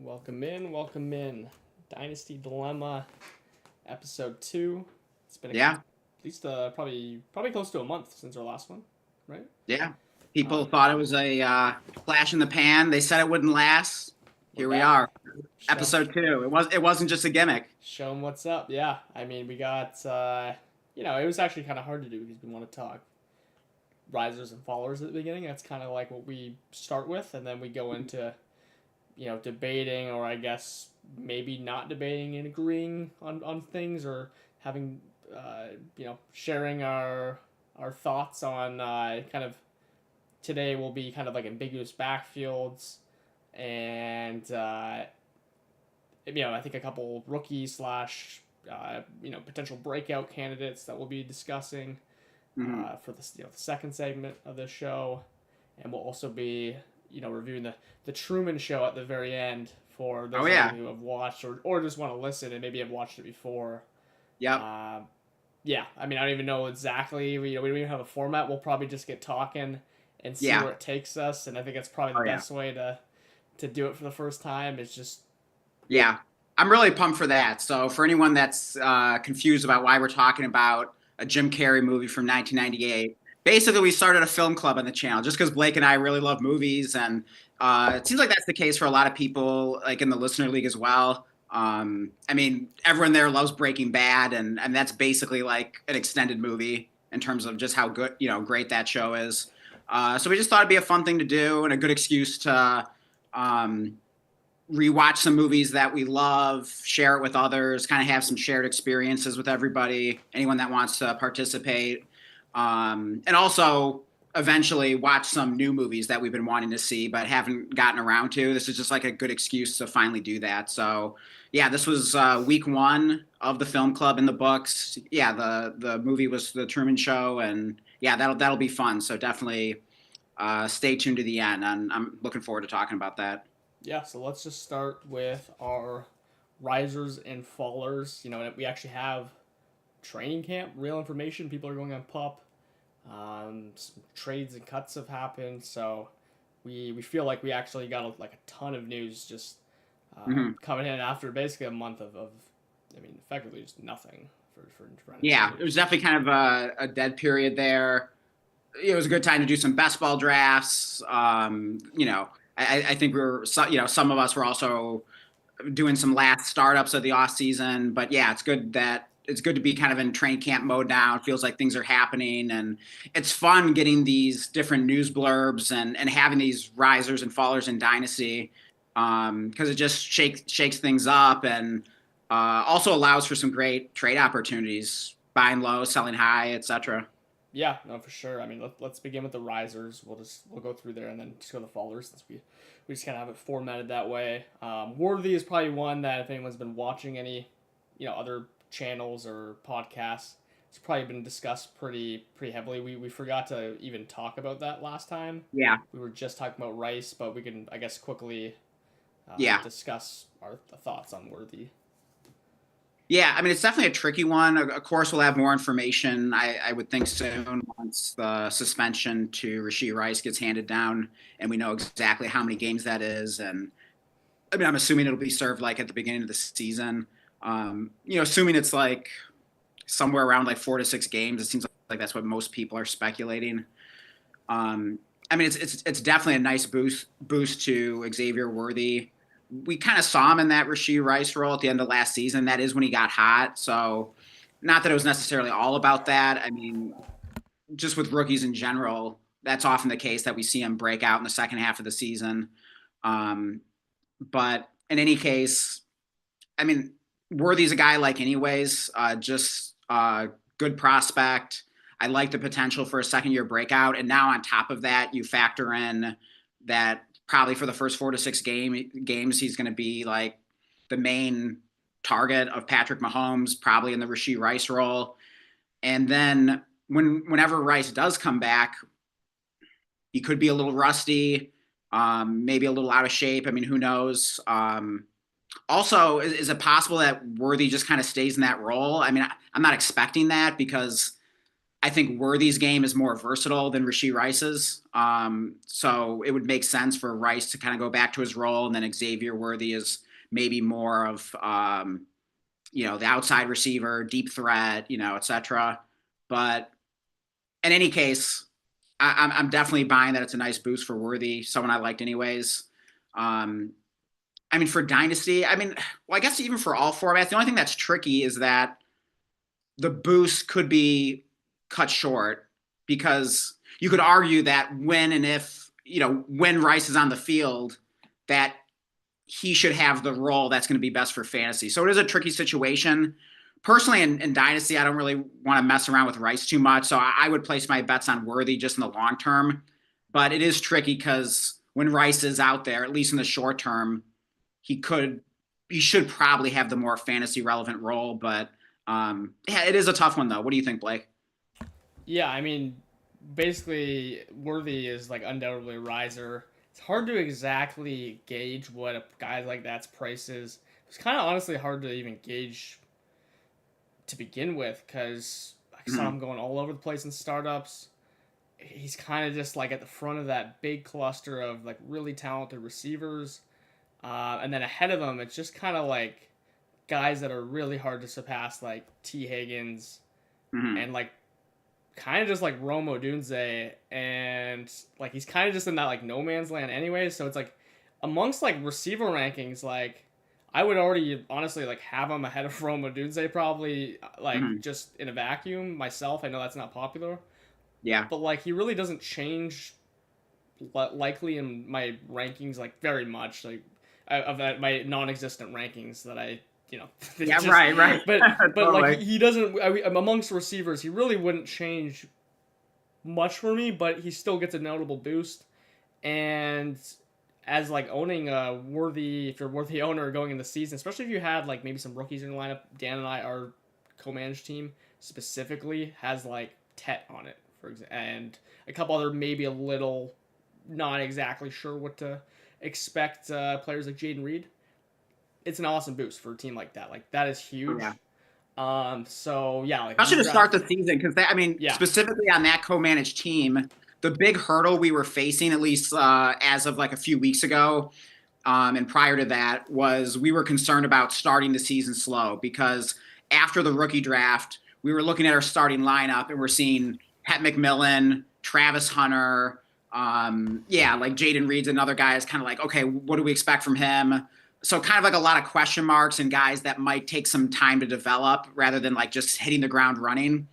Welcome in, welcome in. Dynasty Dilemma, episode 2. It's been Yeah, at least probably close to a month since our last one, right? yeah. People Um, thought it was a flash in the pan. They said it wouldn't last. we're Here we back. are, Show episode 2. It wasn't just a gimmick. show 'em what's up. Yeah, I mean we got it was actually kind of hard to do because we want to talk risers and fallers at the beginning. That's kind of like what we start with, and then we go into debating, or I guess maybe not debating and agreeing on things, or having sharing our thoughts on kind of today will be kind of like ambiguous backfields, and I think a couple rookie slash potential breakout candidates that we'll be discussing Mhm. for the second segment of this show, and we'll also be reviewing the Truman Show at the very end for Oh those of you yeah, who have watched or just want to listen and maybe have watched it before. yep, Uh, yeah, I mean I don't even know exactly. We don't even have a format. We'll probably just get talking and see yeah, where it takes us. And I think that's probably the oh yeah, best way to do it for the first time. Is just yeah. I'm really pumped for that. So for anyone that's confused about why we're talking about a Jim Carrey movie from 1998, basically we started a film club on the channel just because Blake and I really love movies, and it seems like that's the case for a lot of people, like in the listener league as well. I mean, everyone there loves Breaking Bad, and that's basically like an extended movie in terms of just how good, great that show is. So we just thought it'd be a fun thing to do and a good excuse to um, rewatch some movies that we love, share it with others, kind of have some shared experiences with everybody, anyone that wants to participate. And also eventually watch some new movies that we've been wanting to see but haven't gotten around to. This is just like a good excuse to finally do that. So, yeah, this was week 1 of the film club in the books. Yeah, the movie was The Truman Show, and yeah, that'll be fun. So definitely stay tuned to the end, and I'm looking forward to talking about that. yeah. So let's just start with our risers and fallers. We actually have training camp, real information. People are going on pup. Some trades and cuts have happened, so we feel like we actually got a ton of news just Mm-hmm. coming in after basically a month of I mean, effectively just nothing for Yeah, NFL it was news. definitely kind of a dead period there. It was a good time to do some best ball drafts. I think we were, some of us were also doing some last startups of the off season. But yeah, it's good to be kind of in training camp mode now. It feels like things are happening, and it's fun getting these different news blurbs and having these risers and fallers in Dynasty, because it just shakes things up, and also allows for some great trade opportunities, buying low, selling high, etc. Yeah, no, for sure. I mean, let's begin with the risers. We'll go through there and then just go to the fallers since we just kind of have it formatted that way. Worthy is probably one that if anyone's been watching any other channels or podcasts, it's probably been discussed pretty heavily. We forgot to even talk about that last time. Yeah, We were just talking about Rice, but we can I guess quickly yeah. discuss our thoughts on Worthy. Yeah, I mean, it's definitely a tricky one. Of course, we'll have more information, I would think, soon once the suspension to Rashee Rice gets handed down and we know exactly how many games that is. And I mean, I'm assuming it'll be served like at the beginning of the season. Assuming it's like somewhere around like 4 to 6 games, it seems like that's what most people are speculating. Um, I mean, it's definitely a nice boost to Xavier Worthy. We kind of saw him in that Rashee Rice role at the end of last season. That is when he got hot. So, not that it was necessarily all about that. I mean, just with rookies in general, that's often the case that we see him break out in the second half of the season. Um, but in any case, I mean, Worthy's a guy like anyways, just good prospect. I like the potential for a second year breakout. And now on top of that, you factor in that probably for the first 4 to 6 games, he's going to be like the main target of Patrick Mahomes, probably in the Rashee Rice role. And then whenever Rice does come back, he could be a little rusty, maybe a little out of shape. I mean, who knows? Also, is it possible that Worthy just kind of stays in that role? I mean, I'm not expecting that because I think Worthy's game is more versatile than Rashee Rice's. So it would make sense for Rice to kind of go back to his role, and then Xavier Worthy is maybe more of the outside receiver, deep threat, et cetera. But in any case, I'm definitely buying that it's a nice boost for Worthy, someone I liked anyways. I mean, for Dynasty, well, I guess even for all formats, the only thing that's tricky is that the boost could be cut short, because you could argue that when and if, when Rice is on the field, that he should have the role that's going to be best for fantasy. So it is a tricky situation. Personally, in Dynasty, I don't really want to mess around with Rice too much. So I would place my bets on Worthy just in the long term. But it is tricky because when Rice is out there, at least in the short term, he should probably have the more fantasy relevant role. But yeah, it is a tough one, though. What do you think, Blake? Yeah, I mean, basically, Worthy is like undoubtedly a riser. It's hard to exactly gauge what a guy like that's price is. It's kind of honestly hard to even gauge to begin with, because I saw him going all over the place in startups. He's kind of just like at the front of that big cluster of like really talented receivers, and then ahead of him, it's just kind of like guys that are really hard to surpass, like T. Higgins, and like kind of just like Rome Odunze, and like he's kind of just in that like no man's land anyway. So it's like amongst like receiver rankings, like I would already honestly like have him ahead of Rome Odunze probably, like just in a vacuum myself. I know that's not popular. Yeah. But like he really doesn't change likely in my rankings like very much, like of my non-existent rankings that I yeah, just, right. But Totally. like he doesn't. Amongst receivers, he really wouldn't change much for me, but he still gets a notable boost. And as like owning a Worthy, if you're a Worthy owner going in the season, especially if you had like maybe some rookies in your lineup, Dan and I, our co-managed team specifically has like Tet on it, for example, and a couple other maybe a little not exactly sure what to expect, players like Jaden Reed. It's an awesome boost for a team like that. Like that is huge. Yeah. So yeah, like Especially to start the season, because yeah, specifically on that co-managed team, the big hurdle we were facing, at least as of like a few weeks ago, and prior to that, was we were concerned about starting the season slow, because after the rookie draft, we were looking at our starting lineup and we're seeing Pat McMillan, Travis Hunter, like Jaden Reed's another guy is kind of like, okay, what do we expect from him? So kind of like a lot of question marks and guys that might take some time to develop rather than like just hitting the ground running.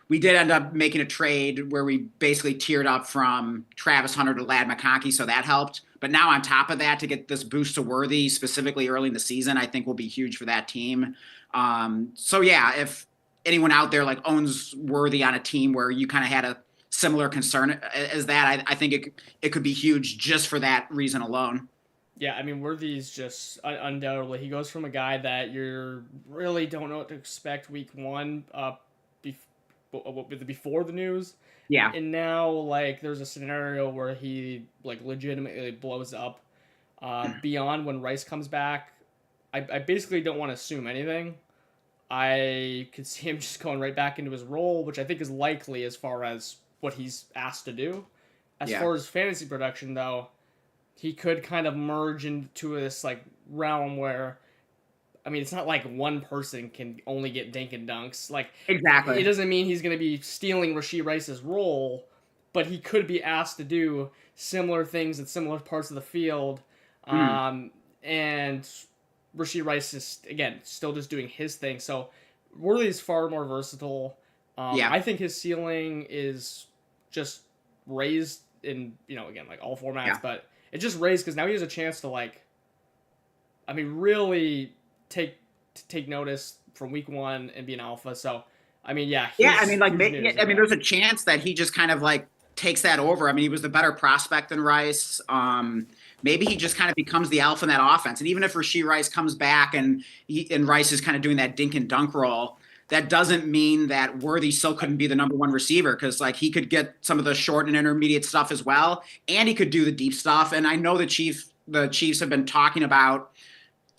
We did end up making a trade where we basically tiered up from Travis Hunter to Ladd McConkey, so that helped. But now on top of that, to get this boost to Worthy specifically early in the season, I think will be huge for that team. So yeah, if anyone out there like owns Worthy on a team where you kind of had a similar concern as that, I think it could be huge just for that reason alone. yeah. I mean, Worthy's just undoubtedly, he goes from a guy that you really don't know what to expect week one, before the news. Yeah. And now like there's a scenario where he like legitimately blows up. Beyond when Rice comes back, I basically don't want to assume anything. I could see him just going right back into his role, which I think is likely as far as what he's asked to do. As far as fantasy production, though, he could kind of merge into this like realm where, I mean, it's not like one person can only get dink and dunks. Like, Exactly. it doesn't mean he's going to be stealing Rashee Rice's role, but he could be asked to do similar things at similar parts of the field. And Rashee Rice is, again, still just doing his thing. So Worley is far more versatile. I think his ceiling is just raised in, again, like all formats, but it just raised because now he has a chance to, like, I mean, really take notice from week one and be an alpha. So, I mean, there's a chance that he just kind of like takes that over. I mean, he was the better prospect than Rice. Maybe he just kind of becomes the alpha in that offense. And even if Rashee Rice comes back and Rice is kind of doing that dink and dunk role, that doesn't mean that Worthy still couldn't be the number one receiver, because like he could get some of the short and intermediate stuff as well, and he could do the deep stuff. And I know the Chiefs have been talking about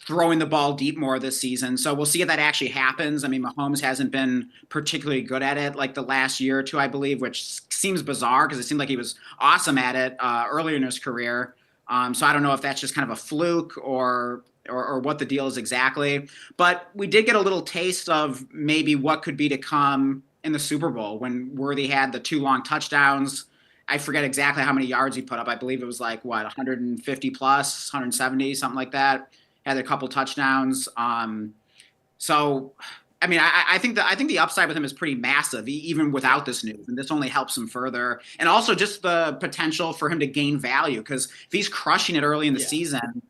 throwing the ball deep more this season. So we'll see if that actually happens. I mean, Mahomes hasn't been particularly good at it like the last year or two, I believe, which seems bizarre because it seemed like he was awesome at it earlier in his career. So I don't know if that's just kind of a fluke or what the deal is exactly. But we did get a little taste of maybe what could be to come in the Super Bowl when Worthy had the 2 long touchdowns. I forget exactly how many yards he put up. I believe it was like, 150 plus, 170, something like that. Had a couple touchdowns. So, I mean, I think the upside with him is pretty massive, even without this news, and this only helps him further. And also just the potential for him to gain value, because if he's crushing it early in the season,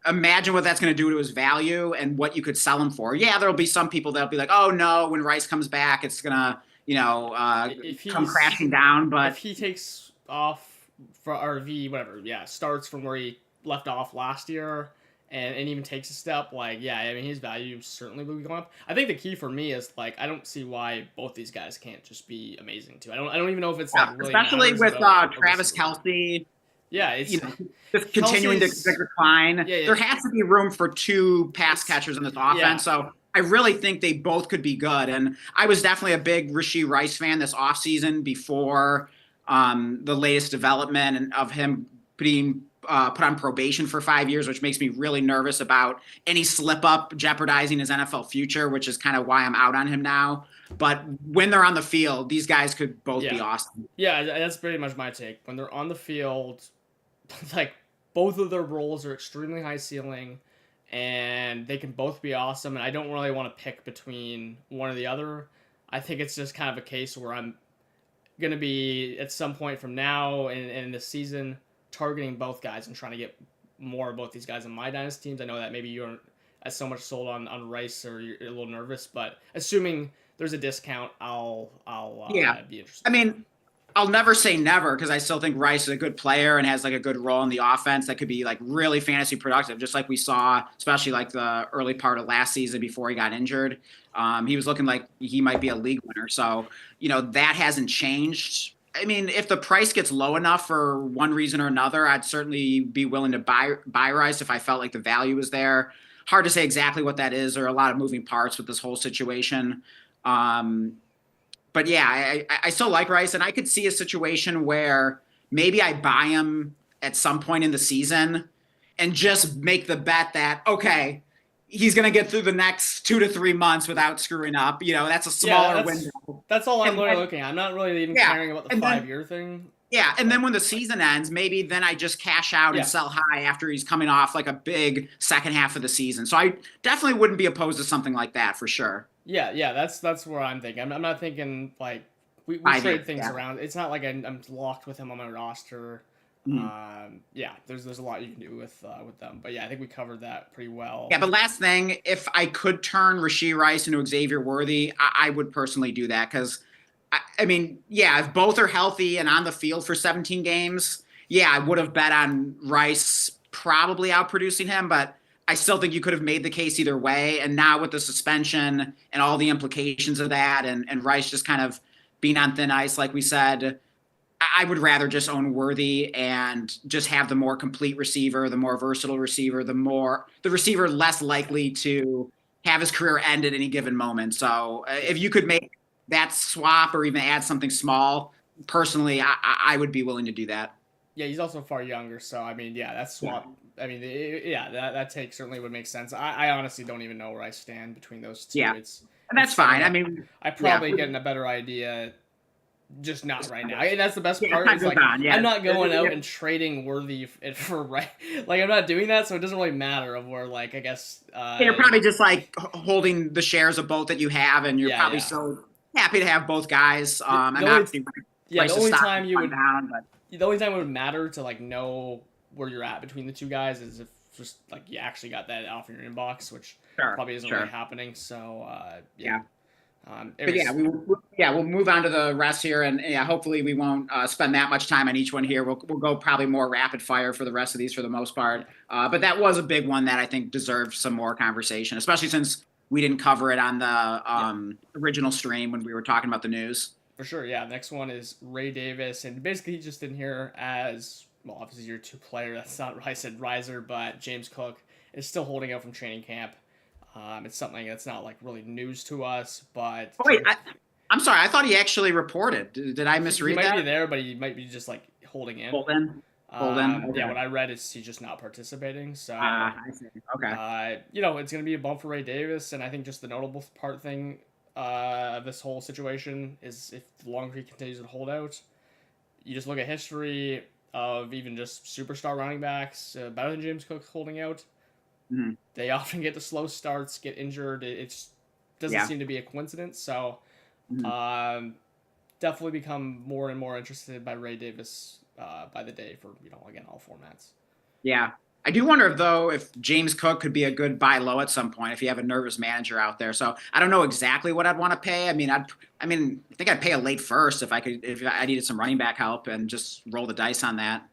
imagine what that's going to do to his value and what you could sell him for. Yeah, there'll be some people that'll be like, oh no, when Rice comes back, it's gonna, come crashing down. But if he takes off for RV, whatever, starts from where he left off last year and even takes a step, I mean, his value certainly will be going up. I think the key for me is I don't see why both these guys can't just be amazing too. I don't even know if it's really especially with Travis Kelce. Yeah, it's just continuing to decline. There has to be room for 2 pass catchers in this offense. Yeah. So I really think they both could be good. And I was definitely a big Rashee Rice fan this offseason before the latest development and of him being put on probation for 5 years, which makes me really nervous about any slip up jeopardizing his NFL future, which is kind of why I'm out on him now. But when they're on the field, these guys could both be awesome. Yeah, that's pretty much my take. When they're on the field, both of their roles are extremely high ceiling, and they can both be awesome. And I don't really want to pick between one or the other. I think it's just kind of a case where I'm going to be, at some point from now and in this season, targeting both guys and trying to get more of both these guys in my dynasty teams. I know that maybe you aren't as so much sold on Rice, or you're a little nervous, but assuming there's a discount, I'll be interested. I mean, I'll never say never, because I still think Rice is a good player and has a good role in the offense that could be really fantasy productive, just like we saw, especially the early part of last season before he got injured. He was looking like he might be a league winner. So, that hasn't changed. I mean, if the price gets low enough for one reason or another, I'd certainly be willing to buy Rice if I felt like the value was there. Hard to say exactly what that is. There are a lot of moving parts with this whole situation. But yeah, I still like Rice, and I could see a situation where maybe I buy him at some point in the season and just make the bet that, okay, he's going to get through the next 2 to 3 months without screwing up. That's a smaller window. That's all I'm really looking at. I'm not really even caring about the 5-year thing. Yeah, and then when the season ends, maybe then I just cash out and sell high after he's coming off a big second half of the season. So I definitely wouldn't be opposed to something like that for sure. Yeah, that's where I'm thinking. I'm not thinking we trade things around. It's not like I'm locked with him on my roster. There's a lot you can do with them. But I think we covered that pretty well. Yeah, but last thing, if I could turn Rashee Rice into Xavier Worthy, I would personally do that, because I mean, if both are healthy and on the field for 17 games, I would have bet on Rice probably outproducing him, but I still think you could have made the case either way. And now with the suspension and all the implications of that, and Rice just kind of being on thin ice, like we said, I would rather just own Worthy and just have the more complete receiver, the more versatile receiver, the receiver less likely to have his career end at any given moment. So if you could make that swap or even add something small, personally, I would be willing to do that. Yeah, he's also far younger, so I mean, that swap. I mean, that take certainly would make sense. I honestly don't even know where I stand between those two. Yeah, and that's fine. I mean, I probably getting a better idea, just not right now. And that's the best part. Is I'm not going out and trading Worthy for right. I'm not doing that, so it doesn't really matter of where I guess. You're probably just holding the shares of both that you have, and you're probably so happy to have both guys. The only time it would matter to know where you're at between the two guys is if just you actually got that off in your inbox, which probably isn't really happening. So we'll move on to the rest here, and hopefully we won't spend that much time on each one here. We'll go probably more rapid fire for the rest of these for the most part. But that was a big one that I think deserved some more conversation, especially since we didn't cover it on the original stream when we were talking about the news. For sure, yeah. Next one is Ray Davis, and basically he's just in here as, well, obviously your 2 player. That's not Rice and Riser, but James Cook is still holding out from training camp. It's something that's not like really news to us, but Oh, wait, I'm sorry. I thought he actually reported. Did I he misread might be that? there, but he might be just like holding in. Hold in. Hold in. Yeah, Okay. what I read is he's just not participating. So, I see. Okay. it's going to be a bump for Ray Davis, and I think just the notable thing of this whole situation is if the longer he continues to hold out, you just look at history of even just superstar running backs better than James Cook holding out. Mm-hmm. They often get the slow starts, get injured. It doesn't Yeah. seem to be a coincidence. So, Mm-hmm. definitely become more and more interested by Ray Davis by the day for again all formats. Yeah. I do wonder though if James Cook could be a good buy low at some point if you have a nervous manager out there. So I don't know exactly what I'd want to pay. I think I'd pay a late first if I needed some running back help and just roll the dice on that.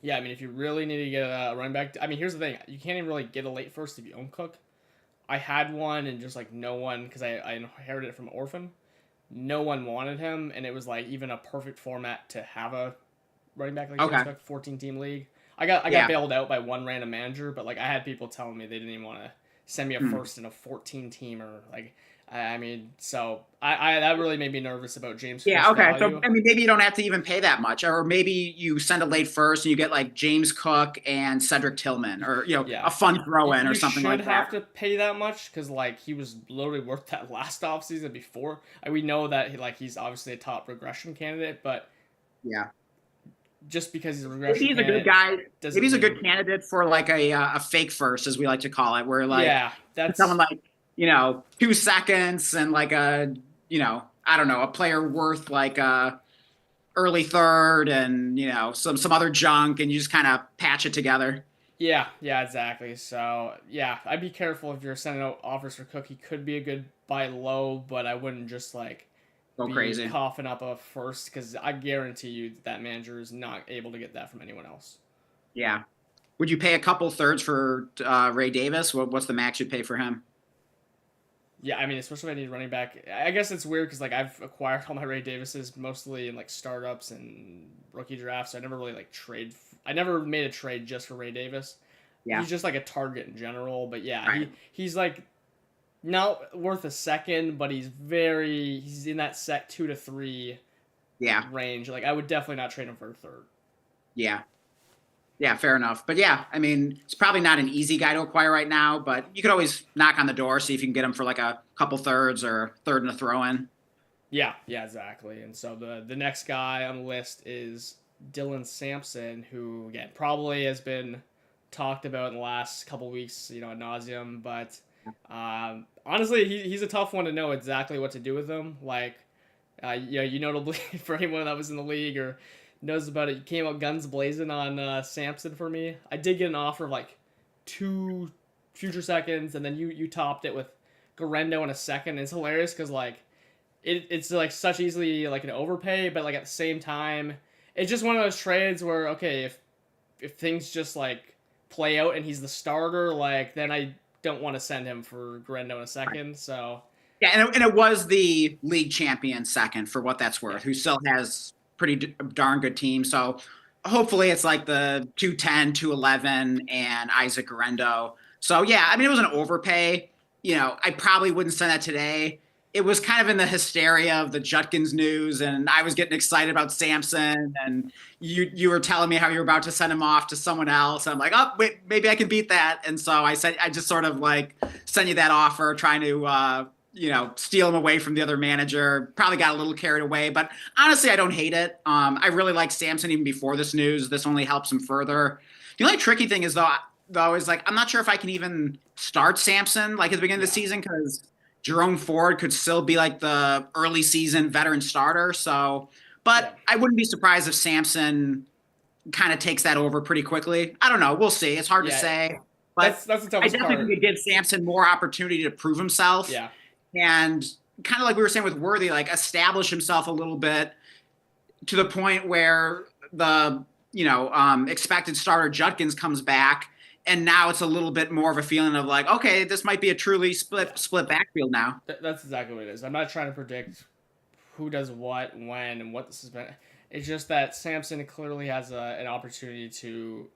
Yeah, I mean, if you really need to get a running back, I mean, here's the thing: you can't even really get a late first if you own Cook. I had one and just like no one because I inherited it from Orphan. No one wanted him, and it was like even a perfect format to have a running back like James Okay. Cook, 14 team league. I got Yeah. bailed out by one random manager, but like I had people telling me they didn't even want to send me a Hmm. first in a 14 teamer. Like I mean, so I that really made me nervous about James Yeah, Cook's okay. So value. I mean maybe you don't have to even pay that much. Or maybe you send a late first and you get like James Cook and Cedric Tillman or Yeah, a fun throw in or you something should like have that. to pay that much because like he was literally worth that last offseason before. We know that he's obviously a top regression candidate, but Yeah. just because he's a Maybe regression he's a good candidate guy. Maybe doesn't he's a mean good candidate for like a fake first, as we like to call it, where like yeah. someone That's like 2 seconds and like I don't know, a player worth like a early third and some other junk, and you just kind of patch it together. yeah, exactly. So yeah, I'd be careful if you're sending out offers for Cook. He could be a good buy low, but I wouldn't just like Go be crazy. coughing up a first because I guarantee you that manager is not able to get that from anyone else. Yeah. Would you pay a couple thirds for Ray Davis? What's the max you'd pay for him? Yeah, I mean, especially if I need running back. I guess it's weird because like I've acquired all my Ray Davises mostly in like startups and rookie drafts. So I never really like trade. I never made a trade just for Ray Davis. Yeah. He's just like a target in general. But yeah, Right. he's like not worth a second, but he's in that set 2 to 3 Yeah. range. Like I would definitely not trade him for a third. Yeah. Yeah, fair enough. But yeah, I mean, it's probably not an easy guy to acquire right now, but you could always knock on the door, see if you can get him for like a couple thirds or a third and a throw in. Yeah, exactly. And so the next guy on the list is Dylan Sampson, who again probably has been talked about in the last couple weeks, ad nauseum. But honestly, he's a tough one to know exactly what to do with him. Like, you notably for anyone that was in the league or knows about it, you came out guns blazing on Sampson for me. I did get an offer of like 2 future seconds, and then you topped it with Garendo in a second. And it's hilarious because like it's like such easily like an overpay, but like at the same time, it's just one of those trades where okay, if things just like play out and he's the starter, like then I don't want to send him for Grendo in a Right. second. So Yeah, and it was the league champion second for what that's yeah, worth, who still has pretty darn good team. So hopefully it's like the 210, 211, and Isaac Garendo. So yeah, I mean, it was an overpay. I probably wouldn't send that today. It was kind of in the hysteria of the Judkins news, and I was getting excited about Samson, and you were telling me how you were about to send him off to someone else. I'm like, oh, wait, maybe I can beat that. And so I just sort of like send you that offer, trying to steal him away from the other manager. Probably got a little carried away, but honestly, I don't hate it. I really like Samson even before this news. This only helps him further. The only tricky thing is though is like I'm not sure if I can even start Samson like at the beginning of the yeah, season because Jerome Ford could still be like the early season veteran starter. So, yeah, but I wouldn't be surprised if Samson kind of takes that over pretty quickly. I don't know. We'll see. It's hard to yeah. say, but That's the I toughest definitely think part. it gives Samson more opportunity to prove himself Yeah, and kind of like we were saying with Worthy, like establish himself a little bit to the point where the expected starter Judkins comes back, and now it's a little bit more of a feeling of like, okay, this might be a truly yeah. split backfield now. That's exactly what it is. I'm not trying to predict who does what, when, and what this has been. It's just that Samson clearly has an opportunity to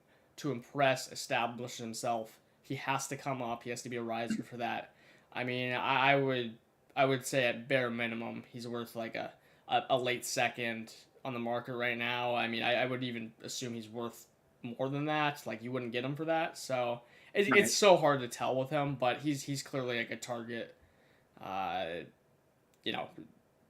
impress, establish himself he has to come up. He has to be a riser for that. I mean, I would say at bare minimum he's worth like a late second on the market right now. I mean, I would even assume he's worth more than that. Like you wouldn't get him for that. So Right. it's so hard to tell with him, but he's clearly like a target. You know,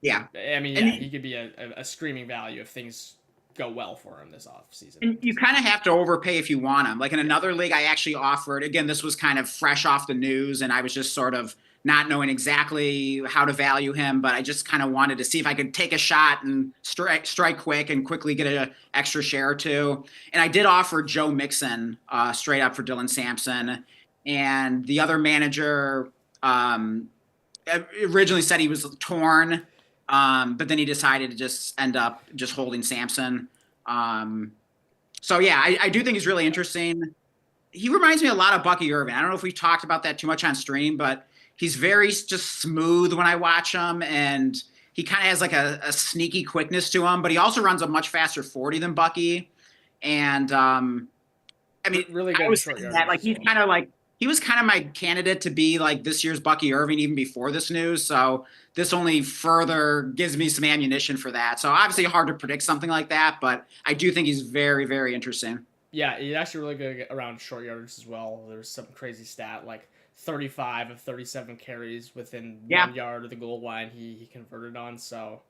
Yeah. I mean, And yeah, he could be a screaming value if things go well for him this offseason. And you kind of have to overpay if you want him. Like in another league, I actually offered, again, this was kind of fresh off the news, and I was just sort of not knowing exactly how to value him, but I just kind of wanted to see if I could take a shot and strike quick and quickly get an extra share or two. And I did offer Joe Mixon straight up for Dylan Sampson. And the other manager originally said he was torn, but then he decided to just end up just holding Sampson. So yeah, I do think he's really interesting. He reminds me a lot of Bucky Irving. I don't know if we've talked about that too much on stream, but he's very just smooth when I watch him, and he kind of has like a sneaky quickness to him, but he also runs a much faster 40 than Bucky. And I mean, really good. I was saying that like he's kind of like he was kind of my candidate to be like this year's Bucky Irving even before this news. So this only further gives me some ammunition for that. So obviously hard to predict something like that, but I do think he's very, very interesting. Yeah, he's actually really good around short yardage as well. There's some crazy stat like 35 of 37 carries within 1 yard of the goal line he converted on. So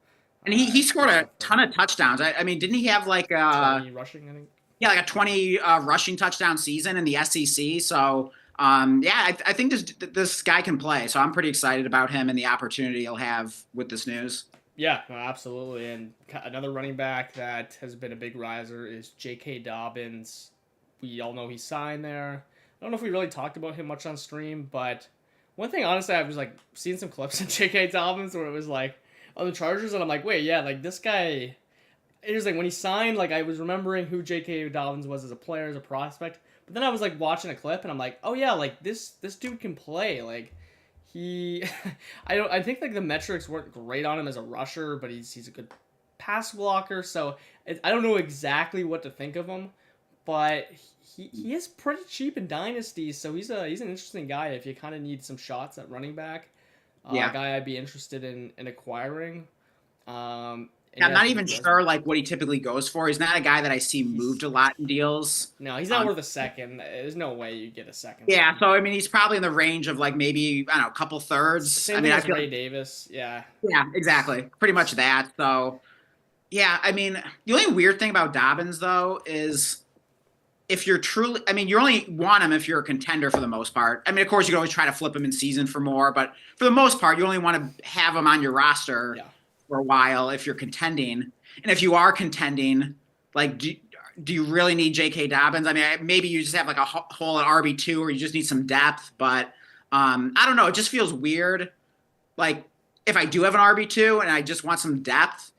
and he scored a ton of touchdowns. I mean, didn't he have like 20 rushing? I think. Yeah, like a 20 rushing touchdown season in the SEC. So yeah, I think this guy can play. So I'm pretty excited about him and the opportunity he'll have with this news. Yeah, absolutely. And another running back that has been a big riser is J.K. Dobbins. We all know he signed there. I don't know if we really talked about him much on stream, but one thing, honestly, I was like seeing some clips of J.K. Dobbins where it was like on the Chargers, and I'm like, wait, yeah, like this guy. It was like when he signed, like I was remembering who J.K. Dobbins was as a player, as a prospect. But then I was like watching a clip, and I'm like, oh yeah, like this dude can play. Like he, I think like the metrics weren't great on him as a rusher, but he's a good pass blocker. So I don't know exactly what to think of him, but he is pretty cheap in dynasties. So he's an interesting guy if you kind of need some shots at running back. A guy I'd be interested in acquiring. I'm not even sure like what he typically goes for. He's not a guy that I see moved a lot in deals. No, he's not worth a second. There's no way you get a second. Yeah, so I mean, he's probably in the range of like maybe I don't know, a couple thirds. Same thing as Ray Davis. Yeah. Yeah, exactly. Pretty much that. So, yeah, I mean, the only weird thing about Dobbins though is if you're truly, I mean, you only want him if you're a contender for the most part. I mean, of course, you can always try to flip him in season for more, but for the most part, you only want to have him on your roster. Yeah. For a while if you're contending. And if you are contending, like do you really need J.K. Dobbins? I mean, maybe you just have like a hole at RB2 or you just need some depth, but I don't know. It just feels weird. Like if I do have an RB2 and I just want some depth,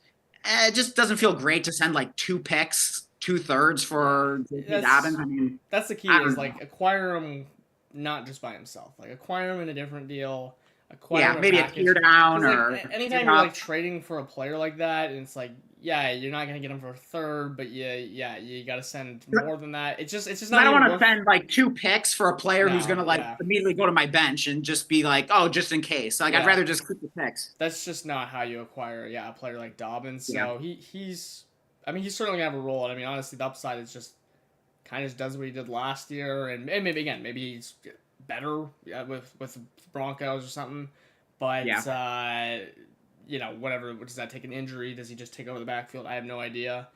it just doesn't feel great to send like 2 picks, 2/3 for J.K. Dobbins. I mean, that's the key is like acquire him not just by himself, like acquire him in a different deal. Maybe a tear down or like, anytime you're like trading for a player like that, and it's like, yeah, you're not gonna get him for a third, but you gotta send more than that. It's just not. I don't want to send like 2 picks for a player who's gonna like immediately go to my bench and just be like, oh, just in case. Like I'd rather just keep the picks. That's just not how you acquire a player like Dobbins. So he's he's certainly gonna have a role. And I mean, honestly, the upside is just kind of does what he did last year, and maybe he's better with Broncos or something, but whatever. Does that take an injury? Does he just take over the backfield? I have no idea.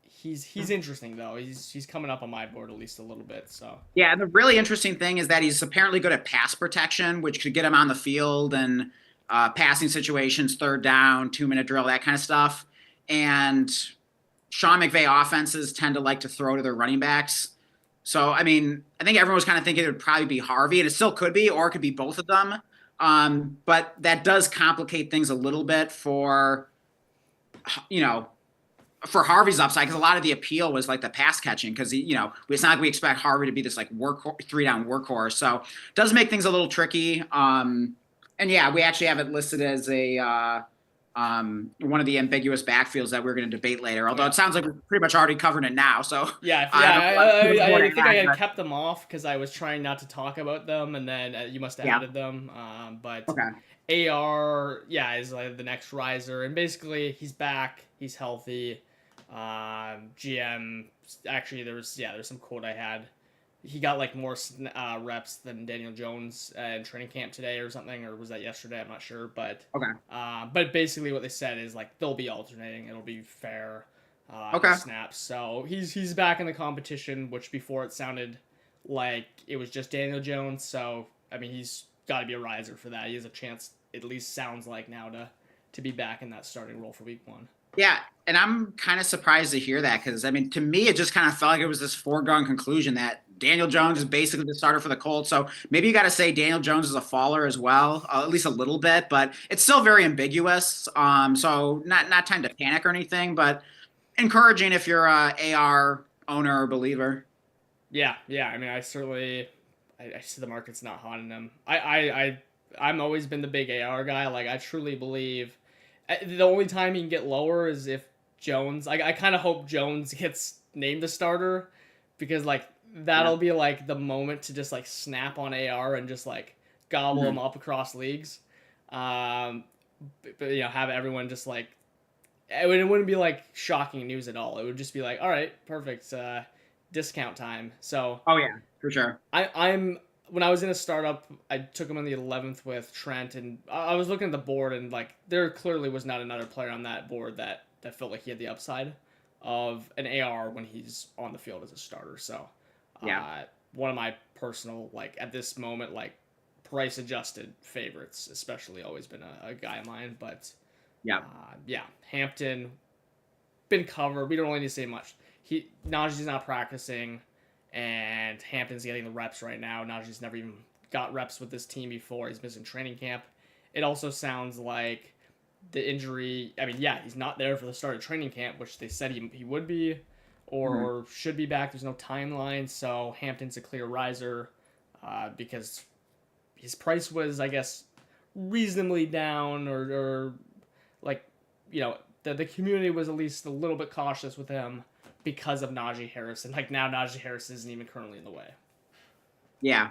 He's interesting though. He's coming up on my board at least a little bit. So yeah, the really interesting thing is that he's apparently good at pass protection, which could get him on the field and passing situations, 3rd down, 2-minute drill, that kind of stuff. And Sean McVay offenses tend to like to throw to their running backs. So, I mean, I think everyone was kind of thinking it would probably be Harvey, and it still could be, or it could be both of them. But that does complicate things a little bit for Harvey's upside, because a lot of the appeal was like the pass catching, because, it's not like we expect Harvey to be this like 3-down workhorse. So it does make things a little tricky. And yeah, we actually have it listed as a one of the ambiguous backfields that we're going to debate later. Although Yeah. it sounds like we're pretty much already covering it now. So Yeah, I don't know I think I had but kept them off because I was trying not to talk about them, and then you must have yeah. added them. But Okay. AR, yeah, is like the next riser, and basically he's back, he's healthy. GM, actually, there's some quote I had. He got like more reps than Daniel Jones in training camp today or something, or was that yesterday? I'm not sure, Okay. but basically what they said is like they'll be alternating. It'll be fair. Okay. Snaps. So he's back in the competition, which before it sounded like it was just Daniel Jones. So I mean he's got to be a riser for that. He has a chance, at least sounds like now, to be back in that starting role for week 1. Yeah, and I'm kind of surprised to hear that because I mean, to me, it just kind of felt like it was this foregone conclusion that Daniel Jones is basically the starter for the Colts. So maybe you got to say Daniel Jones is a faller as well, at least a little bit, but it's still very ambiguous. So not time to panic or anything, but encouraging if you're a AR owner or believer. Yeah. I mean, I certainly, I see the market's not hot in them. I'm always been the big AR guy. Like I truly believe the only time he can get lower is if Jones. I kind of hope Jones gets named a starter because like that'll be like the moment to just like snap on AR and just like gobble him up across leagues. But have everyone just like it wouldn't be like shocking news at all. It would just be like, all right, perfect, discount time. So Oh yeah, for sure. I'm when I was in a startup, I took him on the 11th with Trent, and I was looking at the board, and like there clearly was not another player on that board that felt like he had the upside of an AR when he's on the field as a starter. So, Yeah. one of my personal like at this moment like price adjusted favorites, especially always been a guy of mine. But Yeah. yeah, Hampton been covered. We don't really need to say much. Najee's not practicing, and Hampton's getting the reps right now. Najee's never even got reps with this team before. He's missing training camp. It also sounds like the injury. I mean, yeah, he's not there for the start of training camp, which they said he would be, or should be back. There's no timeline, so Hampton's a clear riser because his price was, I guess, reasonably down, or like the community was at least a little bit cautious with him because of Najee Harris, and like now Najee Harris isn't even currently in the way. Yeah.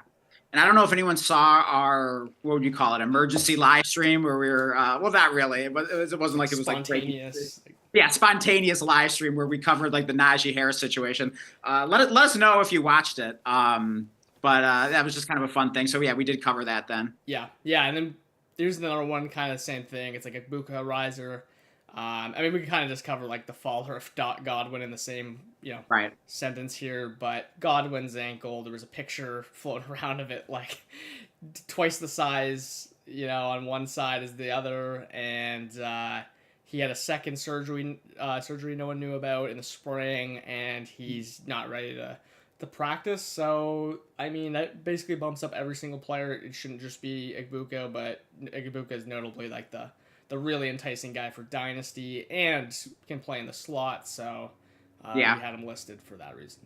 And I don't know if anyone saw our, what would you call it, emergency live stream where we were, well, not really. It wasn't like it was like Spontaneous. yeah, spontaneous live stream where we covered like the Najee Harris situation. Let us know if you watched it. But that was just kind of a fun thing. So yeah, we did cover that then. Yeah, and then there's another one, kind of the same thing. It's like a Buka riser. I mean, we can kind of just cover like the faller of Godwin in the same Right. sentence here, but Godwin's ankle. There was a picture floating around of it like twice the size, on one side as the other, and he had a second surgery no one knew about in the spring, and he's not ready to practice. So I mean, that basically bumps up every single player. It shouldn't just be Igbuka, but Igbuka is notably like the really enticing guy for Dynasty and can play in the slot. So we had him listed for that reason.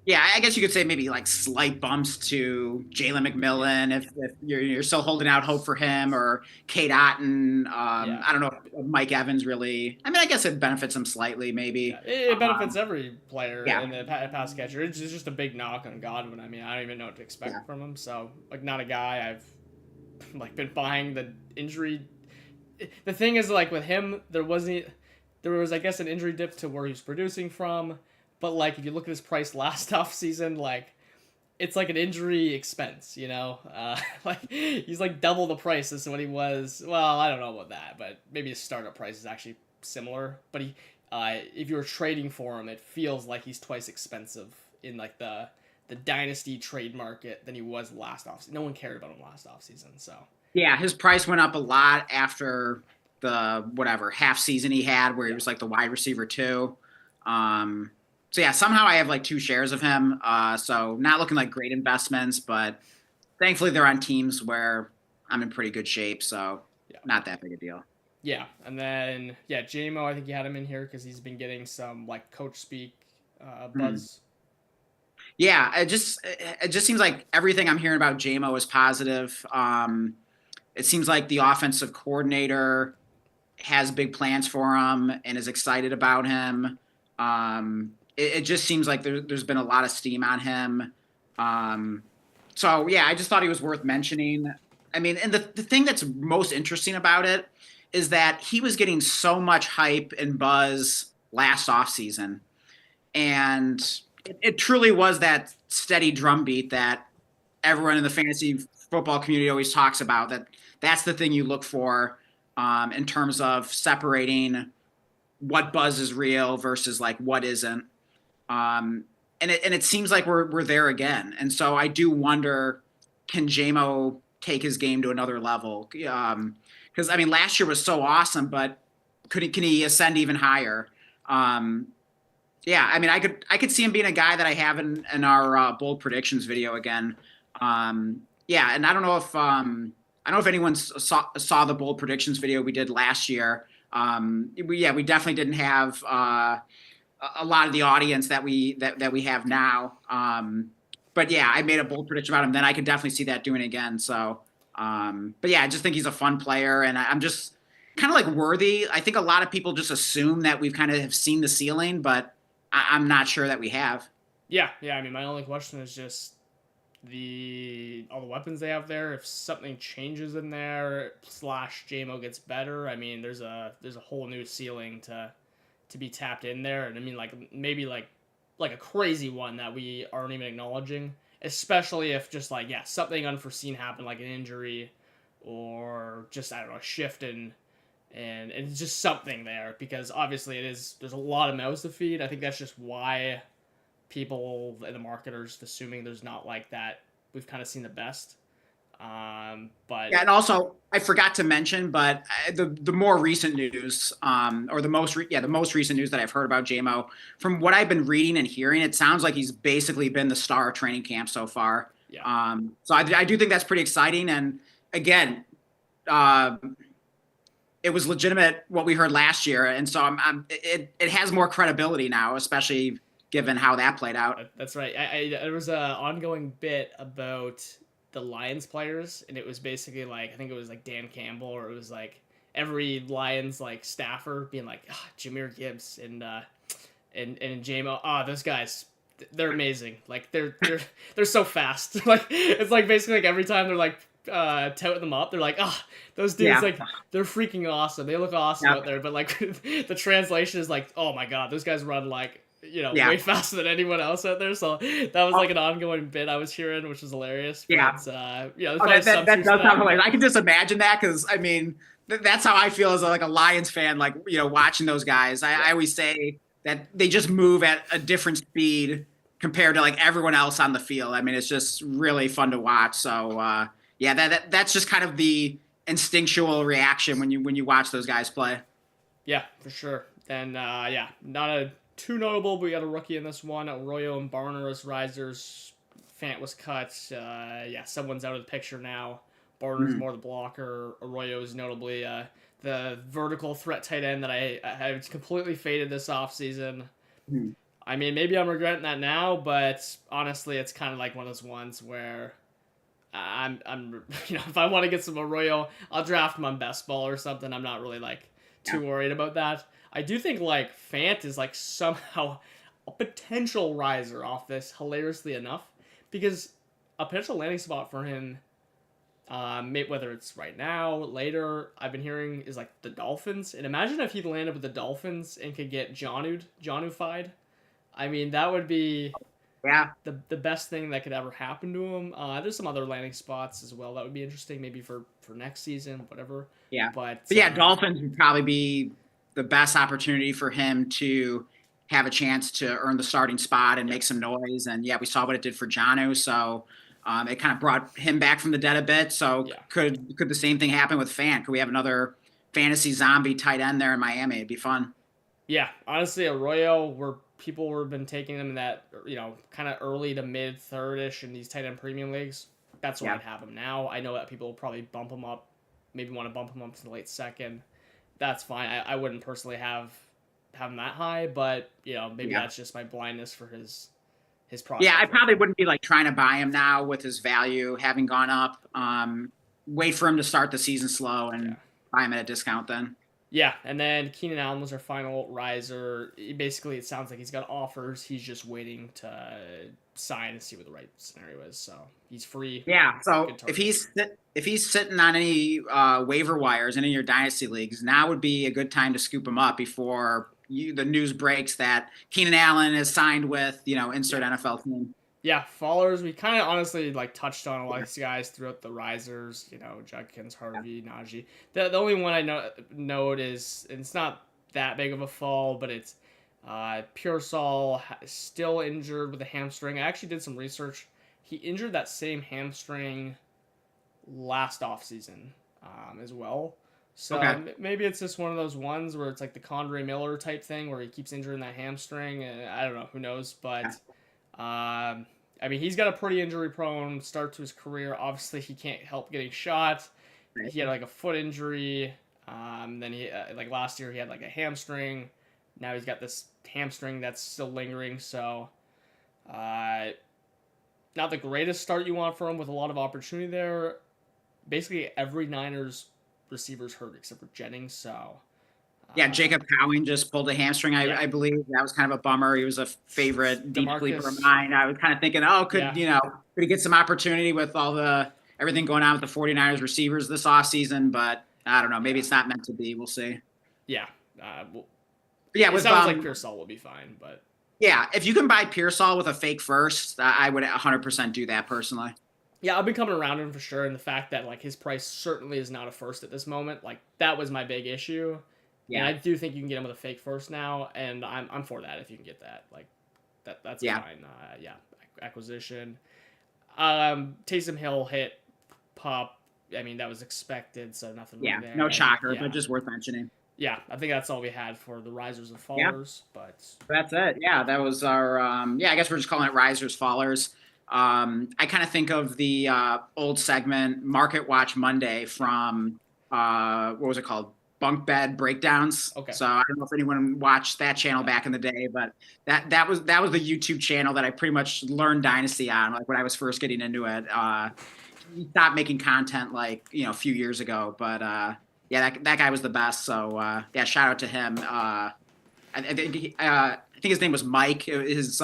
Yeah, I guess you could say maybe like slight bumps to Jalen McMillan if you're still holding out hope for him, or Kate Otten. I don't know if Mike Evans really. I mean, I guess it benefits him slightly, maybe. Yeah, it benefits every player in the pass catcher. It's just a big knock on Godwin. I mean, I don't even know what to expect from him. So, like, not a guy I've like been buying the injury. The thing is, like with him, there was I guess an injury dip to where he's producing from, but like if you look at his price last off season, like it's like an injury expense, like he's like double the price as what he was. Well, I don't know about that, but maybe his startup price is actually similar. But he, if you were trading for him, it feels like he's twice expensive in like the dynasty trade market than he was last offseason. No one cared about him last offseason, so. Yeah, his price went up a lot after the half season he had where he was like the wide receiver too. So yeah, somehow I have like 2 shares of him. So not looking like great investments, but thankfully they're on teams where I'm in pretty good shape. So not that big a deal. Yeah. And then, JMO, I think you had him in here because he's been getting some like coach speak buzz. Yeah, it just seems like everything I'm hearing about JMO is positive. It seems like the offensive coordinator has big plans for him and is excited about him. It just seems like there's been a lot of steam on him. So yeah, I just thought he was worth mentioning. I mean, and the thing that's most interesting about it is that he was getting so much hype and buzz last offseason. And it truly was that steady drumbeat that everyone in the fantasy football community always talks about. That's the thing you look for in terms of separating what buzz is real versus like what isn't. And it seems like we're there again. And so I do wonder, can JMO take his game to another level? Because I mean, last year was so awesome, but can he ascend even higher? Yeah, I mean, I could see him being a guy that I have in our bold predictions video again. Yeah, and I don't know if anyone saw the bold predictions video we did last year. We definitely didn't have a lot of the audience that we have now. But yeah, I made a bold prediction about him. Then I could definitely see that doing it again. So, but yeah, I just think he's a fun player, and I'm just kind of like Worthy. I think a lot of people just assume that we've kind of have seen the ceiling, but I'm not sure that we have. Yeah. I mean, my only question is just all the weapons they have there. If something changes in there / JMO gets better, I mean, there's a whole new ceiling to be tapped in there. And I mean, like maybe like a crazy one that we aren't even acknowledging, especially if just like, yeah, something unforeseen happened, like an injury or just, I don't know, a shift and it's just something there, because obviously there's a lot of mouths to feed. I think that's just why people and the marketers assuming there's not like that. We've kind of seen the best. But yeah, and also I forgot to mention, but the more recent news, or the most recent news that I've heard about JMO, from what I've been reading and hearing, it sounds like he's basically been the star of training camp so far. Yeah. So I do think that's pretty exciting. And again, it was legitimate what we heard last year, and so it has more credibility now, especially given how that played out. That's right. There was an ongoing bit about the Lions players, and it was basically like, I think it was like Dan Campbell, or it was like every Lions like staffer being like, Jahmyr Gibbs and JMO, those guys, they're amazing. Like they're so fast. Like it's like basically like every time they're like touting them up, they're like, those dudes, like they're freaking awesome. They look awesome out there, but like the translation is like, oh my god, those guys run like, way faster than anyone else out there. So that was like an ongoing bit I was hearing, which was hilarious. But, that does sound hilarious. I can just imagine that, because I mean, that's how I feel as like a Lions fan. Like, watching those guys, I always say that they just move at a different speed compared to like everyone else on the field. I mean, it's just really fun to watch. So that's just kind of the instinctual reaction when you watch those guys play. Yeah, for sure. And not a too notable, but we got a rookie in this one. Arroyo and Barner as risers. Fant was cut. Someone's out of the picture now. Barner's more the blocker. Arroyo is notably the vertical threat tight end that I have completely faded this offseason. I mean, maybe I'm regretting that now, but honestly, it's kind of like one of those ones where I'm if I want to get some Arroyo, I'll draft him on best ball or something. I'm not really like too worried about that. I do think like Fant is like somehow a potential riser off this, hilariously enough, because a potential landing spot for him, whether it's right now, later, I've been hearing is like the Dolphins. And imagine if he landed with the Dolphins and could get Jonu-fied. I mean, that would be the best thing that could ever happen to him. There's some other landing spots as well that would be interesting, maybe for next season, whatever. Yeah, but Dolphins would probably be the best opportunity for him to have a chance to earn the starting spot and make some noise. And we saw what it did for Jonu. So it kind of brought him back from the dead a bit. So could the same thing happen with Fant? Could we have another fantasy zombie tight end there in Miami? It'd be fun. Yeah, honestly, Arroyo, where people have been taking them in that, kind of early to mid third-ish in these tight end premium leagues. That's where I'd have him now. I know that people will probably bump him up, maybe want to bump him up to the late second. That's fine. I wouldn't personally have him that high, but maybe that's just my blindness for his process. Yeah, I probably wouldn't be like trying to buy him now with his value having gone up. Wait for him to start the season slow and buy him at a discount then. Yeah, and then Keenan Allen was our final riser. Basically, it sounds like he's got offers. He's just waiting to sign and see what the right scenario is. So he's free. Yeah. Good So target. if he's sitting on any waiver wires in any of your dynasty leagues, now would be a good time to scoop him up before the news breaks that Keenan Allen is signed with, insert Yeah. NFL team. Yeah, fallers. We kind of honestly touched on a lot Yeah. of these guys throughout the risers. Judkins, Harvey, Najee. The only one I note is, and it's not that big of a fall, but it's Pearsall still injured with a hamstring. I actually did some research. He injured that same hamstring last offseason as well. So Okay. maybe it's just one of those ones where it's like the Condre Miller type thing where he keeps injuring that hamstring. And I don't know, who knows, but. I mean, he's got a pretty injury-prone start to his career. Obviously, he can't help getting shot. He had like a foot injury. Then he like last year he had like a hamstring. Now he's got this hamstring that's still lingering. So, uh, not the greatest start you want for him with a lot of opportunity there. Basically, every Niners receiver's hurt except for Jennings. So, Yeah, uh, Jacob Cowing just pulled a hamstring, yeah, I believe. That was kind of a bummer. He was a favorite deep sleeper of Demarcus, mine. I was kind of thinking, oh, yeah, could he get some opportunity with all the everything going on with the 49ers receivers this offseason? But I don't know. Maybe yeah, it's not meant to be. We'll see. yeah. Well, But yeah, it with sounds like Pearsall will be fine, but. yeah, if you can buy Pearsall with a fake first, I would 100% do that personally. Yeah, I've been coming around him for sure, and the fact that his price certainly is not a first at this moment, that was my big issue. And Yeah, I do think you can get him with a fake first now, and I'm for that if you can get that. That's a yeah, fine acquisition. Taysom Hill hit pop. I mean, that was expected, so nothing really yeah. there. No shocker, but Yeah, just worth mentioning. yeah. I think that's all we had for the risers and Yeah. fallers. But That's it. Yeah, that was our. I guess we're just calling it risers, fallers. I kind of think of the old segment Market Watch Monday from what was it called? Bunk Bed Breakdowns. okay, So I don't know if anyone watched that channel yeah, back in the day, but that was the YouTube channel that I pretty much learned Dynasty on, like when I was first getting into it. He stopped making content a few years ago, but yeah, that guy was the best. So yeah, shout out to him. I think his name was Mike. His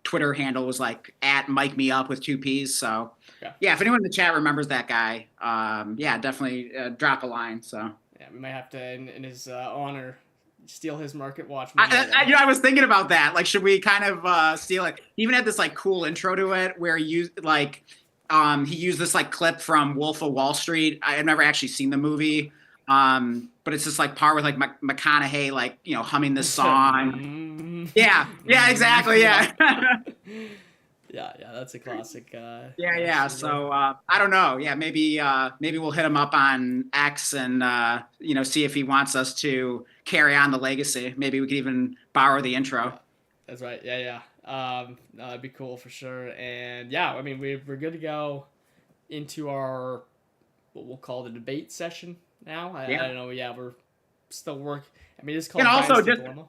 Twitter handle was like at Mike Me Up with two P's. So okay. yeah, if anyone in the chat remembers that guy, yeah, definitely drop a line. So Yeah, we might have to, in his honor, steal his Market Watch Monday. I was thinking about that. Like, should we kind of steal it? He even had this like cool intro to it where he used this like clip from Wolf of Wall Street. I had never actually seen the movie. But it's just like part with like McConaughey, humming this song. Yeah, yeah, exactly. Yeah. Yeah, that's a classic. Yeah, yeah. So I don't know. Yeah, maybe we'll hit him up on X and see if he wants us to carry on the legacy. Maybe we could even borrow the intro. That's right. Yeah, yeah. No, that'd be cool for sure. And yeah, I mean, we're good to go into our what we'll call the debate session now. I Yeah. don't know. Yeah, we're still I mean, it's called And also Dynasty just Dilemma.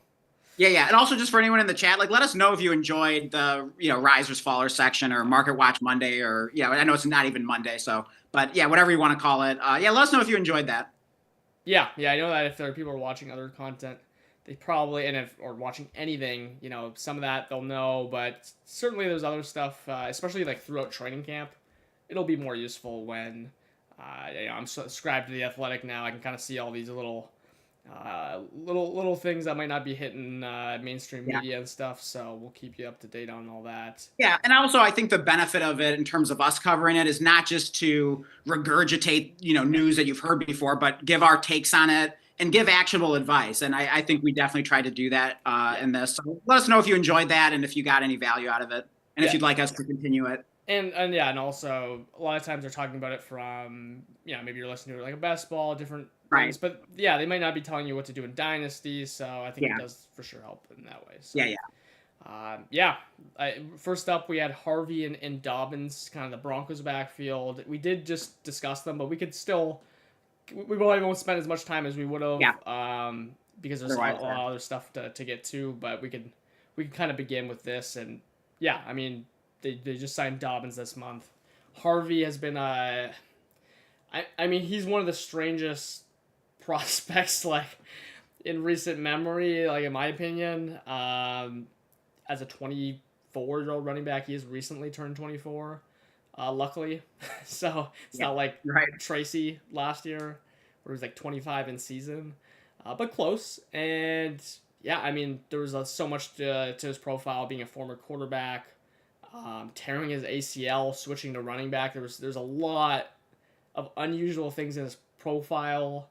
yeah, and also just for anyone in the chat, like let us know if you enjoyed the risers fallers section or Market Watch Monday or I know it's not even Monday, so but yeah, whatever you want to call it. Yeah, let us know if you enjoyed that. Yeah, yeah. I know that if there are people who are watching other content, they probably or watching anything, some of that they'll know. But certainly there's other stuff, especially throughout training camp. It'll be more useful when I'm subscribed to the Athletic now. I can kind of see all these little things that might not be hitting mainstream Yeah. media and stuff. So we'll keep you up to date on all that. Yeah, and also I think the benefit of it in terms of us covering it is not just to regurgitate, news that you've heard before, but give our takes on it and give actionable advice. And I think we definitely tried to do that in this. So let us know if you enjoyed that and if you got any value out of it, and if you'd like us to continue it. And yeah, and also a lot of times they're talking about it from maybe you're listening to it like a best ball, different things, but yeah, they might not be telling you what to do in Dynasty, so I think it does for sure help in that way. So, yeah. First up, we had Harvey and Dobbins, kind of the Broncos backfield. We did just discuss them, but we could still we probably won't spend as much time as we would have, because there's a lot of other stuff to get to. But we can kind of begin with this, and yeah, I mean. They just signed Dobbins this month. Harvey has been I mean, he's one of the strangest prospects like in recent memory, like in my opinion. As a 24-year-old running back, he has recently turned 24. Luckily, so it's not like right. Tracy last year, where he was like 25 in season, but close. And yeah, I mean, there was so much to his profile, being a former quarterback, tearing his ACL, switching to running back. There's a lot of unusual things in his profile.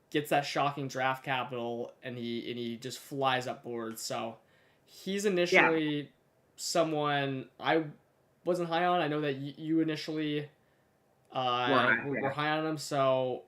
Gets that shocking draft capital, and he just flies up boards. So he's initially someone I wasn't high on. I know that you initially were high on him. So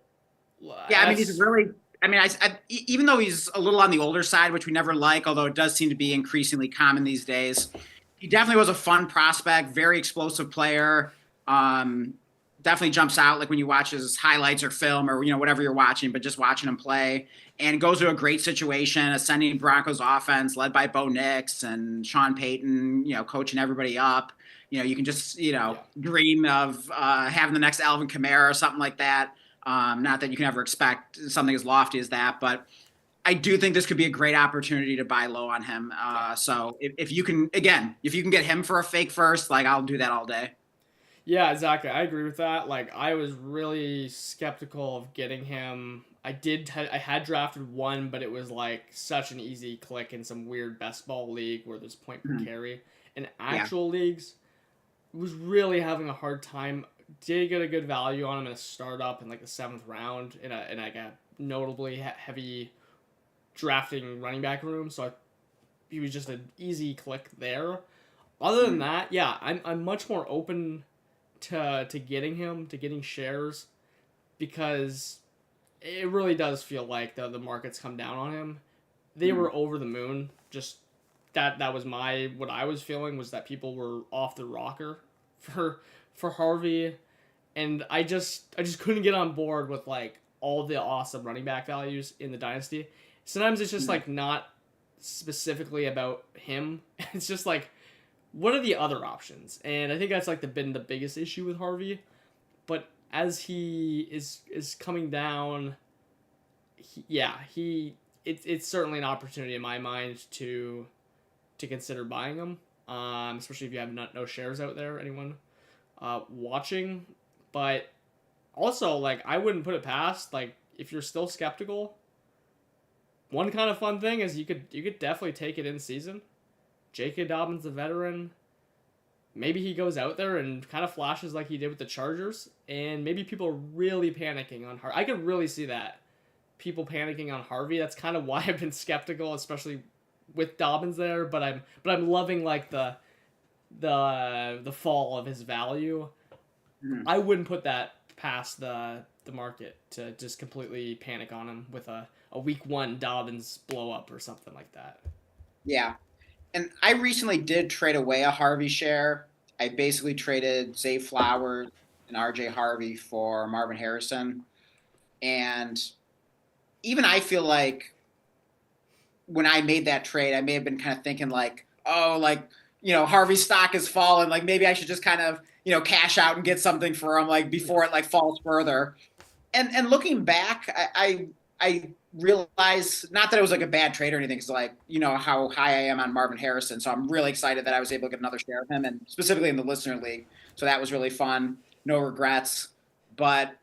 yeah, I mean, he's really. I mean, even though he's a little on the older side, which we never like, although it does seem to be increasingly common these days, he definitely was a fun prospect, very explosive player. Definitely jumps out like when you watch his highlights or film or whatever you're watching, but just watching him play, and goes to a great situation, ascending Broncos offense led by Bo Nix and Sean Payton, coaching everybody up. You can just dream of having the next Alvin Kamara or something like that. Not that you can ever expect something as lofty as that, but I do think this could be a great opportunity to buy low on him. So if you can get him for a fake first, like I'll do that all day. Yeah, exactly. I agree with that. Like, I was really skeptical of getting him. I had drafted one, but it was like such an easy click in some weird best ball league where there's point per carry. In actual leagues, was really having a hard time. Did get a good value on him in a startup in like the 7th round in a notably heavy drafting running back room. So he was just an easy click there. Other than that, yeah, I'm much more open to getting shares, because it really does feel like the market's come down on him. They were over the moon. Just that was what I was feeling, was that people were off the rocker for Harvey, and I just couldn't get on board with like all the awesome running back values in the dynasty. Sometimes it's just like not specifically about him. It's just like, what are the other options? And I think that's like been the biggest issue with Harvey. But as he is coming down, it's certainly an opportunity in my mind to consider buying him. Especially if you have no shares out there, anyone watching. But also, like, I wouldn't put it past, like, if you're still skeptical, one kind of fun thing is you could definitely take it in season. J.K. Dobbins, the veteran, maybe he goes out there and kind of flashes like he did with the Chargers, and maybe people are really panicking on Harvey. I could really see that. People panicking on Harvey. That's kind of why I've been skeptical, especially with Dobbins there, but I'm loving like the fall of his value. I wouldn't put that past the market to just completely panic on him with a week 1 Dobbins blow up or something like that. Yeah. And I recently did trade away a Harvey share. I basically traded Zay Flowers and RJ Harvey for Marvin Harrison. And even I feel like when I made that trade, I may have been kind of thinking like, oh, like, Harvey's stock has fallen. Like maybe I should just kind of, cash out and get something for him like before it like falls further. And looking back, I realized not that it was like a bad trade or anything, because like how high I am on Marvin Harrison, so I'm really excited that I was able to get another share of him, and specifically in the listener league. So that was really fun. No regrets, but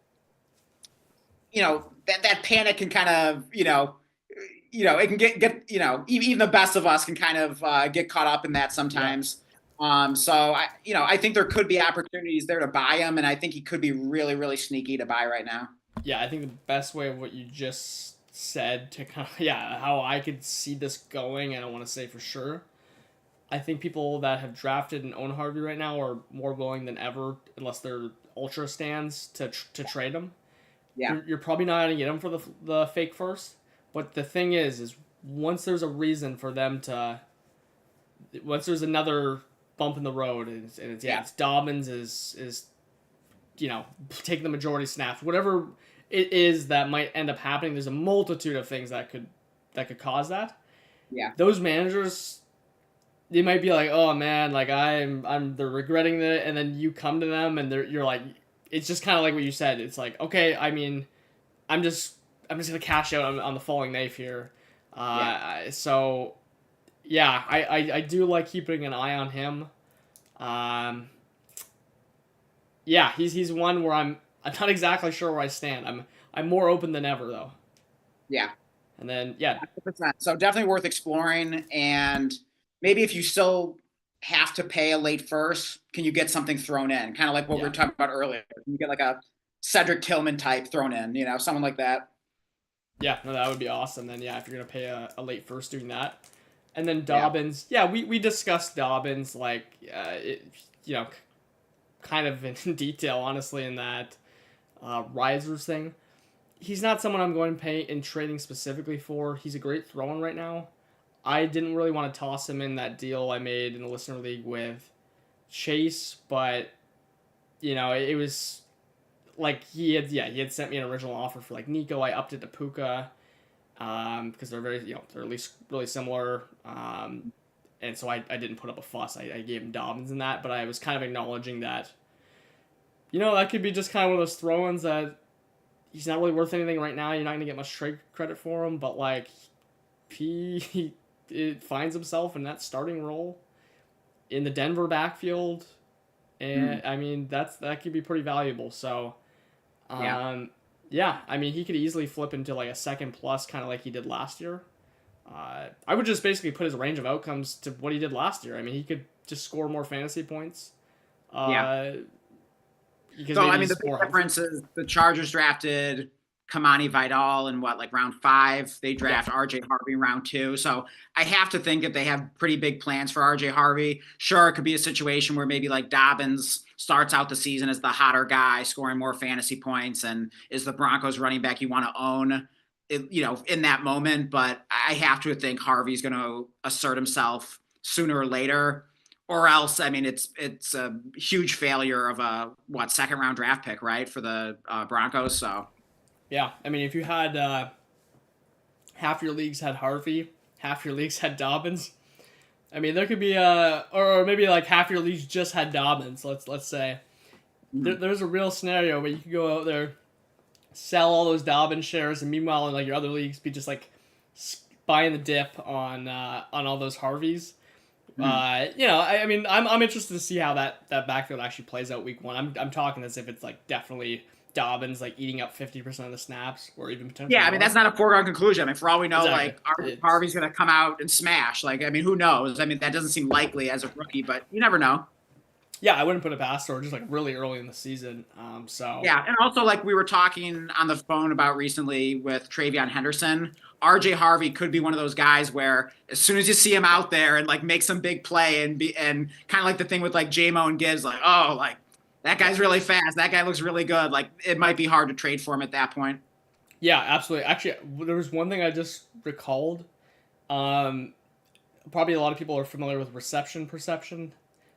that panic can kind of it can get even the best of us can kind of get caught up in that sometimes. So I think there could be opportunities there to buy him, and I think he could be really, really sneaky to buy right now. Yeah, I think the best way of what you just said to kind of, how I could see this going, I don't want to say for sure. I think people that have drafted and own Harvey right now are more willing than ever, unless they're ultra stands, to trade him. Yeah. You're probably not going to get him for the fake first, but the thing is once there's a reason for them to, once there's another bump in the road, and it's Dobbins is taking the majority snaps, whatever it is that might end up happening. There's a multitude of things that could cause that. Yeah. Those managers, they might be like, oh man, like they're regretting it, and then you come to them and you're like, it's just kind of like what you said. It's like, okay, I mean, I'm just I'm just gonna cash out on the falling knife here. Yeah. So yeah, I do like keeping an eye on him. Um, yeah, he's one where I'm not exactly sure where I stand. I'm more open than ever though. Yeah. And then yeah, 100%. So definitely worth exploring. And maybe if you still have to pay a late first, can you get something thrown in? Kind of like what we yeah, were talking about earlier. Can you get like a Cedric Tillman type thrown in, someone like that. yeah. No, that would be awesome. Then yeah, if you're gonna pay a late first doing that, and then Yeah. Dobbins. Yeah, we discussed Dobbins like you know kind of in detail honestly in that risers thing. He's not someone I'm going to pay in trading specifically for. He's a great throw-in right now. I didn't really want to toss him in that deal I made in the listener league with Chase, but it was like he had sent me an original offer for like Nico. I upped it to Puka because they're very they're at least really similar. And so I didn't put up a fuss. I gave him Dobbins in that, but I was kind of acknowledging that that could be just kind of one of those throw-ins that he's not really worth anything right now. You're not gonna get much trade credit for him, but like he it finds himself in that starting role in the Denver backfield, and I mean that could be pretty valuable. So, Yeah. yeah, I mean he could easily flip into like a second plus, kind of like he did last year. I would just basically put his range of outcomes to what he did last year. I mean he could just score more fantasy points. Yeah. Uh, because So, maybe I mean, the he's big more healthy. difference is the Chargers drafted Kamani Vidal in what, like round 5? They Yeah, draft RJ Harvey round 2. So I have to think that they have pretty big plans for RJ Harvey. Sure, it could be a situation where maybe like Dobbins starts out the season as the hotter guy, scoring more fantasy points, and is the Broncos running back you want to own, in that moment. But I have to think Harvey's going to assert himself sooner or later, or else, I mean, it's a huge failure of a second round draft pick, right, for the Broncos. So yeah. I mean if you had half your leagues had Harvey, half your leagues had Dobbins. I mean, there could be or maybe like half your leagues just had Dobbins. Let's say there's a real scenario where you could go out there, sell all those Dobbins shares, and meanwhile in like your other leagues be just like buying the dip on all those Harveys. I mean, I'm interested to see how that backfield actually plays out week one. I'm talking as if it's like definitely Dobbins like eating up 50% of the snaps, or even potentially yeah, I mean, more. that's not a foregone conclusion. I mean, for all we know, Exactly. like It's Harvey's going to come out and smash. Like, I mean, who knows? I mean, that doesn't seem likely as a rookie, but you never know. yeah, I wouldn't put it past or just like really early in the season. So Yeah, and also like we were talking on the phone about recently with Travion Henderson, RJ Harvey could be one of those guys where as soon as you see him out there and like make some big play and kind of like the thing with like JMO and Gibbs, like, oh, like that yeah, guy's really fast, that guy looks really good. Like it might be hard to trade for him at that point. yeah, absolutely. Actually, there was one thing I just recalled. Um, Probably a lot of people are familiar with reception perception.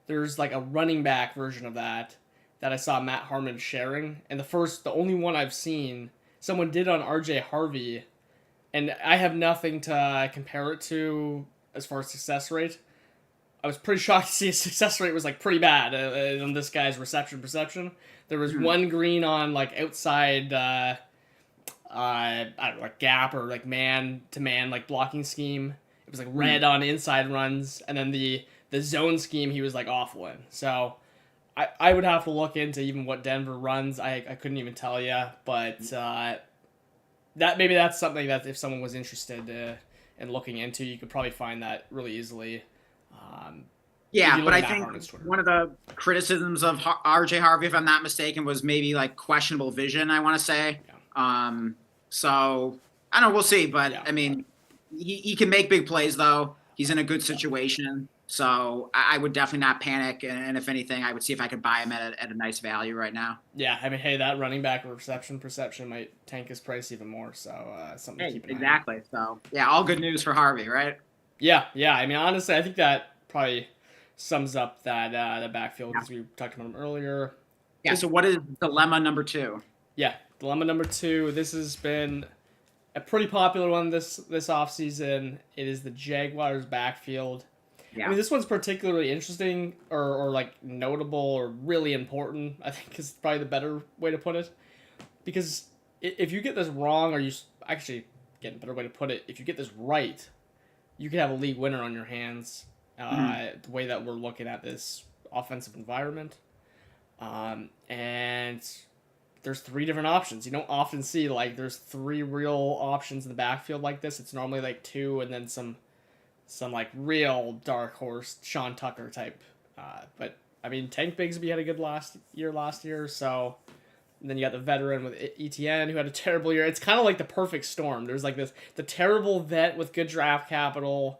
There's like a running back version of that I saw Matt Harmon sharing, and the only one I've seen someone did on RJ Harvey, and I have nothing to compare it to as far as success rate. I was pretty shocked to see his success rate was like pretty bad on this guy's reception perception. There was Mhm. one green on like outside, I don't know, like gap or like man to man like blocking scheme. It was like red on inside runs, and then the zone scheme he was like awful in. So I would have to look into even what Denver runs. I couldn't even tell you, but that maybe that's something that if someone was interested in looking into, you could probably find that really easily. Um, if Yeah, you but look at I Matt think Harmon's Twitter. one of the criticisms of RJ Harvey, if I'm not mistaken, was maybe like questionable vision, I want to say. Yeah. So I don't know, we'll see. But Yeah. I mean, he can make big plays though. He's in a good situation. So I would definitely not panic. And if anything, I would see if I could buy him at a nice value right now. Yeah, I mean, hey, that running back reception perception might tank his price even more. So something to Hey, keep an eye on. exactly. So yeah, all good news for Harvey, right? Yeah, yeah. I mean, honestly, I think that probably sums up that the backfield Yeah. because we talked about him earlier. Yeah. So what is dilemma number 2? Yeah, dilemma number 2. This has been a pretty popular one this offseason. It is the Jaguars backfield. I Yeah. mean, this one's particularly interesting or like notable or really important, I think is probably the better way to put it. Because if you get this wrong or actually, again, better way to put it, if you get this right, you could have a league winner on your hands. The way that we're looking at this offensive environment, and there's 3 different options. You don't often see like there's 3 real options in the backfield like this. It's normally like 2 and then some like real dark horse Sean Tucker type. But I mean, Tank Bigsby had a good last year, so. And then you got the veteran with ETN who had a terrible year. It's kind of like the perfect storm. There's like the terrible vet with good draft capital.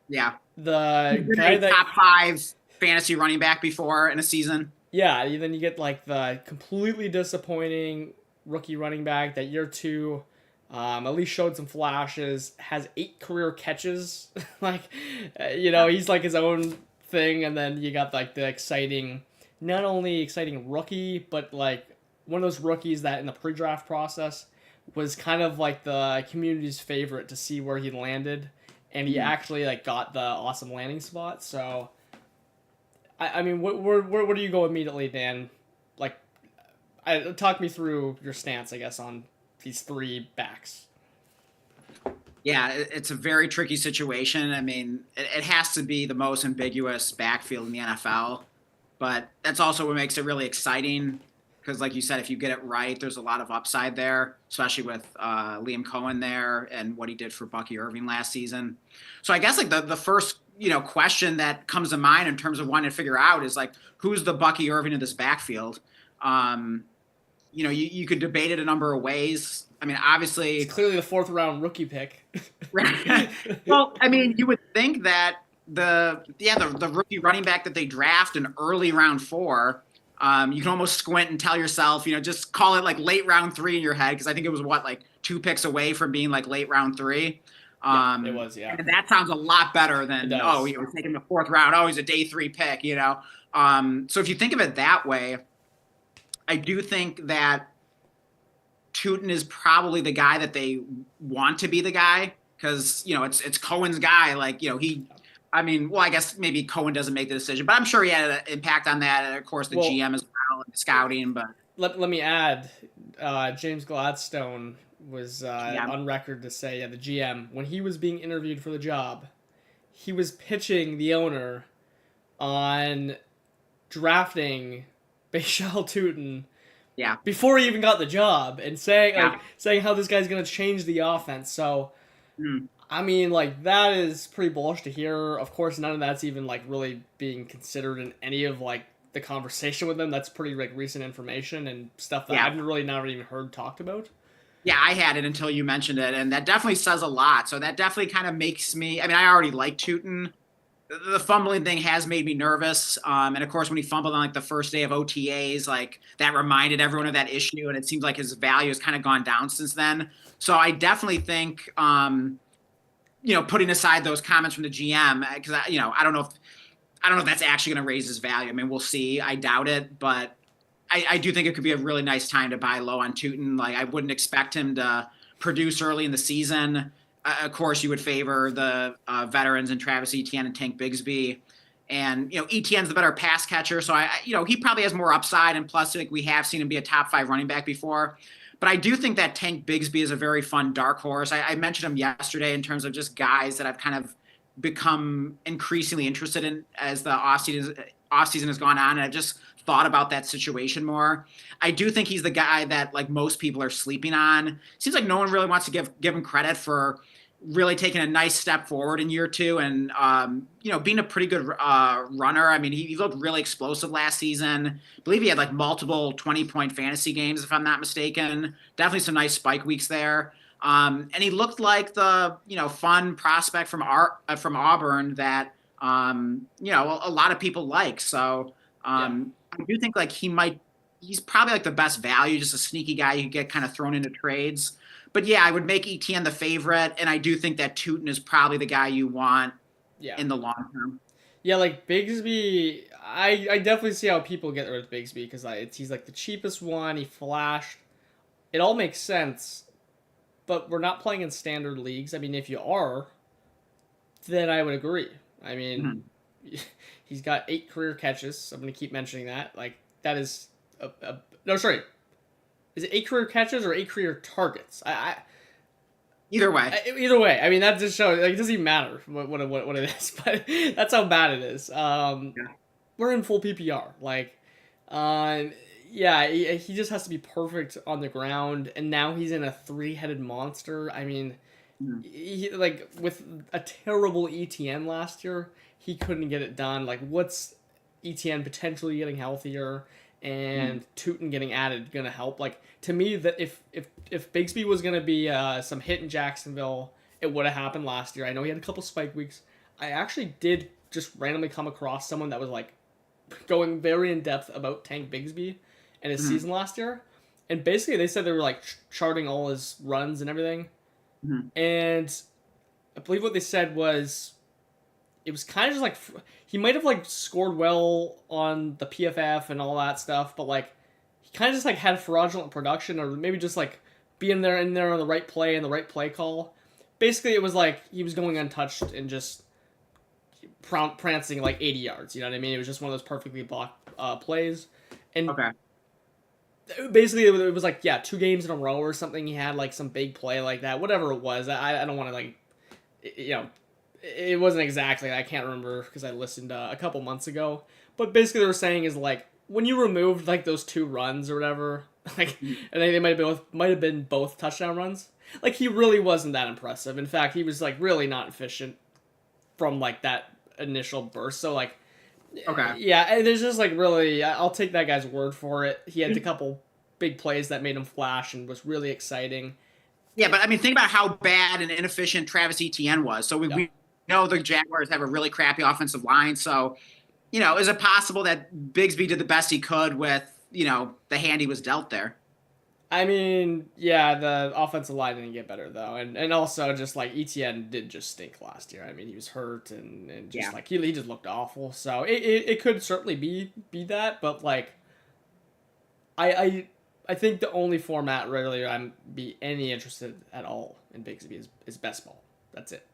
Yeah. The guy that top 5 fantasy running back before in a season. Yeah, and then you get like the completely disappointing rookie running back that year 2 at least showed some flashes, has 8 career catches. Like, he's like his own thing. And then you got like the not only exciting rookie, but like one of those rookies that in the pre-draft process was kind of like the community's favorite to see where he landed. And he actually like got the awesome landing spot. So, I mean, where do you go immediately, Dan? Like, talk me through your stance, I guess, on these 3 backs. Yeah, it's a very tricky situation. I mean, it has to be the most ambiguous backfield in the NFL, but that's also what makes it really exciting. Because, like you said, if you get it right, there's a lot of upside there, especially with Liam Cohen there and what he did for Bucky Irving last season. So I guess like the first question that comes to mind in terms of wanting to figure out is like, who's the Bucky Irving of this backfield? You could debate it a number of ways. I mean, obviously, it's clearly the 4th round rookie pick. Right. Well, I mean, you would think that the rookie running back that they draft in early round 4. You can almost squint and tell yourself, just call it like late round 3 in your head, because I think it was like 2 picks away from being like late round 3. Yeah, it was, yeah. And that sounds a lot better than we're taking the 4th round. Oh, he's a day 3 pick, So if you think of it that way, I do think that Tootin is probably the guy that they want to be the guy, because it's Cohen's guy. Like I guess maybe Cohen doesn't make the decision, but I'm sure he had an impact on that. And of course, the GM as well, and the scouting. But let me add, James Gladstone was on record to say, the GM, when he was being interviewed for the job, he was pitching the owner on drafting Bashal Tootin before he even got the job, and saying how this guy's going to change the offense. So. I mean, like, that is pretty bullish to hear. Of course, none of that's even, like, really being considered in any of, like, the conversation with them. That's pretty, like, recent information and stuff that I've really never even heard talked about. Yeah, I had it until you mentioned it, and that definitely says a lot. So that definitely kind of makes me – I mean, I already like Tootin. The fumbling thing has made me nervous. And, of course, when he fumbled on, like, the first day of OTAs, like, that reminded everyone of that issue, and it seems like his value has kind of gone down since then. So I definitely think putting aside those comments from the GM, because I don't know if that's actually going to raise his value. I mean, we'll see. I doubt it, but I do think it could be a really nice time to buy low on Tootin. Like, I wouldn't expect him to produce early in the season. Of course, you would favor the veterans and Travis Etienne and Tank Bigsby, and Etienne's the better pass catcher, so he probably has more upside. And plus, like, we have seen him be a top 5 running back before. But I do think that Tank Bigsby is a very fun dark horse. I mentioned him yesterday in terms of just guys that I've kind of become increasingly interested in as the offseason has gone on, and I've just thought about that situation more. I do think he's the guy that, like, most people are sleeping on. Seems like no one really wants to give him credit for really taking a nice step forward in year 2 and, being a pretty good runner. I mean, he looked really explosive last season. I believe he had like multiple 20-point fantasy games, if I'm not mistaken. Definitely some nice spike weeks there. And he looked like the, fun prospect from Auburn that, a lot of people like. So I do think like he's probably like the best value, just a sneaky guy you could get kind of thrown into trades. But yeah, I would make Etienne the favorite, and I do think that Tootin is probably the guy you want in the long term. Yeah, like Bigsby, I definitely see how people get rid of Bigsby, because he's like the cheapest one. He flashed. It all makes sense, but we're not playing in standard leagues. I mean, if you are, then I would agree. I mean, he's got 8 career catches. I'm going to keep mentioning that. Like, that is no, sorry. Is it 8 career catches or 8 career targets? Either way. I mean, that just shows, like, it doesn't even matter what it is, but that's how bad it is. Yeah. We're in full PPR. Like, uh, yeah, he just has to be perfect on the ground, and now he's in a three-headed monster. I mean, Mhm. like, with a terrible ETN last year, he couldn't get it done. Like, what's ETN potentially getting healthier Mhm. and Tootin getting added gonna help? Like, to me, that if Bigsby was gonna be some hit in Jacksonville, it would have happened last year. I know he had a couple spike weeks. I actually did just randomly come across someone that was like going very in depth about Tank Bigsby and his Mhm. season last year, and basically they said they were like charting all his runs and everything, Mhm. and I believe what they said was it was kind of just like he might have like scored well on the PFF and all that stuff, but like he kind of just like had fraudulent production or maybe just like being there in there on the right play and the right play call. Basically, it was like he was going untouched and just prancing like 80 yards. You know what I mean? It was just one of those perfectly blocked plays, and Okay. basically it was like, yeah, 2 games in a row or something. He had like some big play like that, whatever it was. I don't want to like, you know, it wasn't exactly. I can't remember because I listened a couple months ago. But basically, they were saying is like when you removed like those 2 runs or whatever, like, Mhm. and they might have been both touchdown runs. Like he really wasn't that impressive. In fact, he was like really not efficient from like that initial burst. So like, Okay. yeah, there's just like really, I'll take that guy's word for it. He had a couple big plays that made him flash and was really exciting. Yeah, but I mean, think about how bad and inefficient Travis Etienne was. So Yeah. we know the Jaguars have a really crappy offensive line. So, is it possible that Bigsby did the best he could with, the hand he was dealt there? I mean, yeah, the offensive line didn't get better though, and also just like ETN did just stink last year. I mean, he was hurt and just Yeah. like he just looked awful. So it could certainly be that, but like I I I think the only format really I'm be any interested at all in Bigsby is best ball. That's it.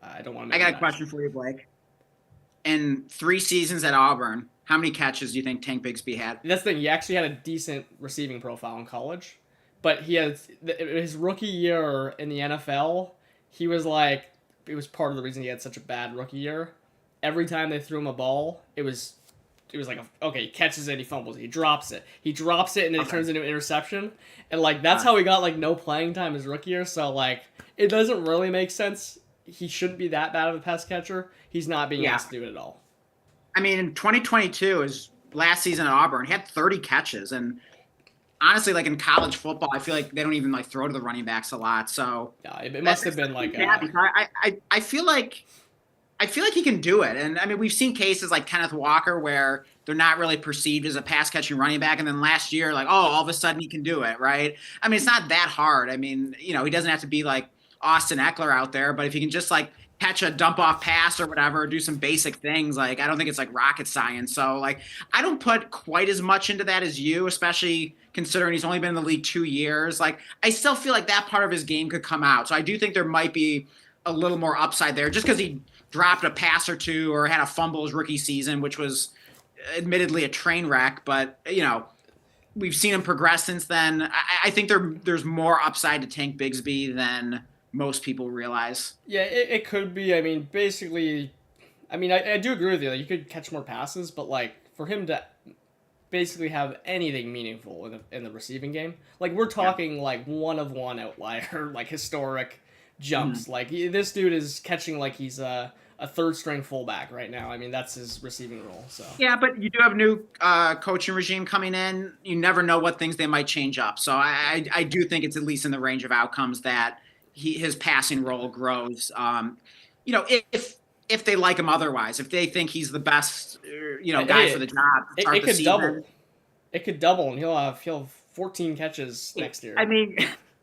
I don't want to I make him got a nice. question for you, Blake. In 3 seasons at Auburn, how many catches do you think Tank Bigsby had? That's the thing. He actually had a decent receiving profile in college, but he had his rookie year in the NFL. He was like, it was part of the reason he had such a bad rookie year. Every time they threw him a ball, it was like okay, he catches it, he fumbles, he drops it, and then it Okay. turns into an interception, and like that's Uh, how he got like no playing time his rookie year. So like it doesn't really make sense. He shouldn't be that bad of a pass catcher. He's not being yeah. asked to do it at all. I mean, in 2022, his last season at Auburn, he had 30 catches. And honestly, like in college football, I feel like they don't even like throw to the running backs a lot. So Yeah, it must have that's been like bad because I feel like he can do it. And I mean, we've seen cases like Kenneth Walker where they're not really perceived as a pass catching running back. And then last year, like, oh, all of a sudden he can do it, right? I mean, it's not that hard. I mean, he doesn't have to be like Austin Eckler out there, but if he can just like catch a dump off pass or whatever, do some basic things, like I don't think it's like rocket science. So like I don't put quite as much into that as you, especially considering he's only been in the league 2 years. Like I still feel like that part of his game could come out. So I do think there might be a little more upside there just because he dropped a pass or two or had a fumble his rookie season, which was admittedly a train wreck. But we've seen him progress since then. I think there's more upside to Tank Bigsby than most people realize. Yeah, it could be. I mean, basically, I mean, I do agree with you. Like, you could catch more passes, but like for him to basically have anything meaningful in the receiving game, like we're Yeah. talking like one of one outlier, like historic Mhm. jumps. Like this dude is catching like he's a third string fullback right now. I mean, that's his receiving role. So Yeah, but you do have a new coaching regime coming in. You never know what things they might change up. So I do think it's at least in the range of outcomes that his passing role grows. If they like him otherwise, if they think he's the best, guy for hey, the job to start it the could season. double. It could double, and he'll have 14 catches next I year. mean,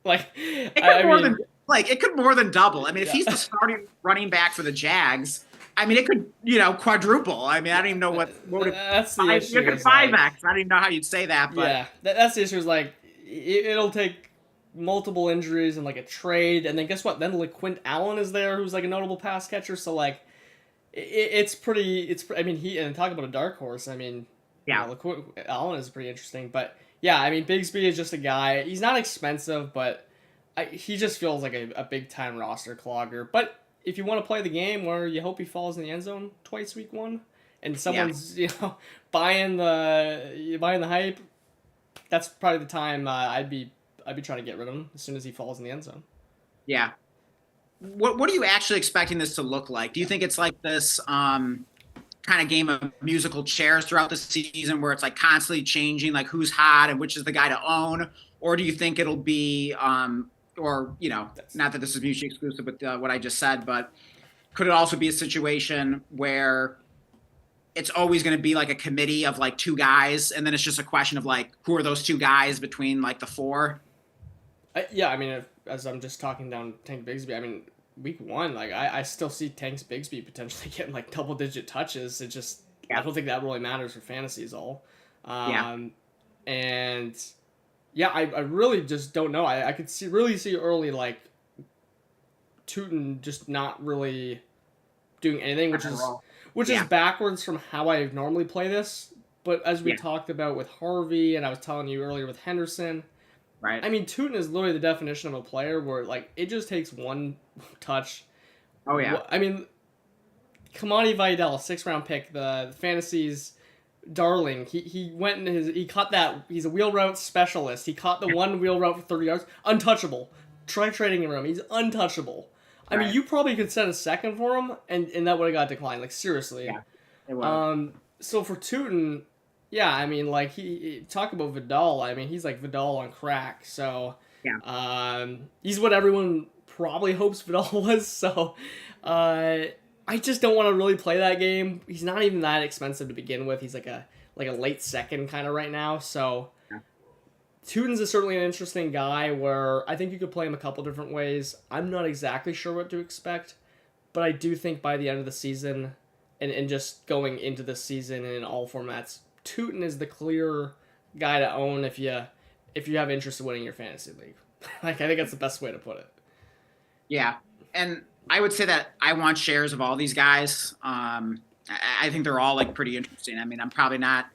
Like, it I could more than mean, like it could more than double. I mean, if yeah. he's the starting running back for the Jags, I mean, it could quadruple. I mean, I don't Yeah, even know what would that's the five. You issue. could Is five like, X. I don't even know how you'd say that, but yeah, that's the issue. Is like, it'll take multiple injuries and like a trade, and then guess what? Then like Quint Allen is there, who's like a notable pass catcher. So like, it's pretty. I mean, and talk about a dark horse. I mean, yeah, LeQuint Allen is pretty interesting, but yeah, I mean, Bigsby is just a guy. He's not expensive, but he just feels like a big time roster clogger. But if you want to play the game where you hope he falls in the end zone twice week 1, and someone's buying the hype, that's probably the time I'd be trying to get rid of him as soon as he falls in the end zone. Yeah. What are you actually expecting this to look like? Do you think it's like this kind of game of musical chairs throughout the season where it's like constantly changing, like who's hot and which is the guy to own? Or do you think it'll be, or, not that this is mutually exclusive with what I just said, but could it also be a situation where it's always going to be like a committee of like 2 guys, and then it's just a question of like, who are those 2 guys between like the 4? Yeah, I mean, as I'm just talking down Tank Bigsby, I mean, week 1, like I still see Tank Bigsby potentially getting like double-digit touches. It just I don't think that really matters for fantasy is all. And yeah, I really just don't know. I could really see early like Tootin just not really doing anything, which is backwards from how I normally play this. But as we talked about with Harvey, and I was telling you earlier with Henderson. Right. I mean, Tootin is literally the definition of a player where, like, it just takes one touch. Oh, yeah. I mean, Kamani Vidal, 6th-round pick, the fantasy's darling. He went in he caught that. He's a wheel route specialist. He caught the one wheel route for 30 yards. Untouchable. Try trading him. He's untouchable. I mean, you probably could set a second for him, and that would have got declined. Like, seriously. Yeah, it would. So for Tootin... Yeah, I mean, like, he talk about Vidal. I mean, he's like Vidal on crack. So, he's what everyone probably hopes Vidal was. So, I just don't want to really play that game. He's not even that expensive to begin with. He's like a late second kind of right now. So, Tootin's certainly an interesting guy where I think you could play him a couple different ways. I'm not exactly sure what to expect, but I do think by the end of the season and just going into the season and in all formats, Tootin is the clear guy to own if you have interest in winning your fantasy league. Like, I think that's the best way to put it. Yeah, and I would say that I want shares of all these guys. I think they're all like pretty interesting. I mean, I'm probably not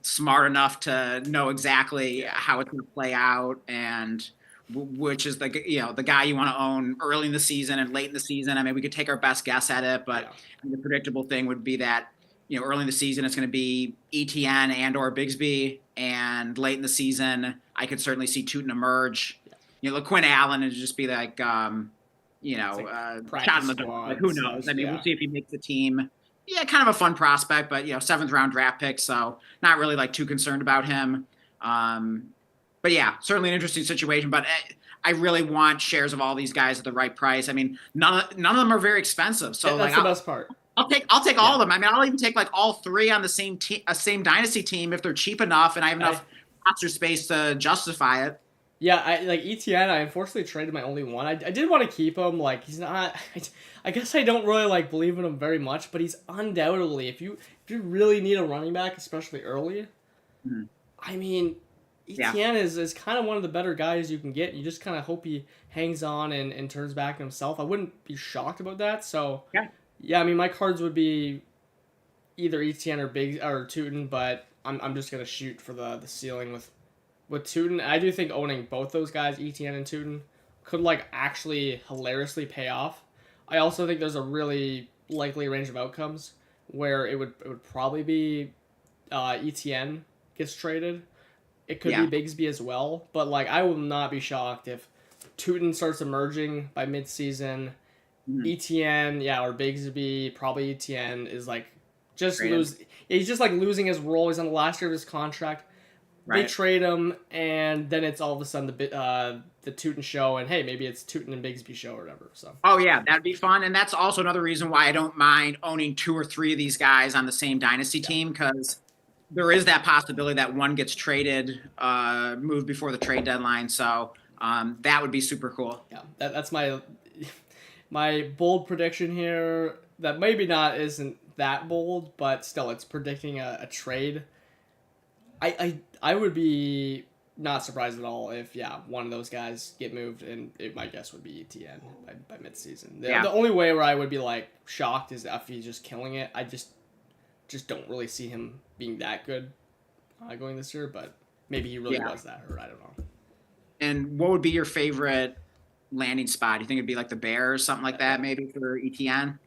smart enough to know exactly how it's going to play out and which is the guy you want to own early in the season and late in the season. I mean, we could take our best guess at it, but the predictable thing would be that early in the season, it's going to be ETN and or Bigsby, and late in the season, I could certainly see Tootin emerge. Quinn Allen would just be like, shot in the door. Like, who knows? I mean, we'll see if he makes the team. Yeah, kind of a fun prospect, but 7th-round draft pick, so not really like too concerned about him. But yeah, certainly an interesting situation. But I really want shares of all these guys at the right price. I mean, none of them are very expensive, so that's the best part. I'll take all of them. I mean, I'll even take like all 3 on the same same dynasty team if they're cheap enough and I have enough roster space to justify it. Yeah, I like ETN. I unfortunately traded my only one. I did want to keep him. Like, he's not. I guess I don't really like believe in him very much, but he's undoubtedly if you really need a running back, especially early. Mm-hmm. I mean, ETN is kind of one of the better guys you can get. You just kind of hope he hangs on and turns back himself. I wouldn't be shocked about that. So yeah, I mean, my cards would be either ETN or Tootin, but I'm just gonna shoot for the ceiling with Tootin. I do think owning both those guys, ETN and Tootin, could like actually hilariously pay off. I also think there's a really likely range of outcomes where it would probably be ETN gets traded. It could be Bigsby as well, but like I will not be shocked if Tootin starts emerging by midseason. ETN, or Bigsby, probably ETN is like just he's just like losing his role. He's on the last year of his contract. They trade him, and then it's all of a sudden the Tootin show, and hey, maybe it's Tootin and Bigsby show or whatever. So that'd be fun, and that's also another reason why I don't mind owning 2 or 3 of these guys on the same dynasty team, because there is that possibility that one gets traded, moved before the trade deadline. So that would be super cool. Yeah, that's my bold prediction here. That maybe isn't that bold, but still, it's predicting a trade. I would be not surprised at all if one of those guys get moved, and my guess would be ETN by midseason. The only way where I would be like shocked is if he's just killing it. I just don't really see him being that good going this year, but maybe he really was that, or I don't know. And what would be your favorite landing spot? Do you think it'd be like the Bears, something like that, maybe for ETN?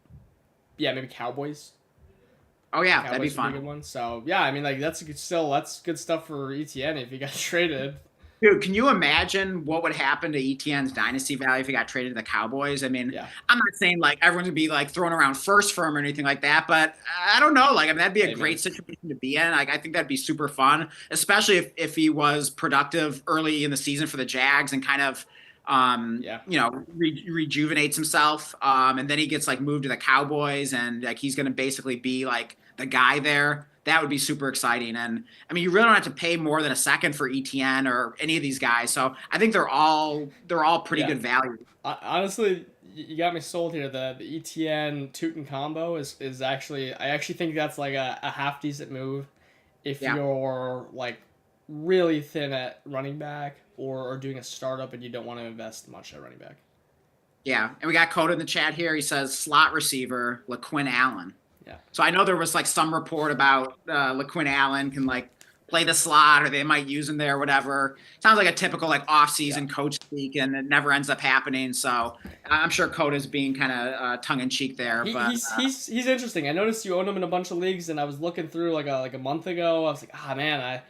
Yeah, maybe Cowboys. Oh yeah, that'd be Cowboys would be a fun. good one. So yeah, I mean like that's good stuff for ETN if he got traded. Dude, can you imagine what would happen to ETN's dynasty value if he got traded to the Cowboys? I mean, Yeah, I'm not saying like everyone's gonna be like throwing around first for him or anything like that, but I don't know. Like, I mean, that'd be a amen. great situation to be in. Like, I think that'd be super fun, especially if he was productive early in the season for the Jags and kind of, Yeah, rejuvenates himself. And then he gets like moved to the Cowboys, and like he's gonna basically be like the guy there. That would be super exciting. And I mean, you really don't have to pay more than a second for ETN or any of these guys. So I think they're all pretty yeah. good value. Honestly, you got me sold here. The ETN Tootin combo is actually I actually think that's like a half decent move if Yeah. you're like really thin at running back or doing a startup and you don't want to invest much at running back. Yeah. And we got Coda in the chat here. He says slot receiver, LaQuinn Allen. Yeah. So I know there was like some report about LaQuinn Allen can like play the slot or they might use him there or whatever. Sounds like a typical like off-season coach speak, and it never ends up happening. So I'm sure Coda's being kind of tongue in cheek there. But He's interesting. I noticed you own him in a bunch of leagues, and I was looking through like a month ago. I was like, ah man,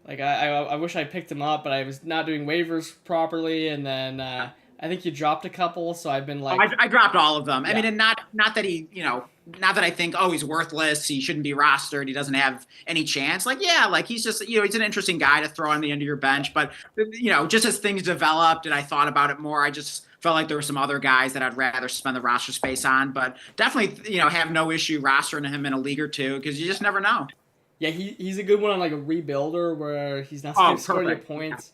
I wish I picked him up, but I was not doing waivers properly, and then I think you dropped a couple, so I've been like, I dropped all of them. I Yeah. mean, and not that he, not that I think, oh, he's worthless, he shouldn't be rostered, he doesn't have any chance. Like, yeah, like he's just, he's an interesting guy to throw on the end of your bench. But just as things developed and I thought about it more, I just felt like there were some other guys that I'd rather spend the roster space on. But definitely, have no issue rostering him in a league or two because you just never know. yeah, he's a good one on like a rebuilder where he's not Oh, scoring your perfect. points,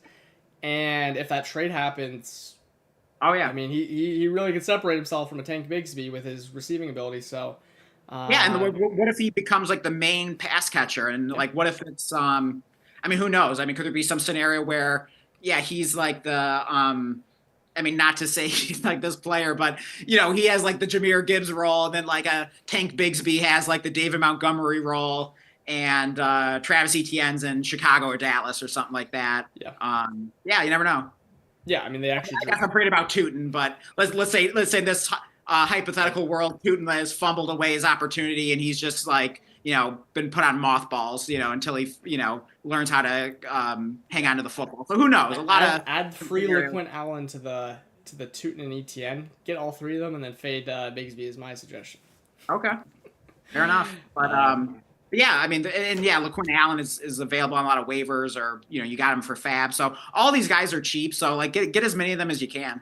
and if that trade happens. Oh yeah. I mean, he really could separate himself from a Tank Bigsby with his receiving ability. So, Yeah, and what if he becomes like the main pass catcher? And like, what if it's I mean, who knows? I mean, could there be some scenario where, yeah, he's like the I mean, not to say he's like this player, but he has like the Jahmyr Gibbs role, and then like a Tank Bigsby has like the David Montgomery role, and Travis Etienne's in Chicago or Dallas or something like that. Yeah. Yeah, you never know. Yeah, I mean they actually. I guess I'm praying about Tootin, but let's say this hypothetical world, Tootin has fumbled away his opportunity, and he's just like been put on mothballs, until he learns how to hang on to the football. So who knows? A lot of add free LaQuinn Allen to the Tootin and ETN. Get all three of them, and then fade Bigsby is my suggestion. Okay, fair enough. But yeah, I mean, and yeah, LaQuinn Allen is available on a lot of waivers, or you got him for fab. So all these guys are cheap. So like, get as many of them as you can.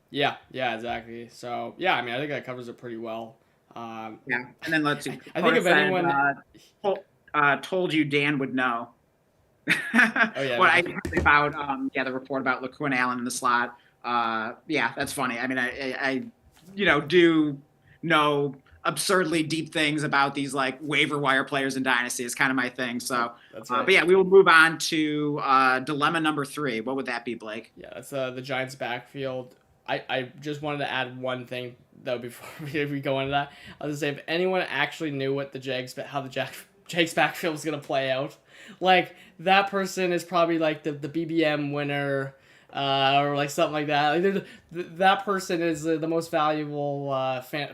Yeah, exactly. So yeah, I mean, I think that covers it pretty well. Yeah, and then let's see. I think if anyone told you Dan would know. Oh yeah. What I heard about the report about LaQuinn Allen in the slot. Yeah, that's funny. I mean, I do know absurdly deep things about these like waiver wire players in Dynasty. It's kind of my thing. So, that's right. But yeah, we will move on to dilemma number 3. What would that be, Blake? Yeah, that's the Giants' backfield. I just wanted to add one thing though before we go into that. I was gonna say if anyone actually knew what how the Jags backfield was gonna play out, like that person is probably like the BBM winner. Or like something like that. Like that person is the most valuable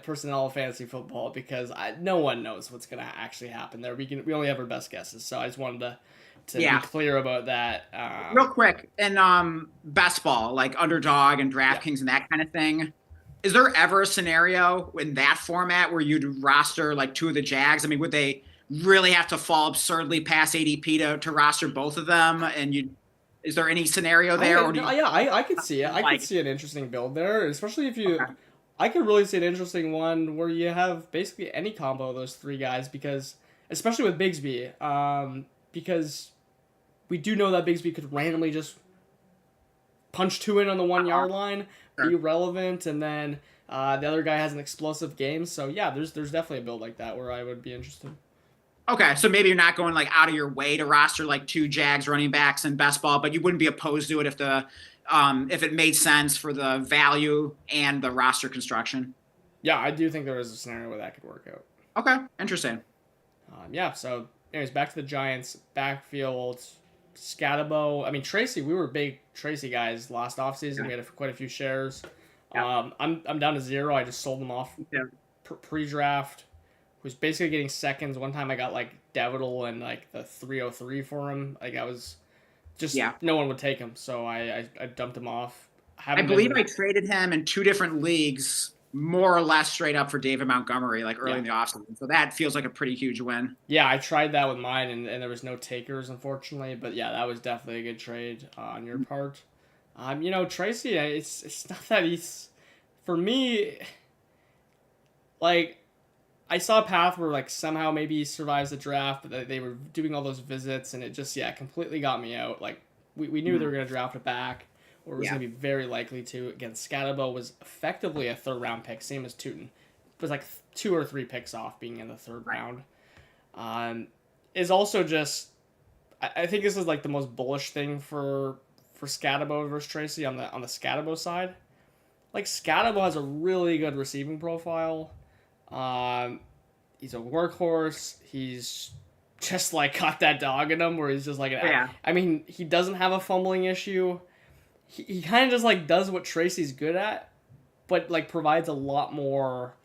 person in all of fantasy football because no one knows what's gonna actually happen there. We only have our best guesses, so I just wanted to be clear about that. Real quick, and best ball like underdog and DraftKings and that kind of thing. Is there ever a scenario in that format where you'd roster like 2 of the Jags? I mean, would they really have to fall absurdly past ADP to roster both of them? And is there any scenario there? I could see it. I could see an interesting build there, especially if you. Okay. I could really see an interesting one where you have basically any combo of those 3 guys because, especially with Bigsby, because we do know that Bigsby could randomly just punch 2 in on the 1-yard line, be relevant, and then the other guy has an explosive game. So yeah, there's definitely a build like that where I would be interested. Okay, so maybe you're not going like out of your way to roster like 2 Jags running backs in best ball, but you wouldn't be opposed to it if it made sense for the value and the roster construction. Yeah, I do think there is a scenario where that could work out. Okay, interesting. Yeah. So, anyways, back to the Giants backfield. Scatabo. I mean, Tracy, we were big Tracy guys last offseason. We had quite a few shares. Yeah. I'm down to 0. I just sold them off Yeah. pre-draft. Was basically getting seconds. One time I got like Davidal and like the 303 for him. Like I was just Yeah. no one would take him, so I dumped him off. I believe I traded him in 2 different leagues, more or less straight up for David Montgomery, like early in the offseason. So that feels like a pretty huge win. Yeah, I tried that with mine, and there was no takers, unfortunately. But yeah, that was definitely a good trade on your part. Tracy, it's not that he's, for me, like, I saw a path where like somehow maybe he survives the draft, but they were doing all those visits, and it just completely got me out. Like we knew they were gonna draft it back, or it was gonna be very likely to. Again, Scatabo was effectively a 3rd round pick, same as Tootin. It was like 2 or 3 picks off being in the 3rd round. Is also just I think this is like the most bullish thing for Scatabo versus Tracy on the Scatabo side. Like Scatabo has a really good receiving profile. He's a workhorse. He's just like got that dog in him where he's just like I mean, he doesn't have a fumbling issue. He kind of just like does what Tracy's good at, but like provides a lot more.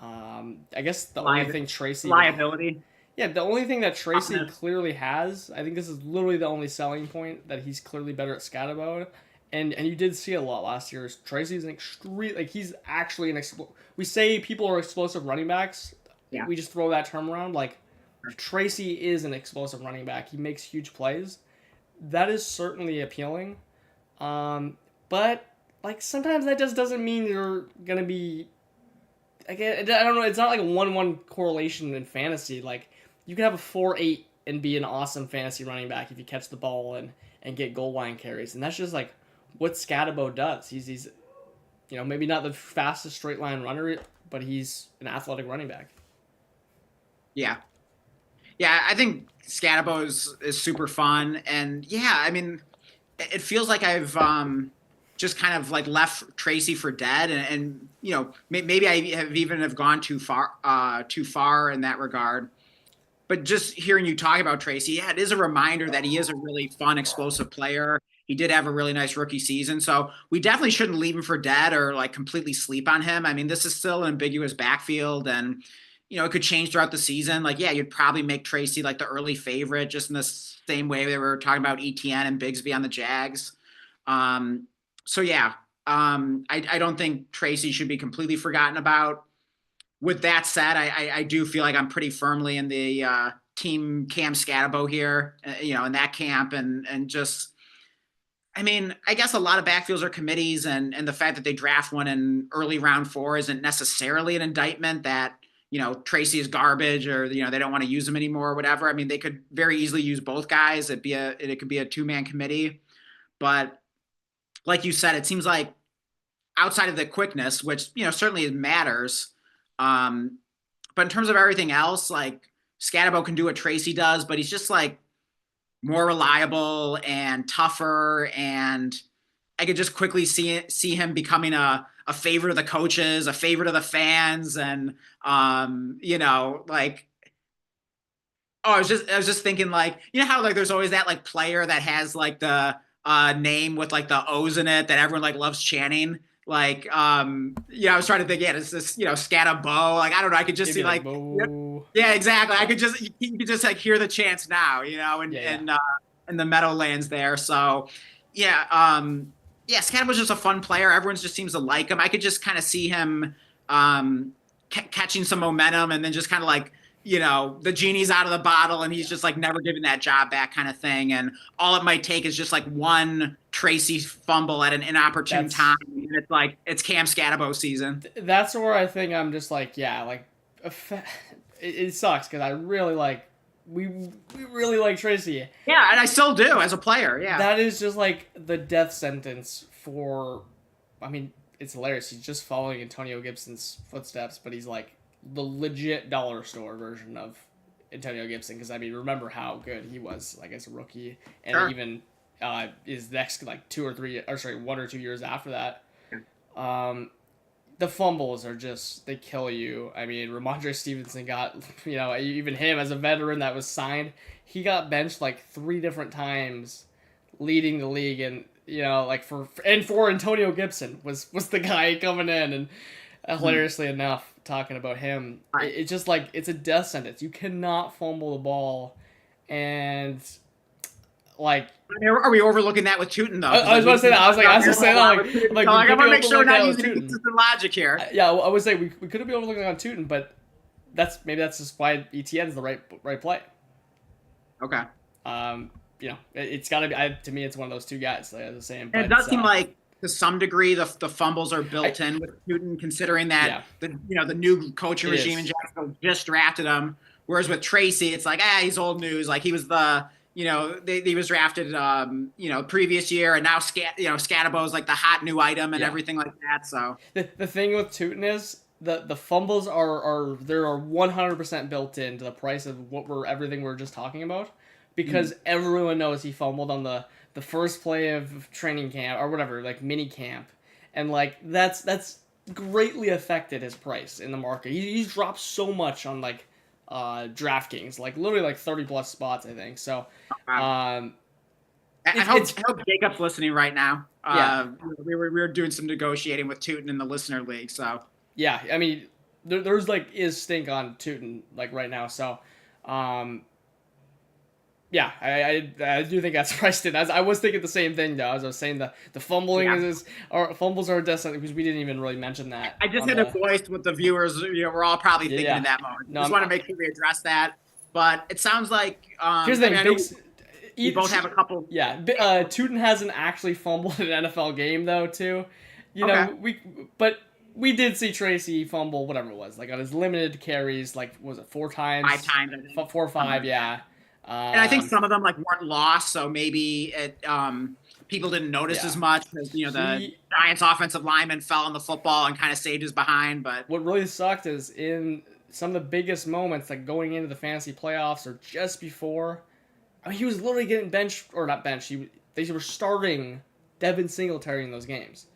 I guess the only thing Tracy liability. Yeah, the only thing that Tracy clearly has, I think this is literally the only selling point that he's clearly better at Scatabo. And you did see a lot last year. Tracy's an extreme, like he's actually an we say people are explosive running backs. Yeah. We just throw that term around. Like Tracy is an explosive running back. He makes huge plays. That is certainly appealing. But like sometimes that just doesn't mean you're gonna be. Again, I don't know. It's not like a 1-1 correlation in fantasy. Like you can have a 4-8 and be an awesome fantasy running back if you catch the ball and get goal line carries, and that's just like what Scatabo does. He's maybe not the fastest straight line runner, but he's an athletic running back. Yeah. Yeah, I think Scatabo is super fun. And yeah, I mean, it feels like I've just kind of like left Tracy for dead. And maybe I have gone too far in that regard. But just hearing you talk about Tracy, yeah, it is a reminder that he is a really fun, explosive player. He did have a really nice rookie season. So we definitely shouldn't leave him for dead or like completely sleep on him. I mean, this is still an ambiguous backfield and, it could change throughout the season. Like, yeah, you'd probably make Tracy like the early favorite just in the same way they were talking about ETN and Bigsby on the Jags. So yeah, I don't think Tracy should be completely forgotten about. With that said, I do feel like I'm pretty firmly in the team Cam Scatabo here, in that camp, and just, I mean, I guess a lot of backfields are committees, and the fact that they draft one in early round 4 isn't necessarily an indictment that Tracy is garbage or they don't want to use him anymore or whatever. I mean, they could very easily use both guys. It could be a 2-man committee, but like you said, it seems like outside of the quickness, which certainly matters. But in terms of everything else, like Scatabo can do what Tracy does, but he's just like more reliable and tougher. And I could just quickly see him becoming a favorite of the coaches, a favorite of the fans. And, like, I was just thinking like, how like there's always that like player that has like the name with like the O's in it that everyone like loves chanting. Like, I was trying to think, it's this, Scatabo. Like, I don't know. I could just see like, yeah, exactly. I could just, you could just like hear the chants now, in the Meadowlands there. So, yeah, Scatabo's just a fun player. Everyone just seems to like him. I could just kind of see him catching some momentum and then just kind of like, the genie's out of the bottle and he's just like never giving that job back kind of thing. And all it might take is just like one Tracy fumble at an inopportune time. And it's like, it's Cam Scatabo season. That's where I think I'm just like, it sucks because I really like, we really like Tracy. Yeah, and I still do as a player, yeah. That is just like the death sentence for, I mean, it's hilarious. He's just following Antonio Gibson's footsteps, but he's like, the legit dollar store version of Antonio Gibson, because I mean, remember how good he was like as a rookie, and even his next like 1 or 2 years after that. the fumbles are just, they kill you. I mean, Ramondre Stevenson got, even him as a veteran that was signed, he got benched like 3 different times, leading the league, and like for Antonio Gibson was the guy coming in, and hilariously enough, talking about him, it's just like it's a death sentence. You cannot fumble the ball, and like. Are we overlooking that with Tootin though? I was about to say that. I was just saying that. Like, I want to make sure we're not using consistent logic here. Yeah, I would say we couldn't be overlooking on Tootin, but that's just why ETN's the right play. Okay. It's got to be. To me, it's one of those two guys. Like I was saying, but, it does seem like to some degree the fumbles are built in with Tootin, considering that the new coaching regime in Jacksonville just drafted him. Whereas with Tracy, it's like he's old news. Like he was the. He was drafted, previous year, and now Scadabo's like the hot new item and everything like that. So the thing with Tootin is the fumbles are 100% built into the price of everything we're just talking about, because everyone knows he fumbled on the first play of training camp or whatever, like mini camp, and like that's greatly affected his price in the market. He's dropped so much on like. DraftKings, like literally like 30+ spots, I think. So, I hope Jacob's listening right now. We were doing some negotiating with Tootin in the listener league. So yeah, I mean, there's like is stink on Tootin like right now. So, yeah, I do think that's priced in. I was thinking the same thing though. As I was saying, the fumbling fumbles are decent, because we didn't even really mention that. I just had a voice with the viewers. We're all probably thinking in that moment. Just want to make sure we address that. But it sounds like here's the thing. We both have a couple. Yeah, Tootin hasn't actually fumbled in an NFL game though. Too, we did see Tracy fumble whatever it was, like on his limited carries. Like was it 4 times? 5 times. 4 or 5. Yeah. And I think some of them like weren't lost, so maybe people didn't notice as much because the Giants' offensive lineman fell on the football and kind of saved his behind. But what really sucked is in some of the biggest moments, like going into the fantasy playoffs or just before, I mean, he was literally getting benched or not benched. They were starting Devin Singletary in those games.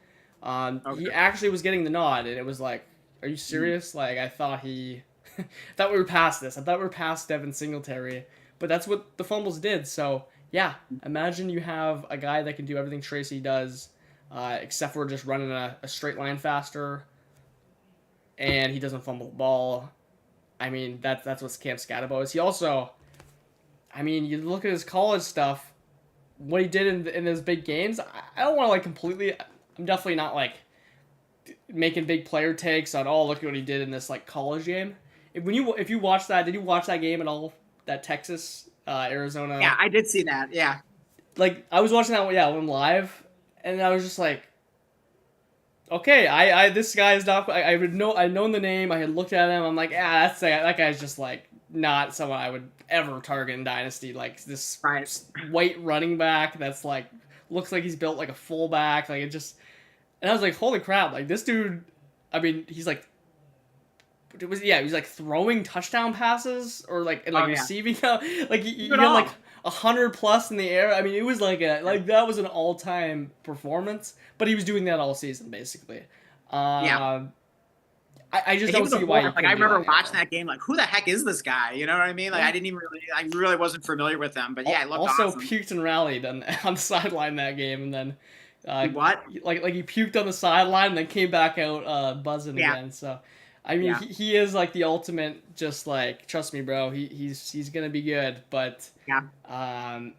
He actually was getting the nod, and it was like, "Are you serious?" Like I thought I thought we were past this. I thought we were past Devin Singletary. But that's what the fumbles did. So, yeah, imagine you have a guy that can do everything Tracy does, except for just running a straight line faster, and he doesn't fumble the ball. I mean, that's what Cam Scadabo is. He also, I mean, you look at his college stuff, what he did in those big games, I don't want to, like, completely, I'm definitely not, like, making big player takes on, look at what he did in this, like, college game. If you watch that, did you watch that game at all? That Texas, Arizona. Yeah, I did see that. Yeah. Like I was watching that one live, and I was just like, okay, I this guy is not. I'd known the name. I had looked at him. I'm like, that guy's just like not someone I would ever target in Dynasty. Like this white running back that's like looks like he's built like a fullback. Like it just, and I was like, holy crap! Like this dude. I mean, he's like. He was like throwing touchdown passes or like receiving like he had like 100+ in the air. I mean, it was like that was an all-time performance, but he was doing that all season basically. I just don't see why. Like I remember watching that game, like who the heck is this guy? You know what I mean? Like I really wasn't familiar with him, but yeah, it looked also awesome. Puked and rallied on the sideline that game, and then what? Like he puked on the sideline and then came back out buzzing again. So. I mean, he is like the ultimate. Just like, trust me, bro. He's gonna be good. But I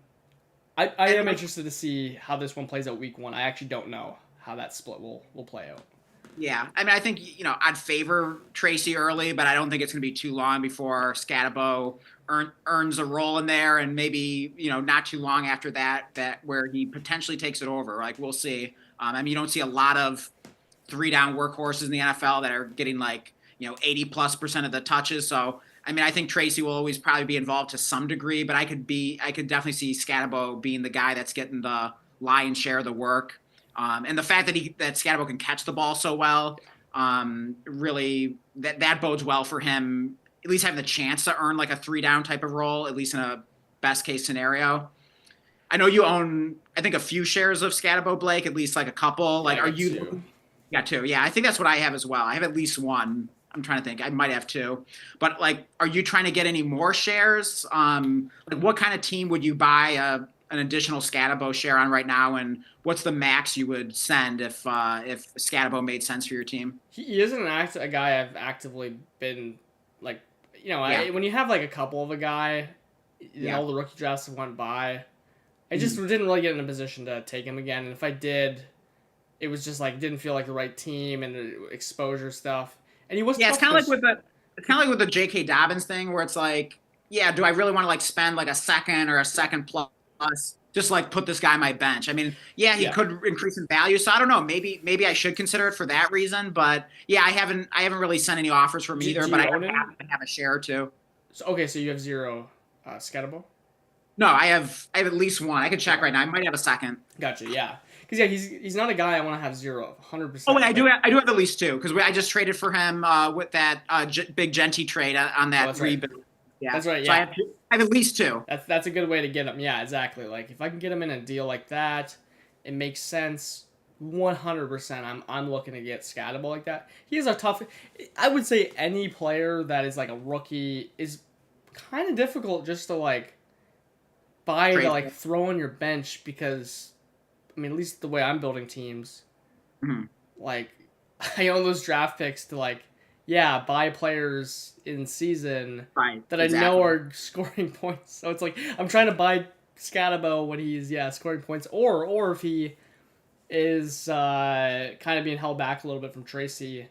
am interested to see how this one plays out week 1. I actually don't know how that split will play out. Yeah, I mean, I think I'd favor Tracy early, but I don't think it's gonna be too long before Scadabo earns a role in there, and maybe not too long after that where he potentially takes it over. Like we'll see. I mean, you don't see a lot of 3-down workhorses in the NFL that are getting like 80+% of the touches. So I mean, I think Tracy will always probably be involved to some degree, but I could definitely see Scadabo being the guy that's getting the lion's share of the work. And the fact that Scadabo can catch the ball so well, really that bodes well for him. At least having the chance to earn like a 3-down type of role, at least in a best case scenario. I know you own, I think, a few shares of Scadabo, Blake, at least like a couple. Like, are you Yeah, two. Yeah, I think that's what I have as well. I have at least one. I'm trying to think. I might have two. But like, are you trying to get any more shares? Like what kind of team would you buy an additional Scatabo share on right now? And what's the max you would send if Scatabo made sense for your team? He isn't a guy I've actively been like, Yeah. when you have like a couple of a guy, Yeah. all the rookie drafts went by. I just Mhm. didn't really get in a position to take him again, and if I did, it was just like didn't feel like the right team and the exposure stuff. And he was Yeah, tough to. it's kind of like with the J.K. Dobbins thing, where it's like, yeah, do I really want to like spend like a second or a second plus just like put this guy on my bench? I mean, yeah, he Yeah. could increase in value, so I don't know. Maybe I should consider it for that reason. But yeah, I haven't really sent any offers from either. Do But you I own him? have a share or two. So, okay, so you have zero Scatabo? No, I have at least one. I can check right now. I might have a second. Gotcha, yeah. Because, yeah, he's not a guy I want to have zero of, Oh, wait, 100%. Like, I do have at least two because I just traded for him with that big Genty trade on oh, that that's right. rebuild. Yeah, That's right, so yeah. I have at least two. That's a good way to get him. Yeah, exactly. Like, if I can get him in a deal like that, it makes sense. 100%. I'm looking to get Scatable like that. He is a tough. I would say any player that is like a rookie is kind of difficult just to like buy to Trade. like throw on your bench because I mean at least the way I'm building teams, Mhm. like I own those draft picks to like buy players in season Right, that I know exactly. are scoring points. So it's like I'm trying to buy Scatabo when he's scoring points or if he is kind of being held back a little bit from Tracy,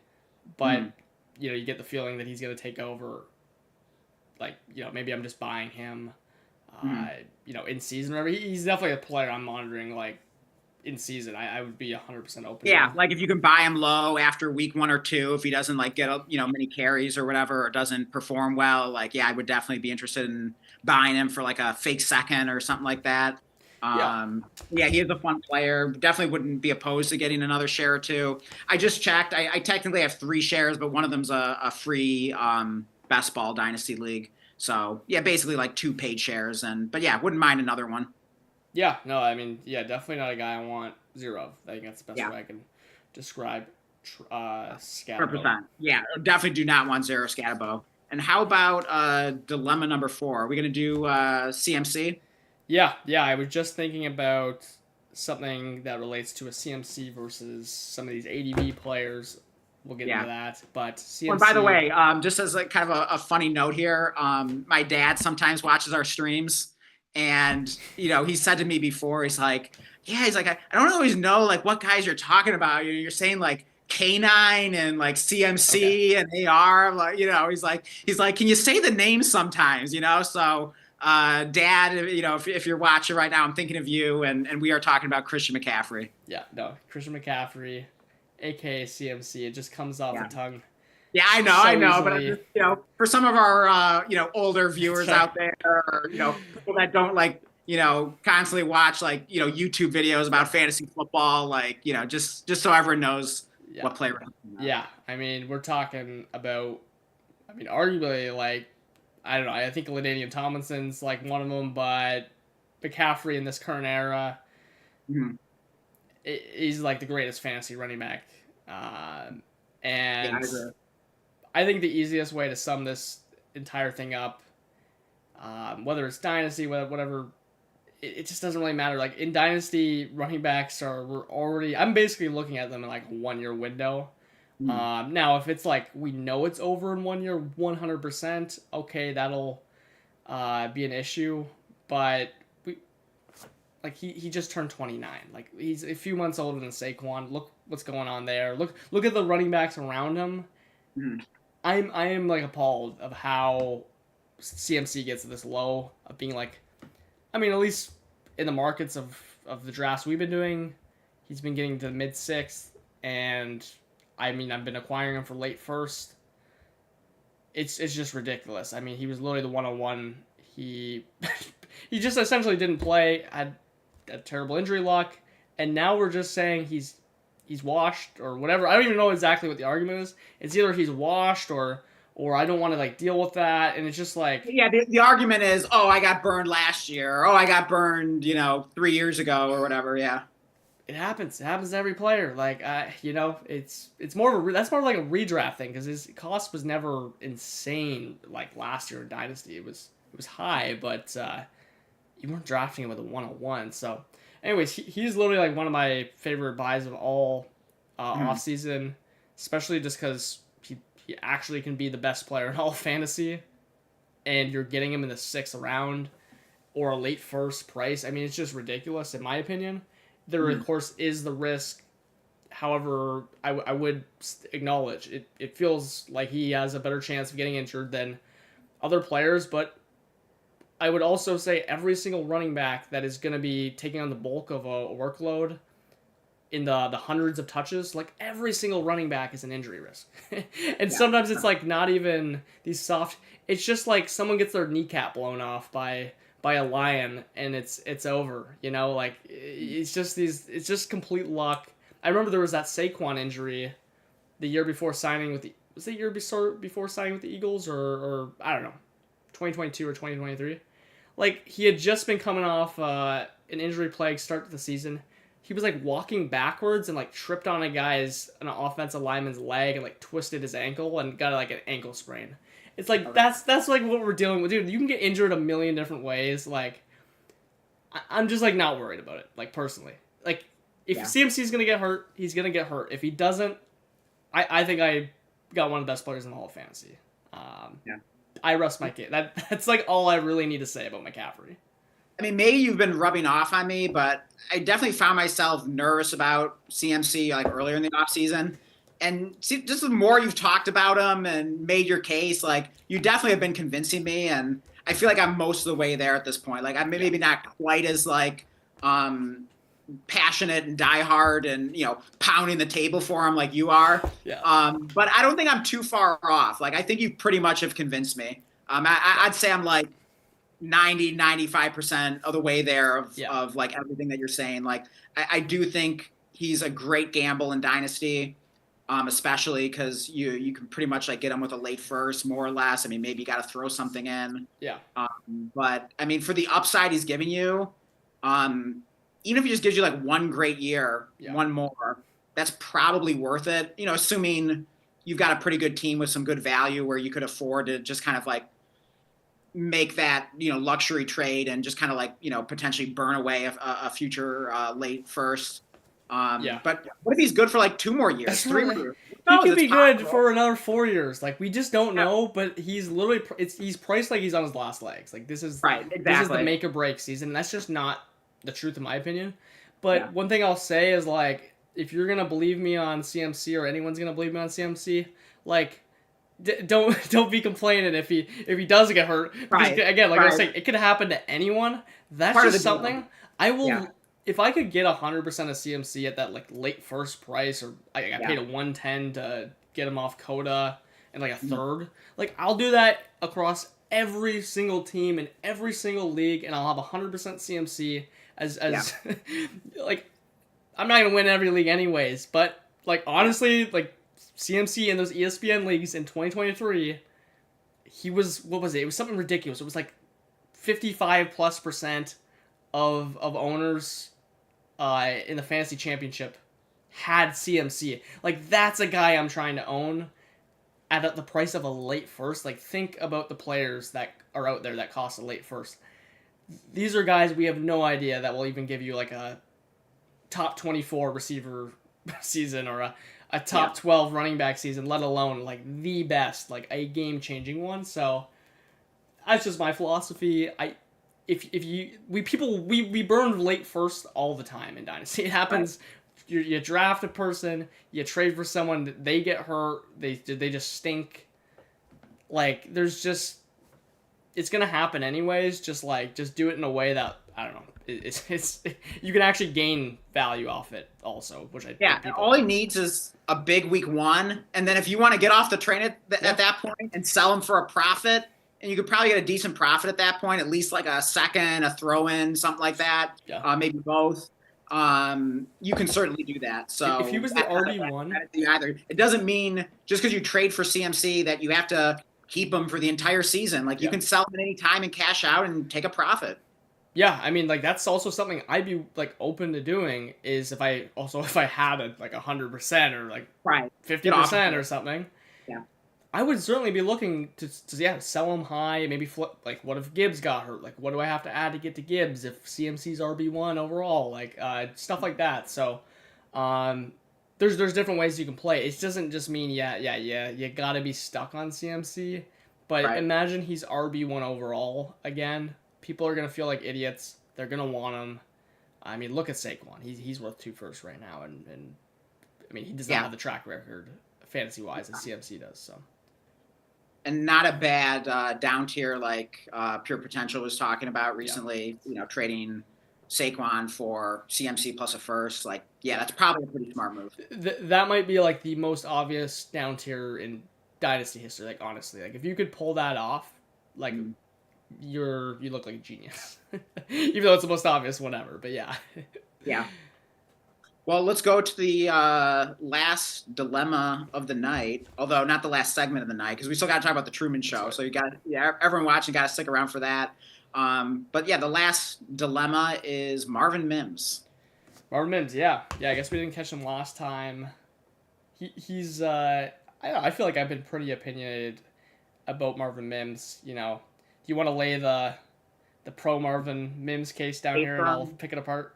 but Mhm. you get the feeling that he's going to take over. Like maybe I'm just buying him, uh, Mhm. in season. Or whatever. He's definitely a player I'm monitoring. Like in season, I would be 100% open to Yeah, him. like if you can buy him low after week one or two, if he doesn't like get many carries or whatever, or doesn't perform well, like yeah, I would definitely be interested in buying him for like a fake second or something like that. Yeah, Yeah, he is a fun player. Definitely wouldn't be opposed to getting another share or two. I just checked. I technically have three shares, but one of them's a free best ball dynasty league. So yeah, basically like two paid shares, but yeah, wouldn't mind another one. yeah. No, I mean, definitely not a guy I want zero of. I think that's the best Yeah. way I can describe Scatabo. 100%. Yeah, definitely do not want zero Scatabo. And how about dilemma number 4? Are we going to do CMC? Yeah. I was just thinking about something that relates to a CMC versus some of these ADV players. We'll get into Yeah. that, but Well, and by the CMC. way, just as like kind of a funny note here, my dad sometimes watches our streams, and he said to me before, he's like, I don't always know like what guys you're talking about. You're saying like K9 and like Okay. CMC and AR, like he's like, can you say the names sometimes? So Dad, if you're watching right now, I'm thinking of you, and we are talking about Christian McCaffrey. Yeah, no, Christian McCaffrey, aka CMC. It just comes off Yeah. the tongue Yeah, I so know, but I easily. just, for some of our, older That's viewers right. out there, or, people that don't like, constantly watch like, YouTube videos Yeah, about fantasy football, like, just so everyone knows yeah, what player we're talking about. yeah. I mean, we're talking about. I mean, arguably, like, I don't know. I think Ladainian Tomlinson's like one of them, but McCaffrey in this current era, Mhm. he's like the greatest fantasy running back. Um, Yeah, I and agree. I think the easiest way to sum this entire thing up, whether it's dynasty, whatever, it just doesn't really matter. Like in dynasty, running backs we're already. I'm basically looking at them in like a 1 year window. Mhm. Now, if it's like we know it's over in 1 year, 100%, okay, that'll be an issue. But we like he just turned 29. Like he's a few months older than Saquon. Look what's going on there. Look at the running backs around him. Mhm. I am like appalled of how CMC gets this low of being like. I mean, at least in the markets of the drafts we've been doing, he's been getting to the mid sixth, and I mean I've been acquiring him for late first. It's just ridiculous. I mean, he was literally the 101. He he just essentially didn't play. Had a terrible injury luck, and now we're just saying he's washed or whatever. I don't even know exactly what the argument is. It's either he's washed or I don't want to like deal with that, and it's just like Yeah, the argument is, oh, I got burned last year, or oh, I got burned, 3 years ago, or whatever. Yeah. It happens. It happens to every player. Like, it's more of that's more like a redraft thing because his cost was never insane. Like last year in Dynasty, it was high, but you weren't drafting him with a 101. So, anyways, he's literally like one of my favorite buys of all off season, especially just because he actually can be the best player in all of fantasy, and you're getting him in the 6th round or a late first price. I mean, it's just ridiculous in my opinion. There, of course, is the risk. However, I would acknowledge it feels like he has a better chance of getting injured than other players, but I would also say every single running back that is going to be taking on the bulk of a workload in the hundreds of touches, like every single running back is an injury risk. And sometimes it's like not even these soft, it's just like someone gets their kneecap blown off by a lion and it's over, like it's just complete luck. I remember there was that Saquon injury the year before signing with was it the year before signing with the Eagles or I don't know, 2022 or 2023. Like he had just been coming off an injury plague start to the season. He was like walking backwards and like tripped on an offensive lineman's leg and like twisted his ankle and got like an ankle sprain. It's like that's like what we're dealing with, dude. You can get injured a million different ways. Like, I'm just like not worried about it. Like personally, like if CMC's gonna get hurt, he's gonna get hurt. If he doesn't, I think I got one of the best players in the whole of fantasy. I rest my case. That's like all I really need to say about McCaffrey. I mean, maybe you've been rubbing off on me, but I definitely found myself nervous about CMC like earlier in the offseason. And see, just the more you've talked about him and made your case, like you definitely have been convincing me. And I feel like I'm most of the way there at this point. Like I'm maybe not quite as like passionate and diehard and pounding the table for him like you are. But I don't think I'm too far off. Like I think you pretty much have convinced me. I'd say I'm like 95% of the way there of like everything that you're saying. Like I do think he's a great gamble in Dynasty. Especially because you can pretty much like get him with a late first, more or less. I mean, maybe you got to throw something in. But I mean, for the upside he's giving you, even if he just gives you like one great year, one more, that's probably worth it. Assuming you've got a pretty good team with some good value where you could afford to just kind of like make that luxury trade and just kind of like potentially burn away a future late first. But what if he's good for like 2 more years, 3 more years? He could be good for another 4 years. Like we just don't know. But he's literally he's priced like he's on his last legs. Like this is This is the make or break season. That's just not the truth in my opinion. But one thing I'll say is like if you're gonna believe me on CMC or anyone's gonna believe me on CMC, like don't be complaining if he does get hurt. Again, like I was saying, it could happen to anyone. That's part just something I will. Yeah. If I could get 100% of CMC at that like late first price, or I paid a 110 to get him off Coda and like a third, like I'll do that across every single team in every single league, and I'll have 100% CMC as like I'm not gonna win every league anyways, but like honestly, like CMC in those ESPN leagues in 2023, he was what was it? It was something ridiculous. It was like 55+% of owners in the fantasy championship had CMC. Like that's a guy I'm trying to own at the price of a late first. Like think about the players that are out there that cost a late first. These are guys we have no idea that will even give you like a top 24 receiver season or a top 12 running back season, let alone like the best, like a game-changing one. So that's just my philosophy. We burn late first all the time in Dynasty. It happens. Right. You draft a person, you trade for someone, they get hurt, they just stink. Like there's just, it's gonna happen anyways. Just do it in a way that I don't know. It's you can actually gain value off it also, which I think all he needs is a big week 1, and then if you want to get off the train at that point and sell him for a profit. And you could probably get a decent profit at that point, at least like a second, a throw-in, something like that. Yeah. Maybe both. You can certainly do that. So if he was the RB1, either it doesn't mean just because you trade for CMC that you have to keep him for the entire season. Like you can sell him at any time and cash out and take a profit. Yeah, I mean, like that's also something I'd be like open to doing is if I had a like 100% or like Right. fifty Get off of percent or it. something. Yeah. I would certainly be looking to yeah sell him high, maybe flip. Like, what if Gibbs got hurt? Like, what do I have to add to get to Gibbs if CMC's RB1 overall? Like, stuff like that. So, um, there's different ways you can play. It doesn't just mean yeah you gotta be stuck on CMC. But Right. imagine he's RB1 overall again. People are gonna feel like idiots. They're gonna want him. I mean, look at Saquon. He's worth 2 firsts right now, and I mean he does not Yeah. have the track record fantasy wise as CMC does. So. And not a bad down tier like Pure Potential was talking about Yeah. recently. Trading Saquon for CMC plus a first. Like, yeah, Yeah. that's probably a pretty smart move. That might be like the most obvious down tier in dynasty history. Like, honestly, like if you could pull that off, like Mm. you look like a genius. Even though it's the most obvious one ever, but yeah. Yeah. Well, let's go to the last dilemma of the night. Although not the last segment of the night, because we still got to talk about the Truman Show. Right. So everyone watching got to stick around for that. But yeah, the last dilemma is Marvin Mims. Marvin Mims, yeah. I guess we didn't catch him last time. He's I feel like I've been pretty opinionated about Marvin Mims. Do you want to lay the pro Marvin Mims case down here and I'll pick it apart?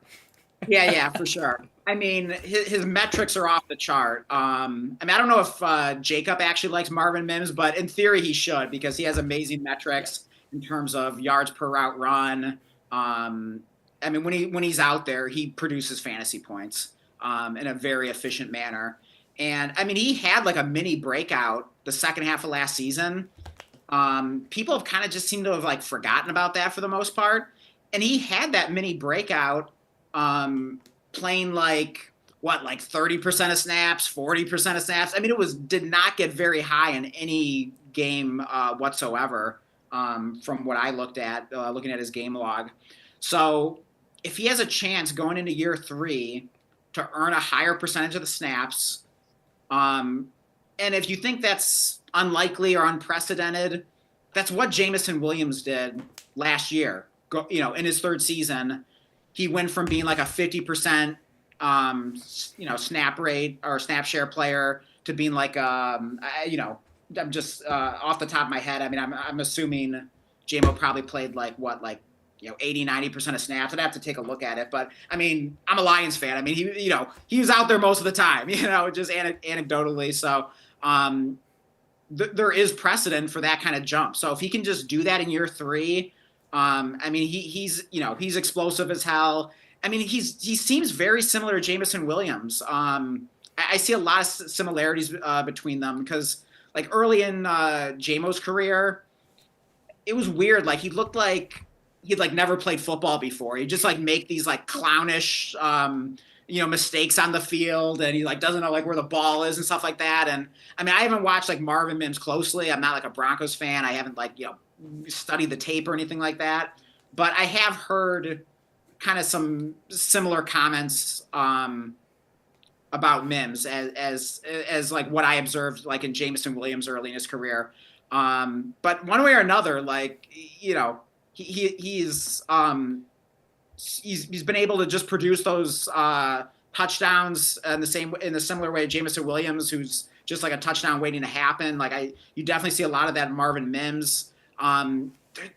Yeah, for sure. I mean, his metrics are off the chart. I don't know if Jacob actually likes Marvin Mims, but in theory he should because he has amazing metrics in terms of yards per route run. I mean, when he's out there, he produces fantasy points in a very efficient manner. And I mean, he had like a mini breakout the second half of last season. People have kind of just seemed to have like forgotten about that for the most part. And he had that mini breakout playing like 30% of snaps, 40% of snaps. I mean, did not get very high in any game whatsoever from what I looked at, looking at his game log. So if he has a chance going into year 3 to earn a higher percentage of the snaps, and if you think that's unlikely or unprecedented, that's what Jameson Williams did last year. In his third season, he went from being like a 50% snap rate or snap share player to being like I'm just off the top of my head. I mean, I'm assuming JMO probably played 80-90% of snaps. I'd have to take a look at it, but I mean, I'm a Lions fan. I mean, he was out there most of the time, just anecdotally. So there is precedent for that kind of jump. So if he can just do that in year 3. I mean, he's explosive as hell. I mean, he seems very similar to Jameson Williams. I see a lot of similarities between them because, like, early in JMO's career, it was weird. Like, he looked like he'd like never played football before. He'd just like make these like clownish, mistakes on the field, and he like doesn't know like where the ball is and stuff like that. And I mean, I haven't watched like Marvin Mims closely. I'm not like a Broncos fan. I haven't studied the tape or anything like that, but I have heard kind of some similar comments about Mims as like what I observed like in Jameson Williams early in his career. But one way or another, like he's been able to just produce those touchdowns in the similar way Jameson Williams, who's just like a touchdown waiting to happen. Like you definitely see a lot of that in Marvin Mims.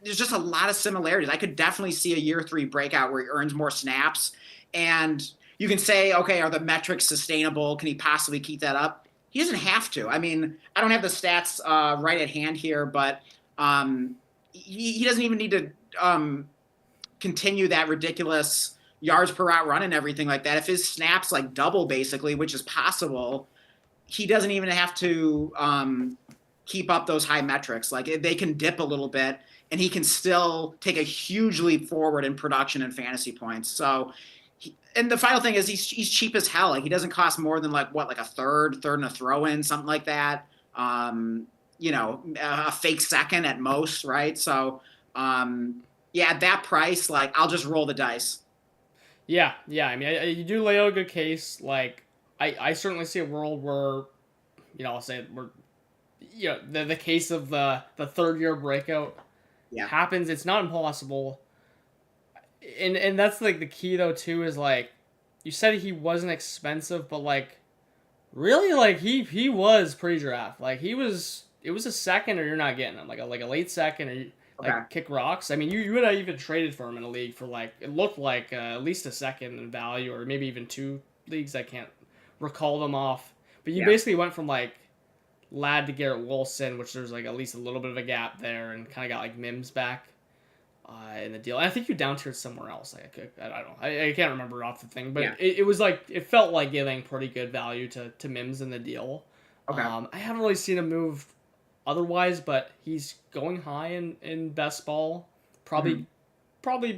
There's just a lot of similarities. I could definitely see a year 3 breakout where he earns more snaps, and you can say, okay, are the metrics sustainable? Can he possibly keep that up? He doesn't have to. I mean, I don't have the stats right at hand here, but he doesn't even need to continue that ridiculous yards per route run and everything like that. If his snaps like double basically, which is possible, he doesn't even have to keep up those high metrics. Like they can dip a little bit and he can still take a huge leap forward in production and fantasy points. So, and the final thing is he's cheap as hell. Like he doesn't cost more than like a third and a throw in, something like that. A fake second at most. Right. So, at that price, like I'll just roll the dice. Yeah. I mean, you do lay out a good case. Like I certainly see a world where, I'll say we're, the case of the third year breakout happens. It's not impossible. And that's like the key though too is like you said he wasn't expensive, but like really like he was pre-draft. Like it was a second or you're not getting him. Like a late second or Okay. like kick rocks. I mean you would have even traded for him in a league for like it looked like at least a second in value or maybe even two leagues. I can't recall them off. But you basically went from like Ladd to Garrett Wilson, which there's like at least a little bit of a gap there, and kind of got like Mims back in the deal. And I think you down tiered somewhere else. Like I don't know. I can't remember off the thing, but it was like it felt like giving pretty good value to Mims in the deal. Okay. I haven't really seen him move otherwise, but he's going high in best ball, probably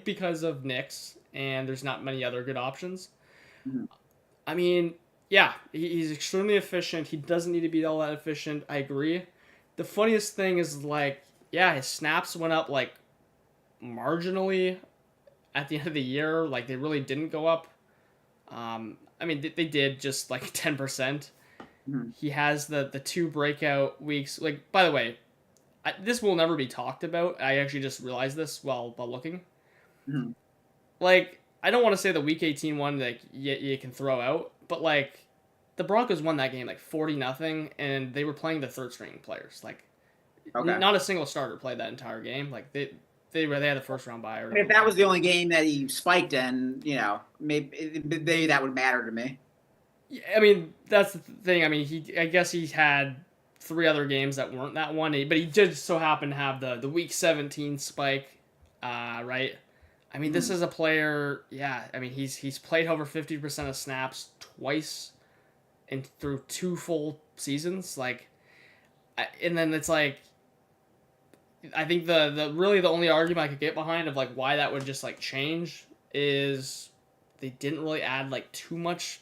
because of Knicks, and there's not many other good options. Mm-hmm. I mean, yeah, he's extremely efficient. He doesn't need to be all that efficient. I agree. The funniest thing is like, yeah, his snaps went up like marginally at the end of the year. Like they really didn't go up. I mean, they did just like 10%. Mm-hmm. He has the two breakout weeks. Like, by the way, this will never be talked about. I actually just realized this while looking. Mm-hmm. Like, I don't want to say the Week 18 one like you can throw out, but like the Broncos won that game like 40-0, and they were playing the third string players. Like, not a single starter played that entire game. Like they had the first round bye. If that was the only game that he spiked in, maybe that would matter to me. I mean, that's the thing. I mean, I guess he had 3 other games that weren't that one, but he did so happen to have the Week 17 spike, right? I mean, this is a player. Yeah, I mean, he's played over 50% of snaps twice, and through 2 full seasons. Like, and then it's like, I think the really the only argument I could get behind of like why that would just like change is they didn't really add like too much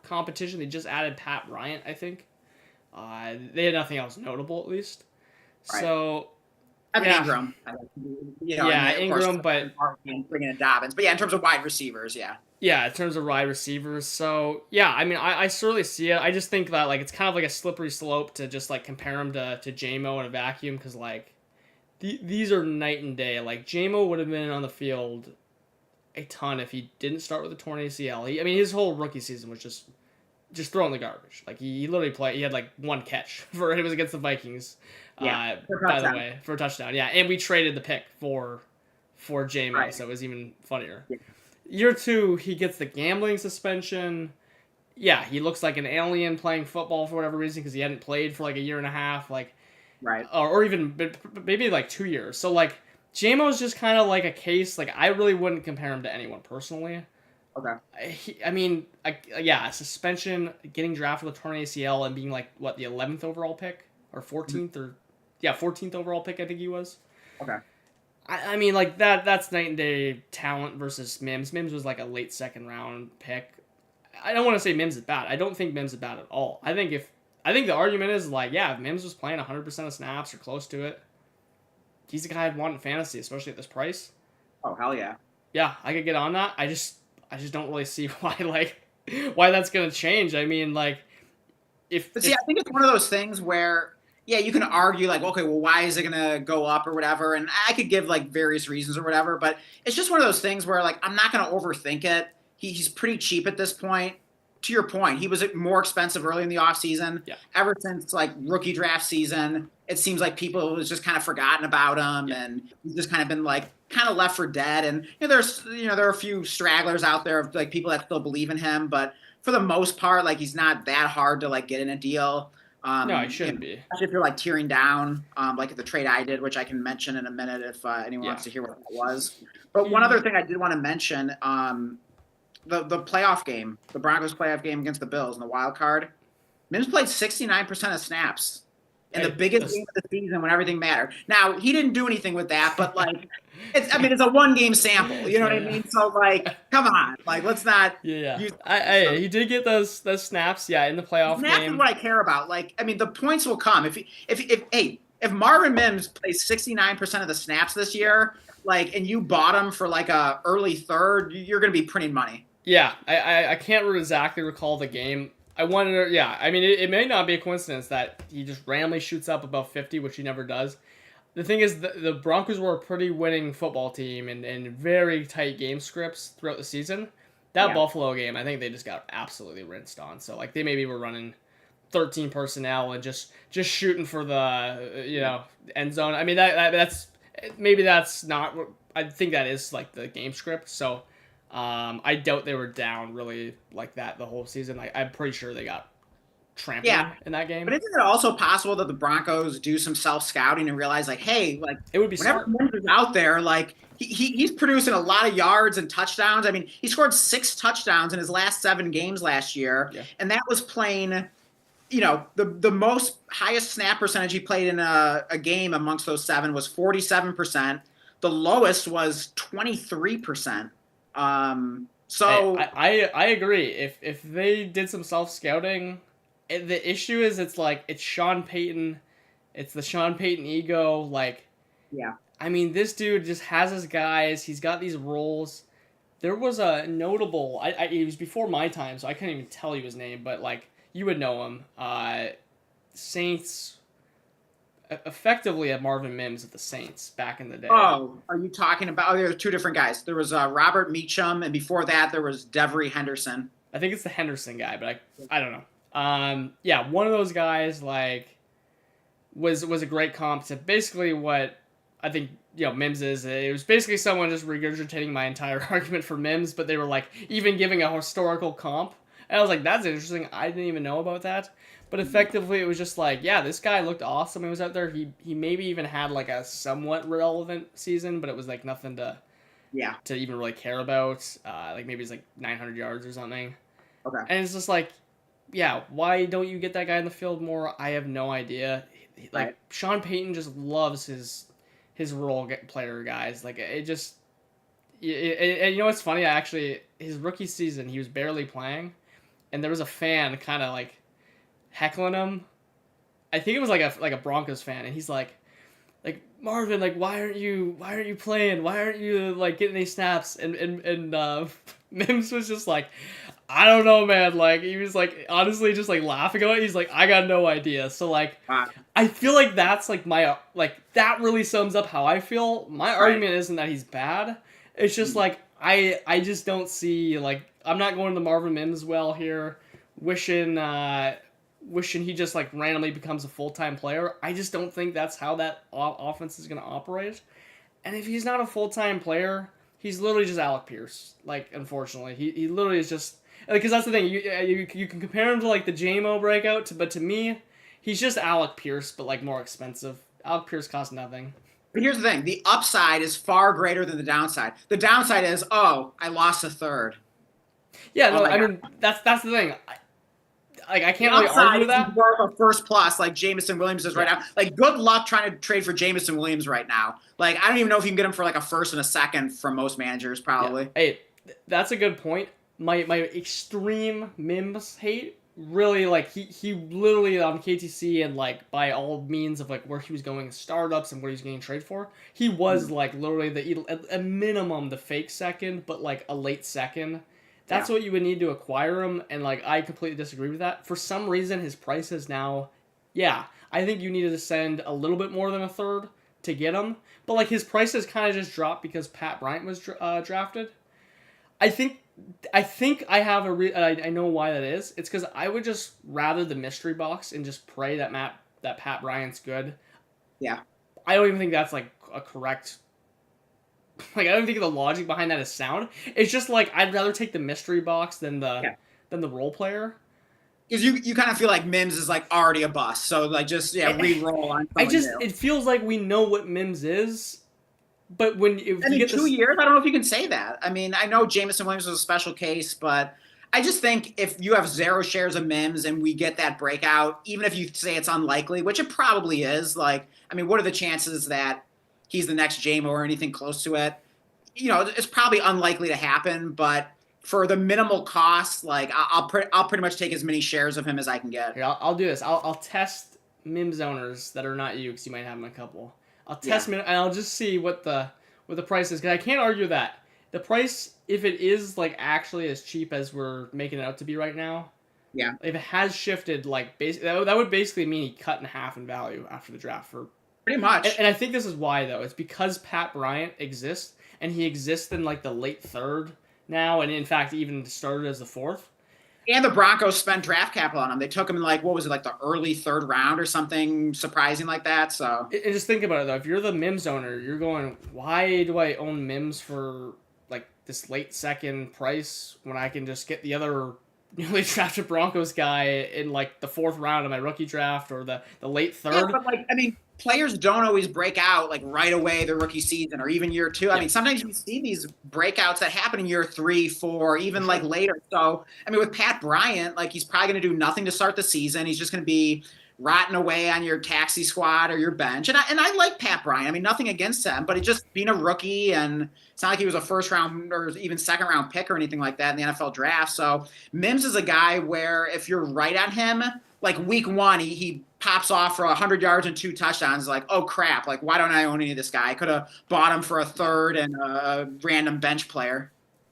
competition. They just added Pat Bryant, I think. They had nothing else notable, at least. Right. So, I mean, Ingram. Ingram, but bringing in Dobbins. But yeah, in terms of wide receivers, yeah. Yeah, in terms of wide receivers. So, yeah, I mean, I certainly see it. I just think that, like, it's kind of like a slippery slope to just, like, compare him to J-Mo in a vacuum because, like, these are night and day. Like, J-Mo would have been on the field a ton if he didn't start with a torn ACL. I mean, his whole rookie season was just throwing the garbage. Like, he literally played. He had, like, 1 catch for it was against the Vikings. Yeah, by the way, for a touchdown. Yeah, and we traded the pick for J-Mo, right. So it was even funnier. Yeah. Year 2, he gets the gambling suspension. Yeah, he looks like an alien playing football for whatever reason because he hadn't played for like a year and a half, like, right, or even maybe like 2 years. So like, J-Mo's just kind of like a case. Like, I really wouldn't compare him to anyone personally. Okay. I mean, a suspension, getting drafted with torn ACL, and being like what the 11th overall pick or 14th or 14th overall pick, I think he was. Okay. I mean, like that's night and day talent versus Mims. Mims was like a late second round pick. I don't want to say Mims is bad. I don't think Mims is bad at all. I think the argument is like, yeah, if Mims was playing 100% of snaps or close to it, he's the guy I'd want in fantasy, especially at this price. Oh, hell yeah. Yeah, I could get on that. I just don't really see why that's gonna change. I mean, like, I think it's one of those things where, yeah, you can argue like, okay, well, why is it gonna go up or whatever, and I could give like various reasons or whatever, but it's just one of those things where like I'm not gonna overthink it. He's pretty cheap at this point. To your point, he was more expensive early in the offseason. Yeah. Ever since like rookie draft season, it seems like people have just kind of forgotten about him, and he's just kind of been like kind of left for dead. And there are a few stragglers out there of like people that still believe in him, but for the most part, like he's not that hard to like get in a deal. No, he shouldn't be. Especially if you're like tearing down, like the trade I did, which I can mention in a minute if anyone wants to hear what that was. But one other thing I did want to mention, the playoff game, the Broncos playoff game against the Bills in the wild card, Mims played 69% of snaps in the biggest game of the season when everything mattered. Now, he didn't do anything with that, but like, it's a 1-game sample. You know what I mean? So like, come on, like let's not. Yeah. He did get those snaps. Yeah, in the playoff snaps game. Is what I care about. Like, I mean, the points will come if Marvin Mims plays 69% of the snaps this year, like, and you bought him for like a early third, you're gonna be printing money. Yeah, I can't exactly recall the game. I mean, it may not be a coincidence that he just randomly shoots up above 50, which he never does. The thing is, the Broncos were a pretty winning football team and very tight game scripts throughout the season. That Yeah. Buffalo game, I think they just got absolutely rinsed on. So like they maybe were running 13 personnel and just shooting for the Yeah. end zone. I mean that's maybe that's not what I think that is like the game script. So I doubt they were down really like that the whole season. I'm pretty sure they got trampled Yeah. in that But game. isn't it also possible that the Broncos do some self scouting and realize, like, hey, like, It would be whenever smart. Mims is out there, like, he's producing a lot of yards and touchdowns. I mean, he scored 6 touchdowns in his last 7 games last year, Yeah. and that was playing, the most highest snap percentage he played in a game amongst those 7 was 47%. The lowest was 23%. So I agree. If they did some self scouting, the issue is it's like it's Sean Payton, it's the Sean Payton ego. Like, yeah, I mean, this dude just has his guys. He's got these roles. There was a notable. It was before my time, so I couldn't even tell you his name, but like you would know him. Saints, effectively at Marvin Mims at the Saints back in the day. oh, are you talking about? Oh, there are 2 different guys. There was Robert Meacham, and before that, there was Devery Henderson. I think it's the Henderson guy, but I don't know. Yeah, one of those guys like was a great comp to basically what I think Mims is. It was basically someone just regurgitating my entire argument for Mims, but they were like even giving a historical comp, and I was like, that's interesting. I didn't even know about that. But effectively, it was just like, yeah, this guy looked awesome. He was out there. He maybe even had like a somewhat relevant season, but it was like nothing Yeah. to even really care about. Like maybe it's like 900 yards or something. Okay. And it's just like, yeah, why don't you get that guy in the field more? I have no idea. Like Right. Sean Payton just loves his role player guys. Like it just, and you know what's funny? His rookie season he was barely playing, and there was a fan kind of like heckling him. I think it was like a Broncos fan, and he's like Marvin, like why aren't you playing? Why aren't you like getting any snaps? And Mims was just like, I don't know, man. Like he was like honestly just like laughing at it. He's like, I got no idea. So like Uh, I feel like that's like my like that really sums up how I feel. My right. argument isn't that he's bad. It's just like I just don't see like I'm not going to Marvin Mims well here, wishing he just like randomly becomes a full-time player. I just don't think that's how that offense is going to operate. And if he's not a full-time player, he's literally just Alec Pierce. Like unfortunately, he literally is just because that's the thing. You can compare him to like the JMO breakout, but to me, he's just Alec Pierce, but like more expensive. Alec Pierce costs nothing. But here's the thing: the upside is far greater than the downside. The downside is, oh, I lost a third. Yeah, Oh no, my I God. mean that's the thing. I The can't really upside argue is that. worth a first plus, like Jameson Williams is right Yeah. now. Like, good luck trying to trade for Jameson Williams right now. Like, I don't even know if you can get him for like a first and a second from most managers, Yeah. probably. Hey, that's a good point. My extreme Mims hate really like he literally on KTC and like by all means of like where he was going startups and what he was getting trade for, he was like literally a minimum the fake second, but like a late second. That's Yeah. what you would need to acquire him, and like I completely disagree with that. For some reason, his price is now, yeah, I think you needed to send a little bit more than a third to get him, but like his price has kind of just dropped because Pat Bryant was drafted. I think I have I know why that is. It's because I would just rather the mystery box and just pray that Pat Bryant's good. Yeah. I don't even think that's like a correct. Like I don't think the logic behind that is sound. It's just like I'd rather take the mystery box Yeah. than the role player. Because you kind of feel like Mims is like already a bust. So, like, just, yeah, re-roll on someone new. It feels like we know what Mims is, but if I you mean, get 2 years, I don't know if you can say that. I mean, I know Jameson Williams was a special case, but I just think if you have 0 shares of Mims and we get that breakout, even if you say it's unlikely, which it probably is, like, I mean, what are the chances that he's the next JMO or anything close to it? It's probably unlikely to happen, but for the minimal cost, like, I'll pretty much take as many shares of him as I can get. Here, I'll do this. I'll test Mims owners that are not you because you might have them a couple. I'll test Yeah. and I'll just see what the price is because I can't argue that the price if it is like actually as cheap as we're making it out to be right now. Yeah. If it has shifted like that would basically mean he cut in half in value after the draft for Pretty much. And I think this is why though. It's because Pat Bryant exists, and he exists in like the late third now, and in fact even started as the fourth. And the Broncos spent draft capital on him. They took him in like, what was it, like the early third round or something surprising like that. So And just think about it though. If you're the Mims owner, you're going, why do I own Mims for like this late second price when I can just get the other newly drafted Broncos guy in like the fourth round of my rookie draft or the late third? yeah, but like, I mean, players don't always break out like right away their rookie season or even year 2. Yeah. I mean, sometimes you see these breakouts that happen in year 3, 4, even like later. So, I mean, with Pat Bryant, like he's probably going to do nothing to start the season. He's just going to be rotting away on your taxi squad or your bench. And I like Pat Bryant. I mean, nothing against him, but he just being a rookie, and it's not like he was a first round or even second round pick or anything like that in the NFL draft. So Mims is a guy where if you're right on him, like week 1, he pops off for 100 yards and 2 touchdowns. Like, oh crap! Like, why don't I own any of this guy? I could have bought him for a third and a random bench player.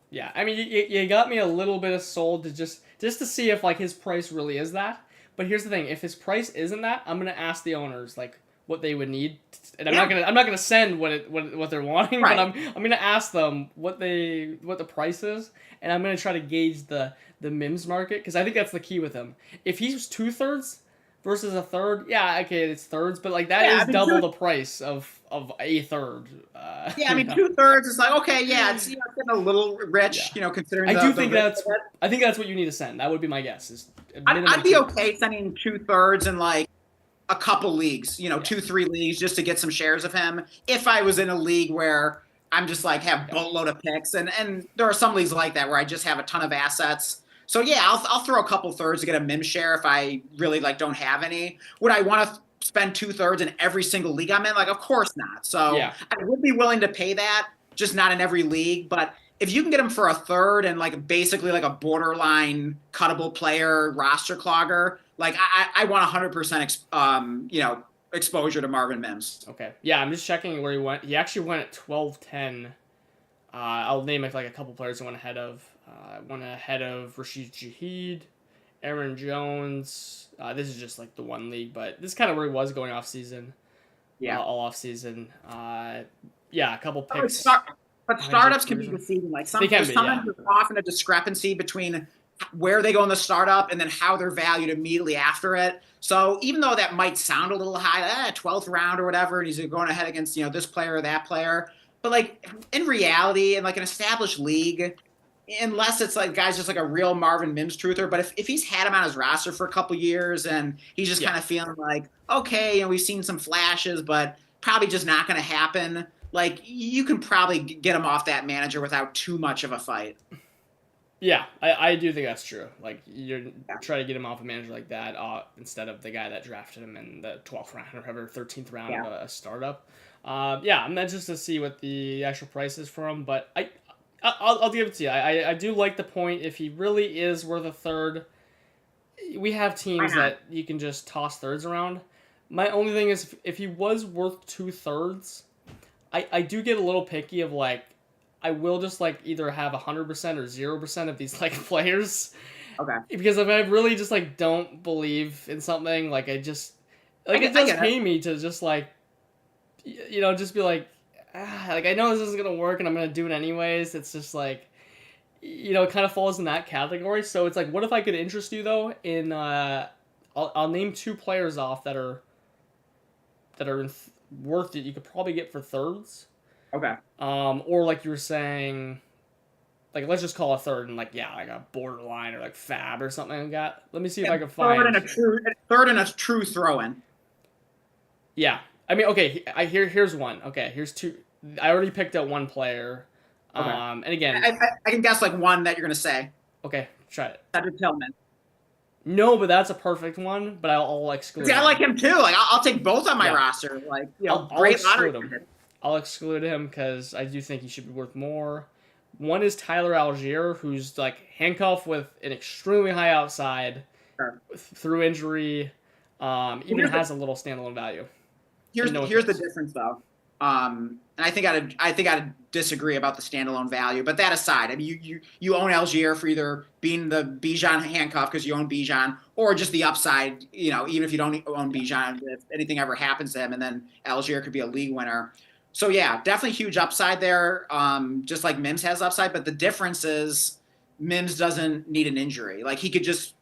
Yeah, I mean, you got me a little bit of sold to just to see if like his price really is that. But here's the thing: if his price isn't that, I'm gonna ask the owners like what they would need, and I'm not gonna send what they're wanting, right. but I'm gonna ask them what the price is, and I'm gonna try to gauge the Mims market, because I think that's the key with him. If he's 2/3 versus a third, yeah, okay, it's thirds, but like that is double the price of a third. Yeah, I mean 2/3 is like, okay, yeah, it's, it's getting a little rich, considering. I think that's what you need to send. That would be my guess. Is I'd be okay sending 2/3 in like a couple leagues, 2-3 leagues, just to get some shares of him. If I was in a league where I'm just like have boatload of picks, and there are some leagues like that where I just have a ton of assets. So yeah, I'll throw a couple thirds to get a Mims share if I really like don't have any. Would I want to spend 2/3 in every single league I'm in? Like, of course not. So I would be willing to pay that, just not in every league. But if you can get him for a third and like basically like a borderline cuttable player roster clogger, like I want 100% exposure to Marvin Mims. Okay. Yeah, I'm just checking where he went. He actually went at 12-10. I'll name it like a couple players that went ahead of. Went ahead of Rashid Shaheed, Aaron Jones. This is just like the one league, but this is kind of where he was going off season. Yeah. All off season. Yeah, a couple picks. But startups can be deceiving. Like sometimes there's often a discrepancy between where they go in the startup and then how they're valued immediately after it. So even though that might sound a little high, 12th round or whatever, and he's going ahead against this player or that player, but like in reality, in like an established league, unless it's like guys just like a real Marvin Mims truther, but if he's had him on his roster for a couple years and he's just kind of feeling like, okay, we've seen some flashes, but probably just not going to happen. Like, you can probably get him off that manager without too much of a fight. Yeah, I do think that's true. Like, you're trying to get him off a manager like that instead of the guy that drafted him in the 12th round or whatever, 13th round of a startup. I'm anxious to see what the actual price is for him, but I'll give it to you. I do like the point. If he really is worth a third, we have teams that you can just toss thirds around. My only thing is, if he was worth 2/3, I do get a little picky of like, I will just like either have 100% or 0% of these like players. Okay. Because if I really just like don't believe in something, like it does pain me to just like, just be like, like I know this isn't gonna work and I'm gonna do it anyways. It's just like, it kind of falls in that category. So it's like, what if I could interest you though in I'll name 2 players off that are worth it. You could probably get for thirds. Okay. Or like you were saying, like let's just call a third and like a borderline or like fab or something like that. Let me see if I can find third and a true throw-in. Yeah, I mean, okay. Here's one. Okay, here's 2. I already picked out one player. Okay. And again, I can guess like one that you're gonna say. Okay, try it. Cedric Tillman. No, but that's a perfect one. But I'll exclude. See, I like him too. Like I'll take both on my roster. Like I'll exclude him. I'll exclude him because I do think he should be worth more. One is Tyler Algier, who's like handcuffed with an extremely high outside through injury. Even has a little standalone value. Here's the difference though. And I think I'd disagree about the standalone value. But that aside, I mean, you own Algier for either being the Bijan handcuff because you own Bijan, or just the upside. You know, even if you don't own Bijan, if anything ever happens to him, and then Algier could be a league winner. So yeah, definitely huge upside there. Just like Mims has upside, but the difference is Mims doesn't need an injury. Like he could just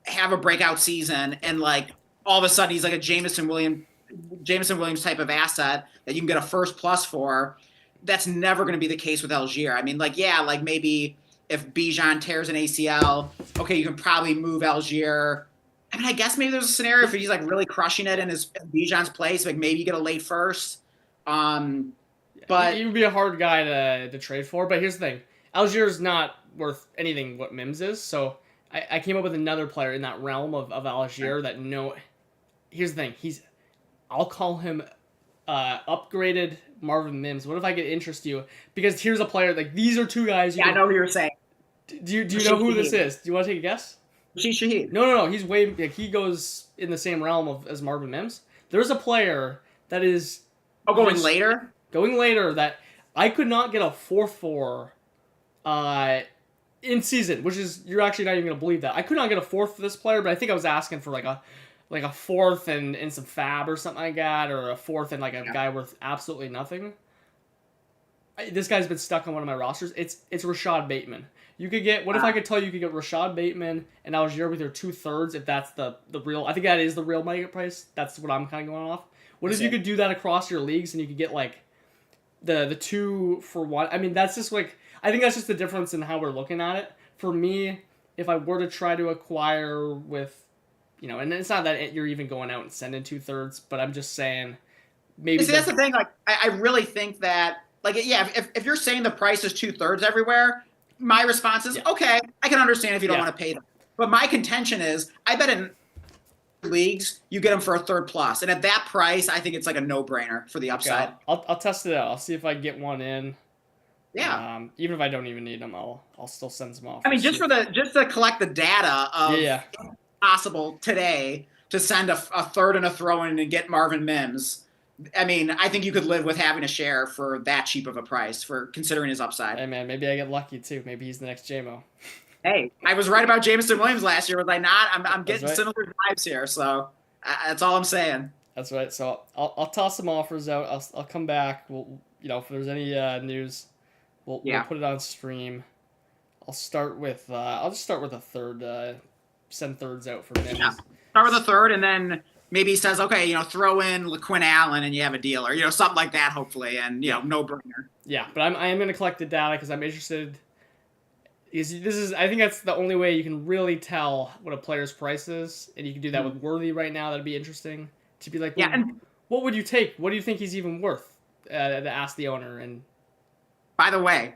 have a breakout season, and like all of a sudden he's like a Jameson Williams type of asset that you can get a first plus for. That's never going to be the case with Algier. I mean, like, yeah, like maybe if Bijan tears an ACL, okay, you can probably move Algier. I mean, I guess maybe there's a scenario if he's like really crushing it in Bijan's place, like maybe you get a late first. But he would be a hard guy to trade for. But here's the thing: Algier's not worth anything what Mims is. So I came up with another player in that realm of Algier that Here's the thing: I'll call him upgraded Marvin Mims. What if I could interest you? Because here's a player, like these are two guys. I know who you're saying. Do you know who this is? Do you want to take a guess? Shaheed. No. He's way he goes in the same realm as Marvin Mims. There's a player that is going later. Going later that I could not get a 4-4 in season, which is you're actually not even gonna believe that. I could not get a 4th for this player, but I think I was asking for like a 4th and some fab or something like that, or a 4th and like a guy worth absolutely nothing. This guy's been stuck on one of my rosters. It's Rashad Bateman. You could get, what if I could tell you could get Rashad Bateman and Algier with your 2/3 if that's the real, I think that is the real market price. That's what I'm kind of going off. What if you could do that across your leagues and you could get like the 2 for 1? I mean, that's just like, I think that's just the difference in how we're looking at it. For me, if I were to try to acquire with, you know, and it's not that you're even going out and sending 2/3, but I'm just saying maybe. See, that's the thing. Like, I really think that, like, yeah, if you're saying the price is 2/3 everywhere, my response is okay. I can understand if you don't want to pay them, but my contention is, I bet in leagues you get them for a 3rd plus, and at that price, I think it's like a no-brainer for the upside. Okay, I'll test it out. I'll see if I get one in. Yeah. Even if I don't even need them, I'll still send some off. I mean, just to collect the data of possible today to send a 3rd and a throw-in and get Marvin Mims. I mean, I think you could live with having a share for that cheap of a price for considering his upside. Hey man, maybe I get lucky too. Maybe he's the next JMO. Hey, I was right about Jameson Williams last year, was I not? I'm getting similar vibes here, so that's all I'm saying. That's right. So I'll toss some offers out. I'll come back. We'll, you know, if there's any news, we'll put it on stream. I'll start with I'll just start with a 3rd. Send 3rds out for Mims. Yeah. Start with a 3rd, and then maybe he says, okay, you know, throw in LaQuinn Allen and you have a deal, or, you know, something like that, hopefully, and, you know, no-brainer. Yeah, but I am going to collect the data because I'm interested. I think that's the only way you can really tell what a player's price is, and you can do that with Worthy right now. That'd be interesting to be like, what would you take? What do you think he's even worth? To ask the owner. And by the way,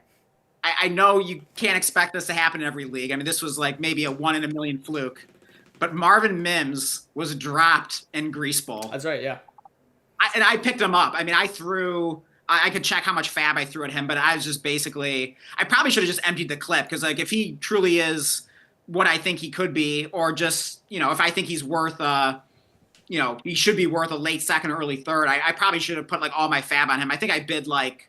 I know you can't expect this to happen in every league. I mean, this was like maybe a 1 in a million fluke. But Marvin Mims was dropped in Grease Bowl. That's right, yeah. I picked him up. I mean, I could check how much fab I threw at him, but I was just basically, I probably should have just emptied the clip, because like if he truly is what I think he could be, or just, you know, if I think he's worth you know, he should be worth a late 2nd or early 3rd, I probably should have put like all my fab on him. I think I bid like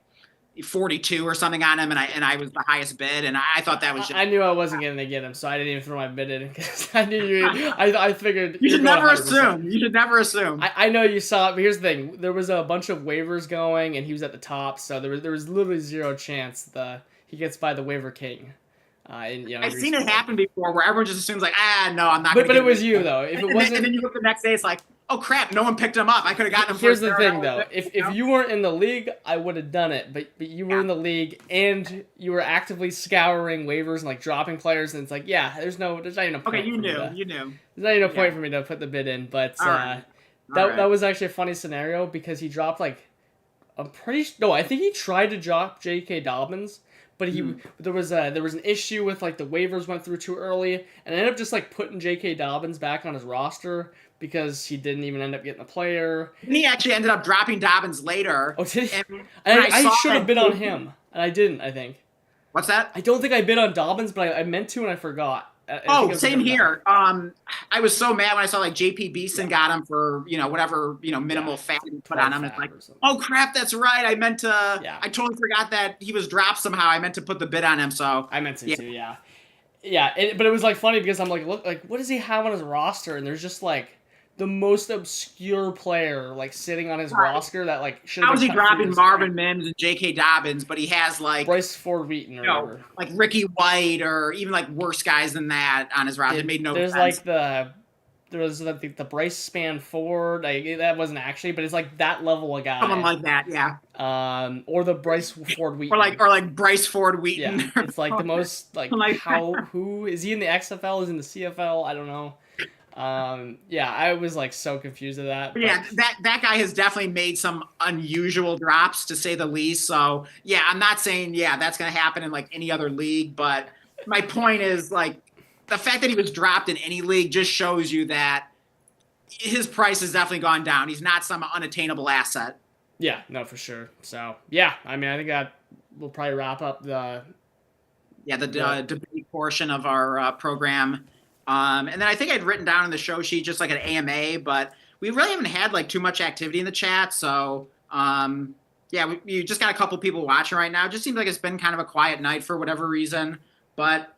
42 or something on him, and I was the highest bid, and I thought that was just... I knew I wasn't going to get him, so I didn't even throw my bid in, because I knew I figured... You should never assume. You should never assume. I know you saw it, but here's the thing. There was a bunch of waivers going, and he was at the top, so there was literally 0 chance he gets by the waiver king. And, you know, I've seen it happen before, where everyone just assumes like, no, I'm not. But it was you though. If it wasn't, and then you look the next day, it's like, oh crap, no one picked him up. I could have gotten him. Here's the thing though. If you weren't in the league, I would have done it. But you were in the league, and you were actively scouring waivers and like dropping players, and it's like, there's not even a point. Okay, you knew. There's not even a point for me to put the bid in. But that was actually a funny scenario, because he dropped like, I think he tried to drop J.K. Dobbins. But there was an issue with like the waivers went through too early, and I ended up just like putting J.K. Dobbins back on his roster because he didn't even end up getting a player. And he actually ended up dropping Dobbins later. Oh, did he? I should have bid on him, and I didn't. I think. What's that? I don't think I bid on Dobbins, but I meant to, and I forgot. Oh, same here. I was so mad when I saw like JP Beeson got him for whatever minimal fat he put on him. It's like, oh crap, that's right. I meant to. Yeah. I totally forgot that he was dropped somehow. I meant to put the bid on him. So I meant to too. Yeah. Yeah, but it was like funny because I'm like, look, like what does he have on his roster? And there's just like the most obscure player like sitting on his roster that like should. How is he dropping Marvin Mims and J.K. Dobbins, but he has like Bryce Ford Wheaton or whatever, like Ricky White or even like worse guys than that on his roster? It made no sense. There's like the Bryce Ford, like that wasn't actually, but it's like that level of guy. Someone like that, yeah. Or the Bryce Ford Wheaton, or like Bryce Ford Wheaton. Yeah, it's like the most like who is he in the XFL? Is he in the CFL? I don't know. Yeah, I was like so confused at that. But yeah, that guy has definitely made some unusual drops to say the least. So yeah, I'm not saying that's gonna happen in like any other league, but my point is like the fact that he was dropped in any league just shows you that his price has definitely gone down. He's not some unattainable asset. Yeah, no, for sure. So yeah, I mean, I think that we'll probably wrap up the debate portion of our program. And then I think I'd written down in the show sheet just like an AMA, but we really haven't had like too much activity in the chat. So we just got a couple people watching right now. It just seems like it's been kind of a quiet night for whatever reason. But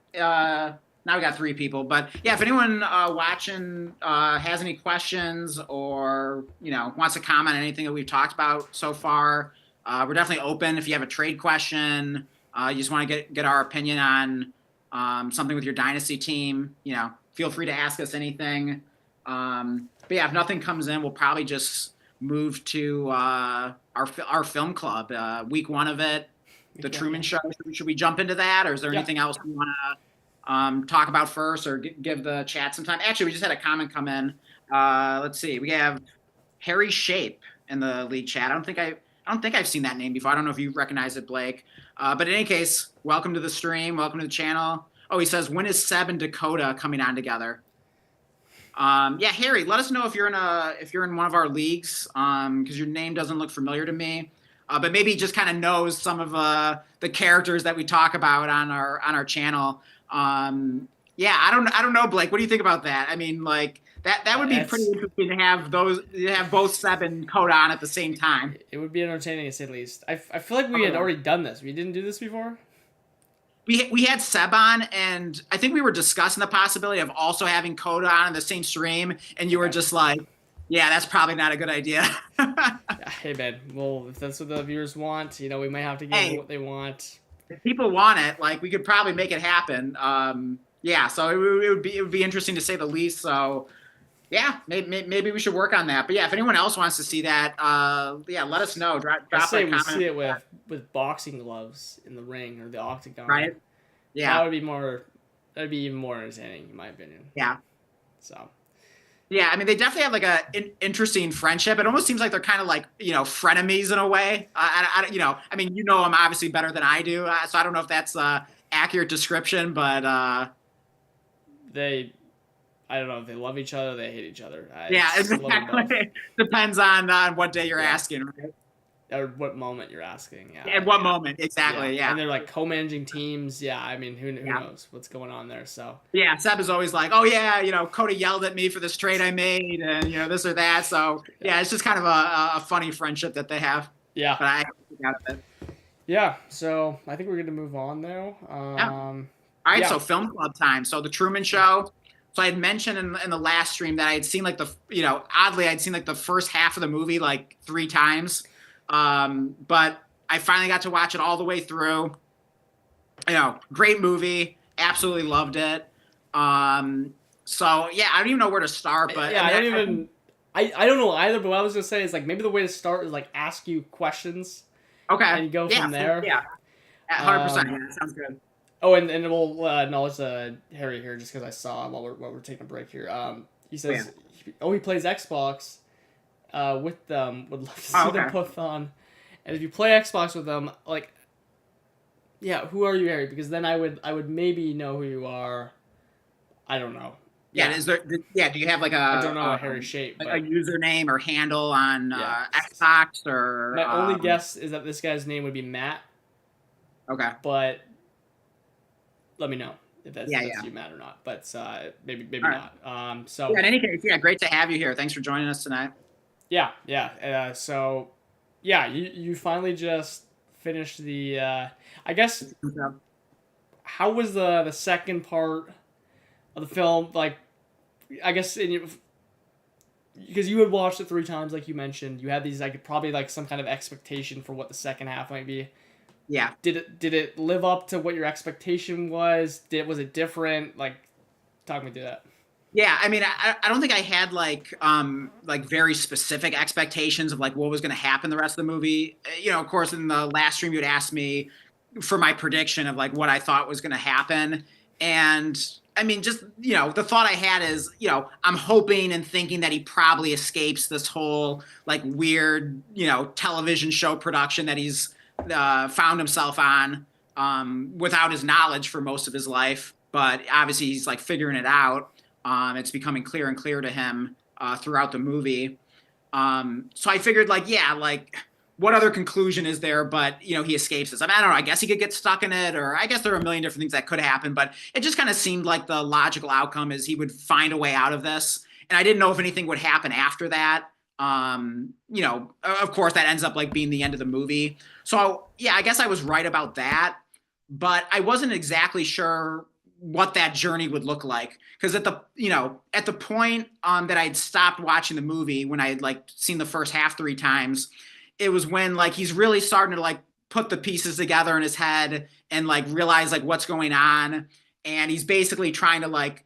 now we got 3 people. But yeah, if anyone watching has any questions or wants to comment on anything that we've talked about so far, we're definitely open. If you have a trade question, you just want to get our opinion on something with your dynasty team, feel free to ask us anything. But yeah, if nothing comes in, we'll probably just move to our film club, week 1 of it, the Truman Show. Should we jump into that, or is there anything else you want to talk about first, or give the chat some time? Actually, we just had a comment come in. Let's see. We have Harry Shape in the league chat. I don't think I've seen that name before. I don't know if you recognize it, Blake. But in any case, welcome to the stream. Welcome to the channel. Oh, he says, when is Seb and Dakota coming on together? Harry, let us know if you're in one of our leagues, because your name doesn't look familiar to me. But maybe he just kind of knows some of the characters that we talk about on our channel. I don't know, Blake. What do you think about that? I mean, like that would be pretty interesting to have both Seb and Dakota on at the same time. It would be entertaining to say the least. I feel like we had already done this. We didn't do this before. We had Seb on, and I think we were discussing the possibility of also having Coda on in the same stream, and you were just like, yeah, that's probably not a good idea. Hey, man. Well, if that's what the viewers want, we might have to give them what they want. If people want it, like, we could probably make it happen. So it would be interesting to say the least. So, yeah, maybe we should work on that. But yeah, if anyone else wants to see that, let us know. Drop a comment. We see it with boxing gloves in the ring or the octagon. Right. Yeah. That'd be even more entertaining, in my opinion. Yeah. So. Yeah, I mean, they definitely have like an interesting friendship. It almost seems like they're kind of like frenemies in a way. I mean, them obviously better than I do, so I don't know if that's an accurate description, but I don't know if they love each other, they hate each other. Exactly. Depends on what day you're asking, right? Or what moment you're asking. Yeah. At what moment, exactly, yeah. And they're like co-managing teams. Yeah, I mean, who knows what's going on there, so. Yeah, Seb is always like, oh yeah, Coda yelled at me for this trade I made and, this or that. So, yeah, it's just kind of a funny friendship that they have. Yeah. But I forgot of it. Yeah, so I think we're going to move on now. All right, so film club time. So the Truman Show. So I had mentioned in the last stream that I had seen like oddly, I'd seen like the first half of the movie like 3 times. But I finally got to watch it all the way through. Great movie. Absolutely loved it. So yeah, I don't even know where to start, but yeah, I don't know either, but what I was gonna say is like maybe the way to start is like ask you questions. Okay. And go from there. Yeah. 100%. Yeah, sounds good. Oh, and we'll acknowledge Harry here just because I saw him while we're taking a break here. He says, he plays Xbox with them. Would love to see them both on. And if you play Xbox with them, like, yeah, who are you, Harry? Because then I would maybe know who you are. I don't know. Yeah. Is there? Yeah. Do you have like I don't know Harry Shape, like a username or handle on Xbox or? My only guess is that this guy's name would be Matt. Okay. But let me know. if that's, Yeah, if that's yeah. you, Matt, or not. But maybe All right. not. So Yeah, in any case, yeah, great to have you here. Thanks for joining us tonight. so yeah, you finally just finished the. I guess, how was the second part of the film? Like, I guess because you had watched it 3 times, like you mentioned, you had these like probably like some kind of expectation for what the second half might be. Yeah. Did it live up to what your expectation was? Was it different? Like, talk me through that. Yeah, I mean, I don't think I had like very specific expectations of like what was going to happen the rest of the movie. You know, of course, in the last stream, you'd asked me for my prediction of like what I thought was going to happen, and I mean, just the thought I had is, I'm hoping and thinking that he probably escapes this whole like weird, television show production that he's found himself on without his knowledge for most of his life. But obviously, he's like figuring it out. It's becoming clear and clear to him throughout the movie. So I figured, like, yeah, like, what other conclusion is there? But he escapes this. I mean, I don't know. I guess he could get stuck in it, or I guess there are a million different things that could happen. But it just kind of seemed like the logical outcome is he would find a way out of this. And I didn't know if anything would happen after that. Of course, that ends up like being the end of the movie. So yeah, I guess I was right about that. But I wasn't exactly sure what that journey would look like, because at the point that I'd stopped watching the movie, when I had like seen the first half 3 times, it was when like he's really starting to like put the pieces together in his head and like realize like what's going on, and he's basically trying to like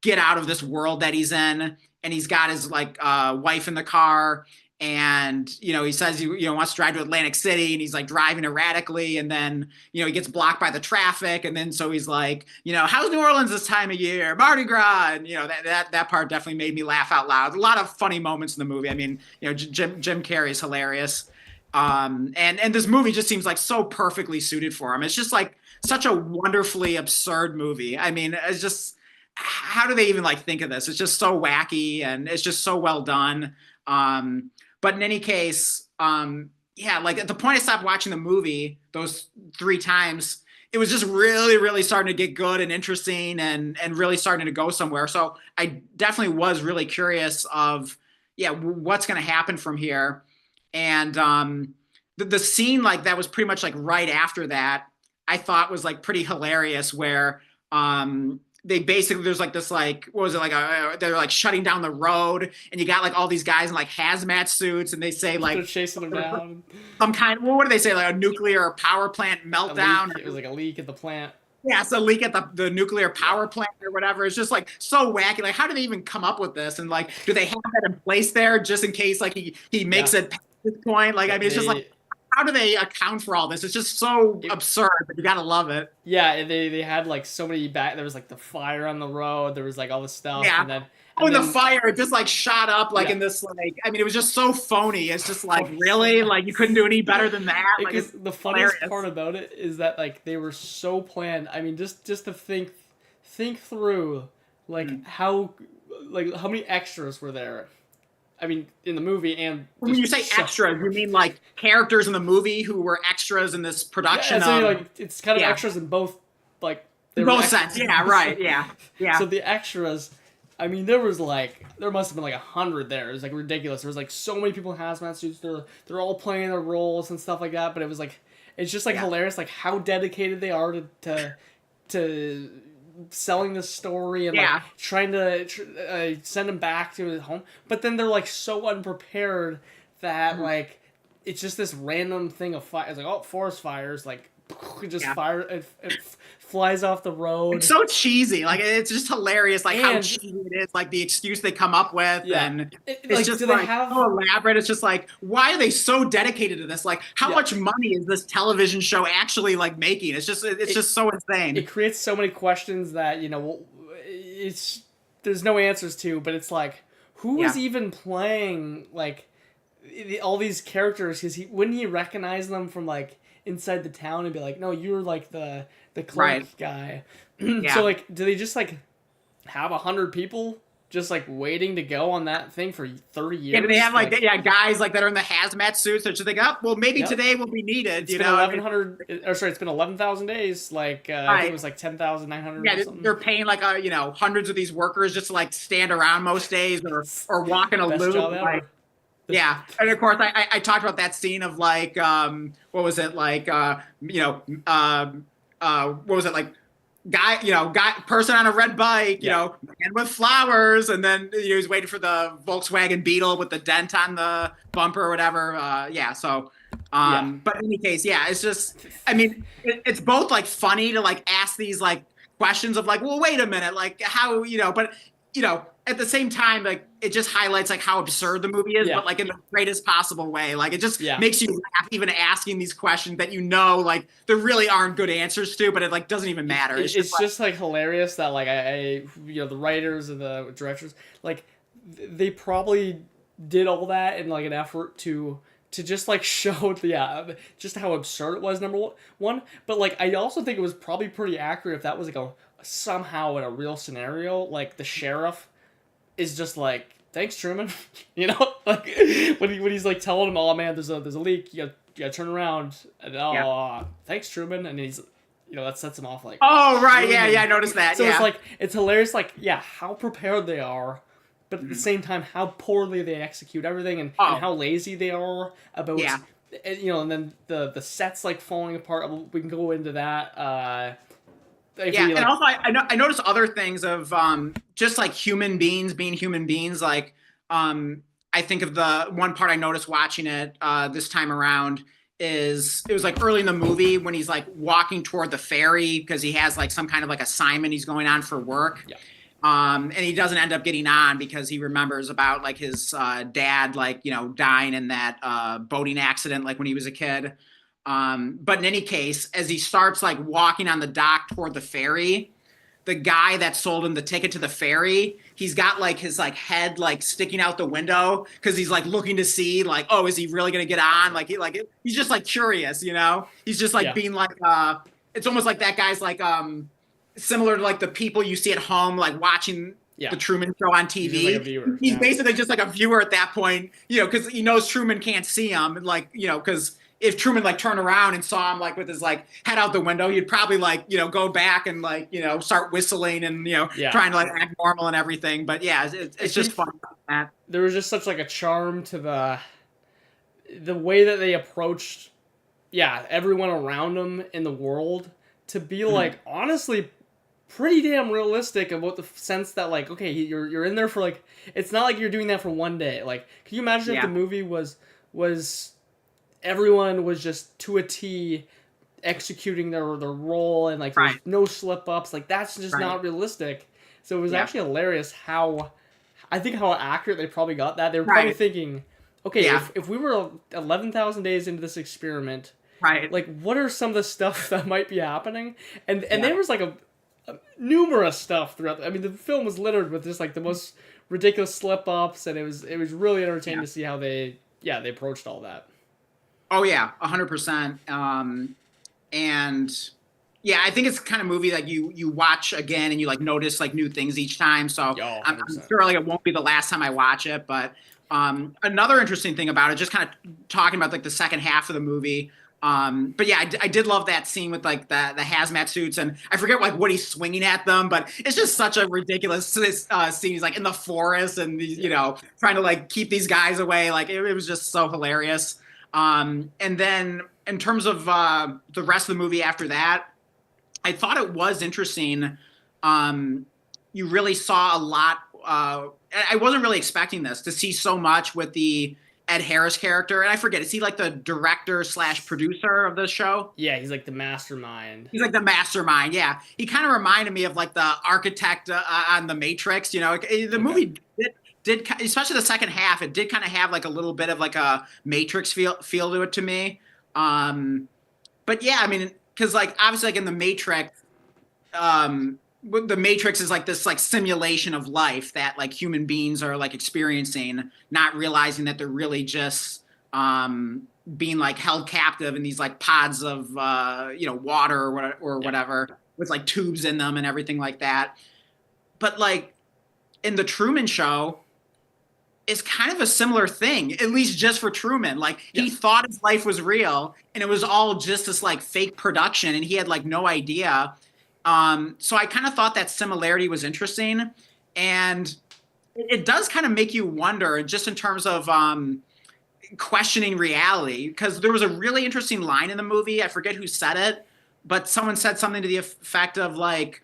get out of this world that he's in, and he's got his like wife in the car, and he says he wants to drive to Atlantic City, and he's like driving erratically, and then he gets blocked by the traffic, and then so he's like, how's New Orleans this time of year, Mardi Gras, and that part definitely made me laugh out loud. A lot of funny moments in the movie. I mean, Jim Carrey's hilarious, and this movie just seems like so perfectly suited for him. It's just like such a wonderfully absurd movie. I mean, it's just, how do they even like think of this? It's just so wacky, and it's just so well done. But in any case, yeah, like at the point I stopped watching the movie, those 3 times, it was just really, really starting to get good and interesting, and really starting to go somewhere. So I definitely was really curious of, yeah, what's going to happen from here. And the scene like that was pretty much like right after that, I thought was like pretty hilarious, where they basically, there's like this, like, what was it, like they're like shutting down the road, and you got like all these guys in like hazmat suits, and they say like they're chasing them down. Some kind, what do they say, like a nuclear power plant meltdown? It was like a leak at the plant. Yeah, it's a leak at the nuclear power plant or whatever. It's just like so wacky. Like, how do they even come up with this? And like, do they have that in place there just in case like he makes it past this point? Like, I mean, it's just like, how do they account for all this? It's just so absurd, but you gotta love it. Yeah, they had like so many there was like the fire on the road, there was like all this stuff, yeah. and then the fire, it just like shot up like in this, like, I mean, it was just so phony. It's just like, really, like, you couldn't do any better than that. Because the funniest part about it is that like they were so planned. I mean, just to think through like how many extras were there. I mean, in the movie, and when you say extras, you mean like characters in the movie who were extras in this production? Yeah, so like it's kind of extras in both, like, in both sense. Yeah, right. Yeah. So the extras, I mean, there must have been like 100 there. It was like ridiculous. There was like so many people in hazmat suits. They're all playing their roles and stuff like that. But it was like, it's just like hilarious, like how dedicated they are to selling the story, and like trying to send him back to his home, but then they're like so unprepared that like it's just this random thing of fire. It's like, oh, forest fires, like just fire, it flies off the road. It's so cheesy, like it's just hilarious, like how cheesy it is, like the excuse they come up with, and it's like, just like so elaborate. It's just like, why are they so dedicated to this? Like, how much money is this television show actually like making? It's just so insane. It creates so many questions that there's no answers to, but it's like, who is even playing like all these characters? Because wouldn't he recognize them from like inside the town and be like, no, you're like the clerk guy. So like, do they just like have 100 people just like waiting to go on that thing for 30 Yeah, years. they have like guys like that are in the hazmat suits. They're just like, oh, well, maybe Yep. today will be needed. It's you been know, 1,100, or sorry, it's been 11,000 days. Like I think it was like 10,900 or yeah, something. they're paying like hundreds of these workers just to like stand around most days or walk in a Best loop. job Like, ever. yeah, and of course I talked about that scene of like what was it like what was it like guy person on a red bike, man with flowers, and then he was waiting for the Volkswagen Beetle with the dent on the bumper or whatever. But in any case, it's just, I mean, it's both like funny to like ask these like questions of like, well, wait a minute, like how, but at the same time, like it just highlights like how absurd the movie is, but like in the greatest possible way. Like it just makes you laugh even asking these questions that like there really aren't good answers to, but it like doesn't even matter. It's just like hilarious that like I the writers and the directors, like they probably did all that in like an effort to just like show just how absurd it was, number one. But like I also think it was probably pretty accurate if that was like somehow in a real scenario, like the sheriff is just like, thanks, Truman. Like when he's like telling him, oh man, there's a leak, you gotta turn around, and thanks, Truman, and he's that sets him off like, oh right, I noticed that. So it's like, it's hilarious, like how prepared they are, but at the same time how poorly they execute everything, and how lazy they are about and then the sets like falling apart. We can go into that. And also I noticed other things of just like human beings being human beings. Like I think of the one part I noticed watching it this time around is it was like early in the movie when he's like walking toward the ferry because he has like some kind of like assignment he's going on for work. Yeah. And he doesn't end up getting on because he remembers about like his dad, like, dying in that boating accident, like when he was a kid. But in any case, as he starts like walking on the dock toward the ferry, the guy that sold him the ticket to the ferry, he's got like his like head like sticking out the window because he's like looking to see like, oh, is he really gonna get on? Like he's just like curious, He's just like being like it's almost like that guy's like similar to like the people you see at home like watching the Truman Show on TV. He's, like, a viewer. He's basically just like a viewer at that point, because he knows Truman can't see him, and like because if Truman like turned around and saw him like with his like head out the window, he'd probably like go back and like start whistling and trying to like act normal and everything. But it's just fun. That there was just such like a charm to the way that they approached everyone around them in the world to be like honestly pretty damn realistic about the sense that like, okay, you're in there for like, it's not like you're doing that for one day. Like, can you imagine if the movie was everyone was just to a T executing their role and like there's no slip ups, like that's just not realistic. So it was actually hilarious how accurate they probably got that. They were probably thinking, okay, if we were 11,000 days into this experiment, like what are some of the stuff that might be happening? And there was like a numerous stuff throughout. I mean, the film was littered with just like the most ridiculous slip ups, and it was really entertaining to see how they approached all that. Oh yeah, 100%. And I think it's the kind of movie that you watch again and you like notice like new things each time. So I'm sure like it won't be the last time I watch it. But another interesting thing about it, just kind of talking about like the second half of the movie. But I did love that scene with like the hazmat suits, and I forget like what he's swinging at them, but it's just such a ridiculous scene. He's like in the forest and he's, trying to like keep these guys away. Like it was just so hilarious. And then in terms of the rest of the movie after that, I thought it was interesting. You really saw a lot. I wasn't really expecting this to see so much with the Ed Harris character, and I forget, is he like the director / producer of the show? Yeah, he's like the mastermind. He's like the mastermind. Yeah, he kind of reminded me of like the architect on The Matrix. The movie did, especially the second half, it did kind of have like a little bit of like a Matrix feel to it to me. But I mean, because like obviously like in the Matrix, the Matrix is like this like simulation of life that like human beings are like experiencing, not realizing that they're really just being like held captive in these like pods of water or whatever with like tubes in them and everything like that. But like in the Truman Show is kind of a similar thing, at least just for Truman. Like he thought his life was real and it was all just this like fake production and he had like no idea. So I kind of thought that similarity was interesting. And it does kind of make you wonder just in terms of questioning reality, because there was a really interesting line in the movie. I forget who said it, but someone said something to the effect of like,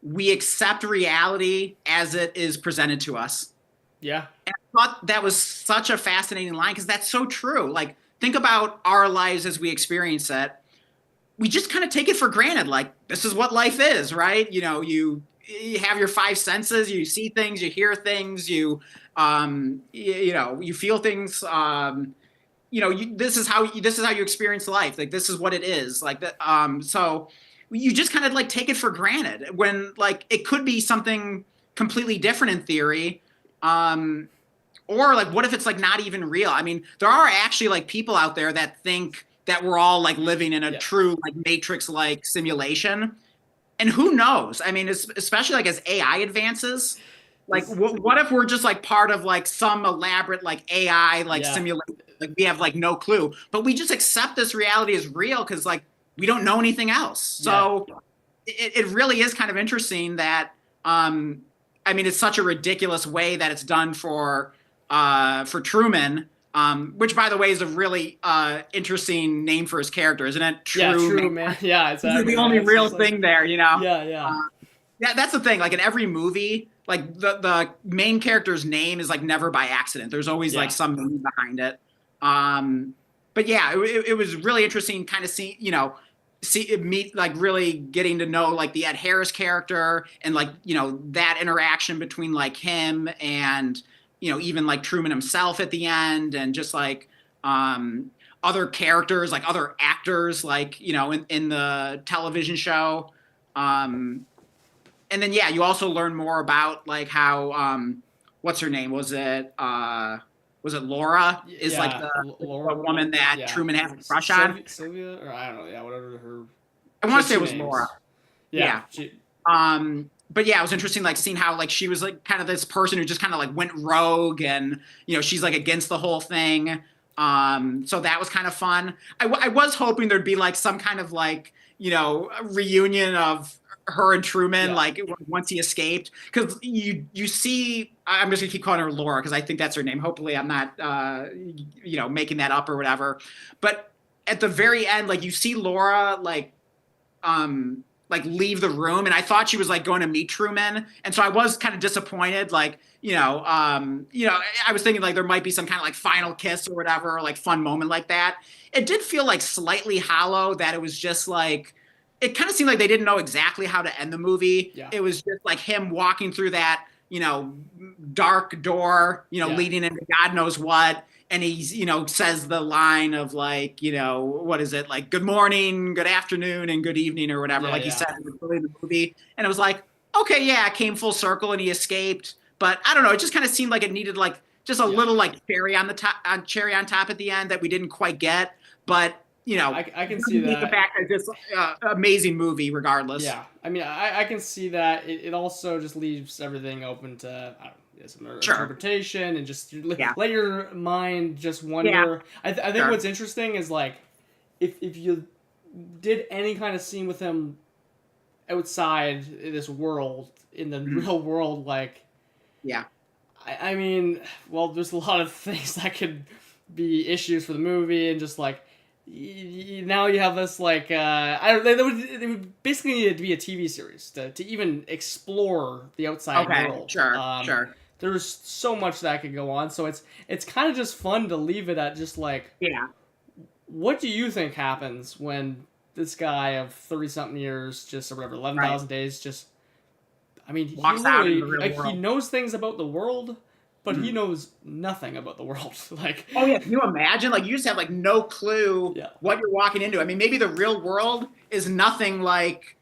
we accept reality as it is presented to us. Yeah. And I thought that was such a fascinating line because that's so true. Like, think about our lives as we experience it. We just kind of take it for granted. Like, this is what life is, right? You know, you have your five senses, you see things, you hear things, you know, you feel things. You know, this is how you experience life. Like, this is what it is. Like that. So you just kind of like take it for granted when like it could be something completely different in theory. Or like, what if it's like not even real? I mean, there are actually like people out there that think that we're all like living in a true like Matrix-like simulation. And who knows? I mean, especially like as AI advances, like what if we're just like part of like some elaborate like AI like simulation? Like we have like no clue, but we just accept this reality as real because like we don't know anything else. So it really is kind of interesting that I mean, it's such a ridiculous way that it's done for Truman, which, by the way, is a really interesting name for his character, isn't it? Truman. Yeah, exactly. The only real thing there, you know? Yeah. Yeah, that's the thing. Like in every movie, like the main character's name is like never by accident. There's always like some meaning behind it. But yeah, it was really interesting kind of seeing, you know, meet like really getting to know like the Ed Harris character and like, you know, that interaction between like him and, you know, even like Truman himself at the end, and just like other characters, like other actors, like, you know, in the television show. And then, yeah, you also learn more about like how, what's her name? Was it Laura? Is like the woman that Truman has a crush on? Sylvia, or I don't know. Yeah, whatever her. I want to say it was names. Laura. Yeah. But yeah, it was interesting, like seeing how like she was like kind of this person who just kind of like went rogue, and you know she's like against the whole thing. So that was kind of fun. I was hoping there'd be like some kind of like, you know, reunion of her and Truman, like once he escaped, because you see, I'm just gonna keep calling her Laura because I think that's her name. Hopefully, I'm not you know, making that up or whatever. But at the very end, like you see Laura like leave the room, and I thought she was like going to meet Truman, and so I was kind of disappointed. Like, you know, I was thinking like there might be some kind of like final kiss or whatever, or like fun moment like that. It did feel like slightly hollow, that it was just like, it kind of seemed like they didn't know exactly how to end the movie. It was just like him walking through that, you know, dark door, you know, leading into God knows what. And he's, you know, says the line of like, you know, what is it? Like, good morning, good afternoon, and good evening or whatever. He said in the movie. And it was like, okay, yeah, it came full circle and he escaped. But I don't know. It just kind of seemed like it needed like just a little like cherry on top at the end that we didn't quite get. But, you know, I can see that. The fact that it's amazing movie regardless. Yeah. I mean, I can see that. It also just leaves everything open to, I don't know, some interpretation, and just let your mind just wonder. I think what's interesting is like if you did any kind of scene with him outside this world, in the real world, like I mean, well, there's a lot of things that could be issues for the movie, and just like now you have this like they would basically need to be a TV series to even explore the outside world. Sure. There's so much that could go on, so it's kind of just fun to leave it at just like, what do you think happens when this guy of 30-something years, just or whatever, 11,000 days, just, I mean, walks out in the real world. He knows things about the world, but he knows nothing about the world. Like, oh yeah, can you imagine? Like, you just have like no clue what you're walking into. I mean, maybe the real world is nothing like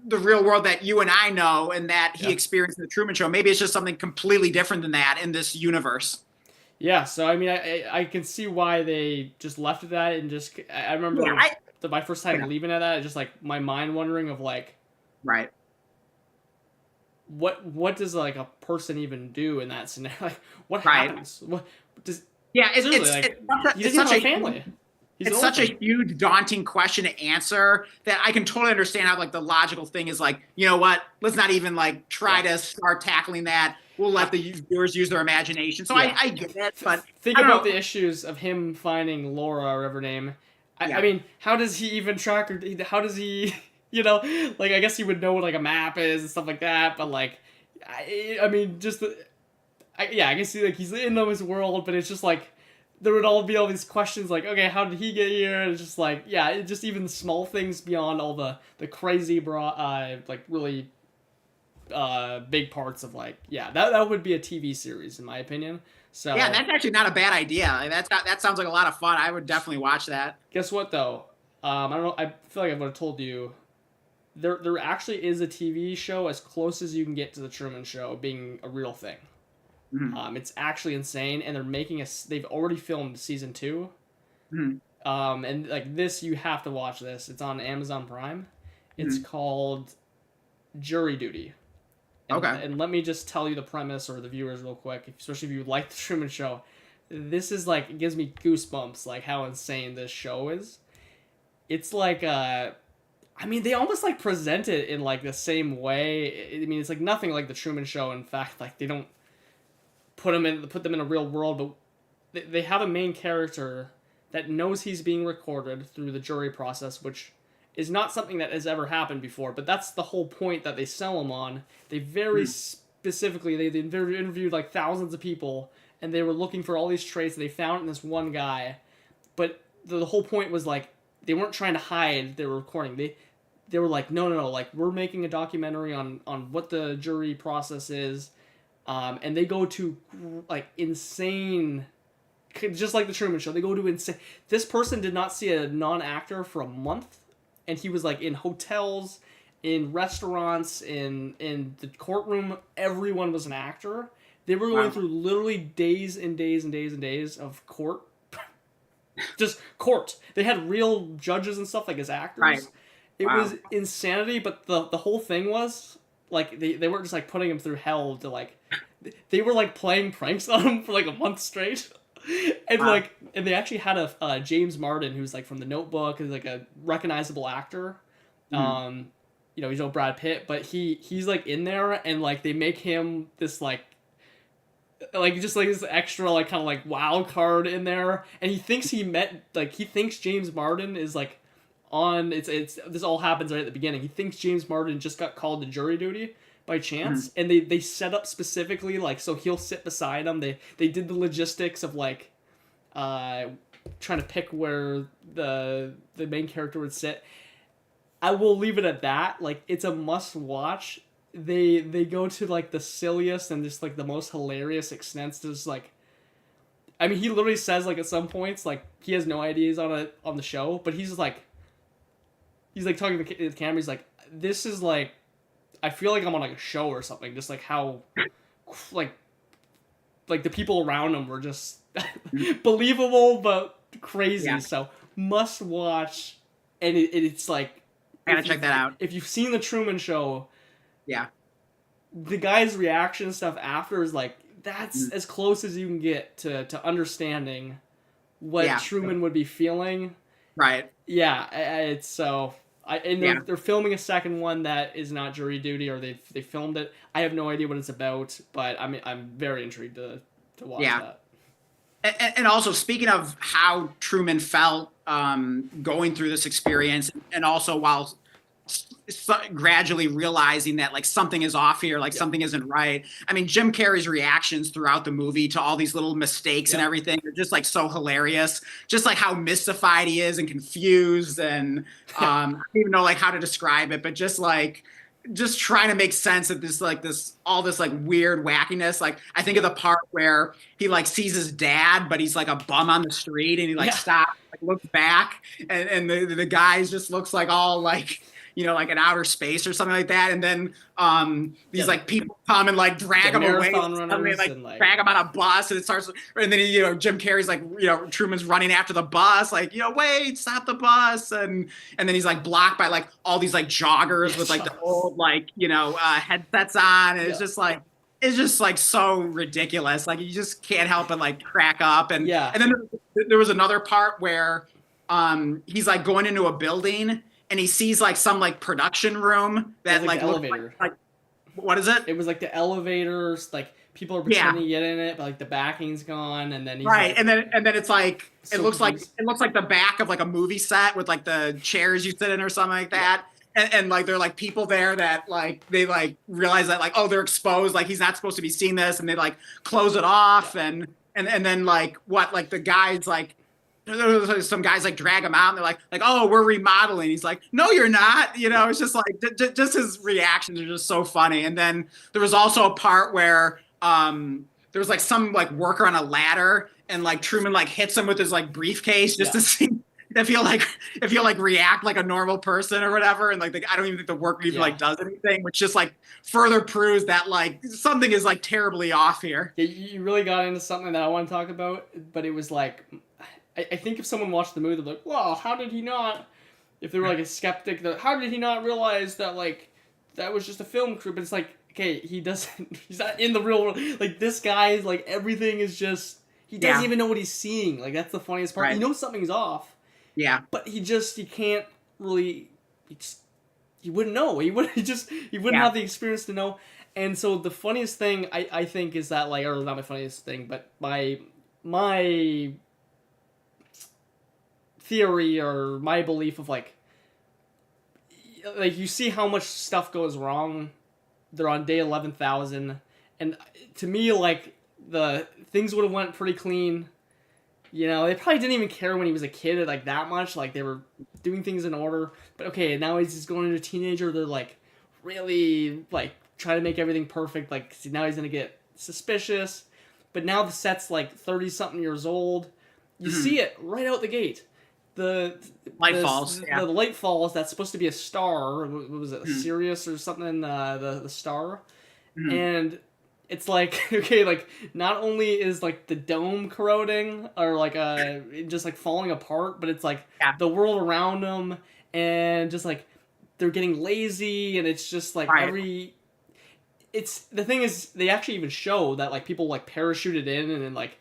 the real world that you and I know and that he experienced in the Truman Show. Maybe it's just something completely different than that in this universe. Yeah, so I mean, I can see why they just left it at that, and just, I remember my first time leaving it at that, just like my mind wondering of like, what does like a person even do in that scenario? Like, what Right. happens? What does Yeah, seriously like? He it's doesn't such have a a family. He's an it's such a orphan. huge, daunting question to answer that I can totally understand how like the logical thing is like, you know what? Let's not even like try Yeah. to start tackling that. We'll let the viewers use their imagination. So Yeah. I get it, but Think I don't about the know. issues of him finding Laura or whatever her name. I Yeah, mean, how does he even track her? How does he, you know, like I guess he would know what like a map is and stuff like that. But like, I mean, just yeah, I guess he's in his world, but it's just like there would all be all these questions like, okay, how did he get here? And it's just like, yeah, it just even small things beyond all the crazy like really big parts of like, yeah, that would be a TV series in my opinion. So yeah, that's actually not a bad idea. Like, that sounds like a lot of fun. I would definitely watch that. guess what though? I don't know. I feel like I would have told you. There actually is a TV show as close as you can get to the Truman Show being a real thing. Mm-hmm. It's actually insane, and they're making a. They've already filmed season 2. Mm-hmm. And like this, you have to watch this. It's on Amazon Prime. It's Mm-hmm. called Jury Duty. Okay. And let me just tell you the premise or the viewers real quick, especially if you like the Truman Show. This is like it gives me goosebumps, like how insane this show is. It's like I mean, they almost like present it in like the same way. I mean, it's like nothing like the Truman Show. In fact, like they don't put them in a real world, but they have a main character that knows he's being recorded through the jury process, which is not something that has ever happened before. But that's the whole point that they sell him on. They very specifically they interviewed like thousands of people, and they were looking for all these traits. And they found it in this one guy, but the whole point was like they weren't trying to hide they were recording. They were like, no, like we're making a documentary on what the jury process is, and they go to like insane, just like the Truman Show. They go to insane. This person did not see a non-actor for a month, and he was like in hotels, in restaurants, in the courtroom. Everyone was an actor. They were going through literally days and days and days and days of court. Just court. They had real judges and stuff like as actors. Right. It was insanity, but the whole thing was like they weren't just like putting him through hell to like they were like playing pranks on him for like a month straight. And like and they actually had a James Martin who's like from The Notebook, is like a recognizable actor. You know, he's no Brad Pitt, but he's like in there, and like they make him this like just like this extra like kind of like wild card in there, and he thinks he thinks James Martin is like on it's this all happens right at the beginning. He thinks James Martin just got called to jury duty by chance, and they set up specifically like so he'll sit beside him. They did the logistics of like trying to pick where the main character would sit. I will leave it at that. Like it's a must watch. They go to like the silliest and just like the most hilarious extents to just like I mean he literally says like at some points like he has no ideas on the show, but he's like talking to the camera. He's like, this is like I feel like I'm on like a show or something, just like how like the people around him were just believable but crazy. Yeah. So must watch, and it's like I gotta check that out. If you've seen the Truman Show, yeah, the guy's reaction stuff after is like that's as close as you can get to understanding what Truman would be feeling. Right. Yeah, it's so. They're filming a second one that is not jury duty, or they filmed it. I have no idea what it's about, but I'm very intrigued to watch that. And also, speaking of how Truman felt going through this experience, and also while gradually realizing that like something is off here, like something isn't right. I mean, Jim Carrey's reactions throughout the movie to all these little mistakes and everything are just like so hilarious. Just like how mystified he is and confused, and I don't even know like how to describe it, but just trying to make sense of this all this like weird wackiness. Like I think of the part where he like sees his dad, but he's like a bum on the street, and he like stops, like looks back, and the guy just looks like all like like in outer space or something like that, and then these Yeah, like people come and like drag him away, marathon and runners like and like drag him on a bus, and it starts, and then Jim Carrey's like Truman's running after the bus, like wait, stop the bus, and then he's like blocked by like all these like joggers with like the old like headsets on, and it's just like so ridiculous. Like you just can't help but like crack up. And then there was another part where he's like going into a building and he sees like some like production room that like like the looks elevator. like what is it? It was like the elevators, like people are pretending to get in it, but like the backing's gone, and then he's right, like, and then it's like so it looks confused. like the back of like a movie set with like the chairs you sit in or something like that. And like there are like people there that like they like realize that like, oh, they're exposed, like he's not supposed to be seeing this, and they like close it off. And then like the guys like some guys like drag him out and they're like oh, we're remodeling. He's like, no, you're not. It's just like just his reactions are just so funny. And then there was also a part where there was like some like worker on a ladder and like Truman like hits him with his like briefcase just to see if he'll like react like a normal person or whatever. And like I don't even think the worker even like does anything, which just like further proves that like something is like terribly off here. Yeah, you really got into something that I want to talk about, but it was like, I think if someone watched the movie, they're like, well, how did he not, if they were like a skeptic, how did he not realize that like that was just a film crew? But it's like, okay, he's not in the real world. Like this guy's like everything is just, he doesn't even know what he's seeing. Like that's the funniest part. He knows something's off. Yeah. But he can't really, he wouldn't know. He wouldn't have the experience to know. And so the funniest thing I think is that like, or not my funniest thing, but my theory or my belief of like you see how much stuff goes wrong. They're on day 11,000, and to me like the things would have went pretty clean. They probably didn't even care when he was a kid like that much. Like they were doing things in order. But okay, now he's just going into a teenager. They're like really like trying to make everything perfect. Like now he's gonna get suspicious. But now the set's like 30-something years old. You see it right out the gate. The light falls. The light falls. That's supposed to be a star. What was it? Sirius or something? The star. And it's like, okay, like not only is like the dome corroding or like just like falling apart, but it's like the world around them, and just like they're getting lazy, and it's just like it's the thing is they actually even show that like people like parachuted in, and then like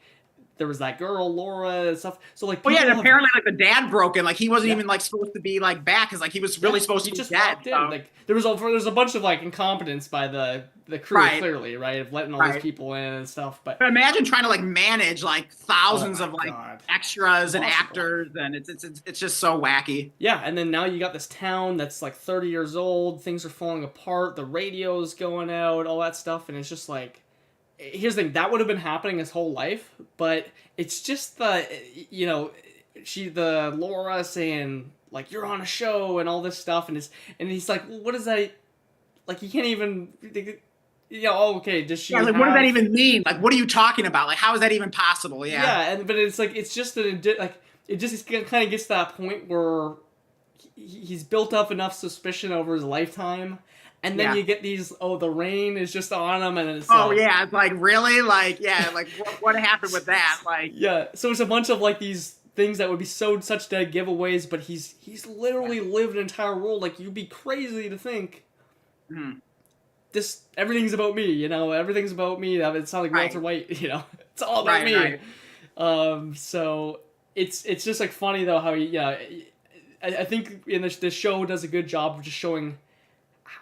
there was that girl Laura and stuff. So like, and apparently like the dad broke in. Like he wasn't even like supposed to be like back, because like he was really supposed to be dead. So. Like there was a bunch of like incompetence by the crew, clearly, right, of letting all these people in and stuff. But imagine trying to like manage like thousands of like extras and actors, and it's just so wacky. Yeah, and then now you got this town that's like 30 years old. Things are falling apart. The radio's going out, all that stuff, and it's just like. Here's the thing, that would have been happening his whole life, but it's just the Laura saying like you're on a show and all this stuff, and he's like, well, what is that? Like he can't even. Okay. Does she? Yeah, like what does that even mean? Like what are you talking about? Like how is that even possible? Yeah. Yeah, but it's like it's just that it just kind of gets to that point where he's built up enough suspicion over his lifetime. And then you get these, the rain is just on him, and it's it's like, really? Like, like, what happened with that? Like, yeah, so it's a bunch of, like, these things that would be such dead giveaways, but he's literally lived an entire world. Like, you'd be crazy to think, everything's about me, everything's about me. It sounds like Walter White, it's all about me. Right. So, it's just, like, funny, though, how I think in this show does a good job of just showing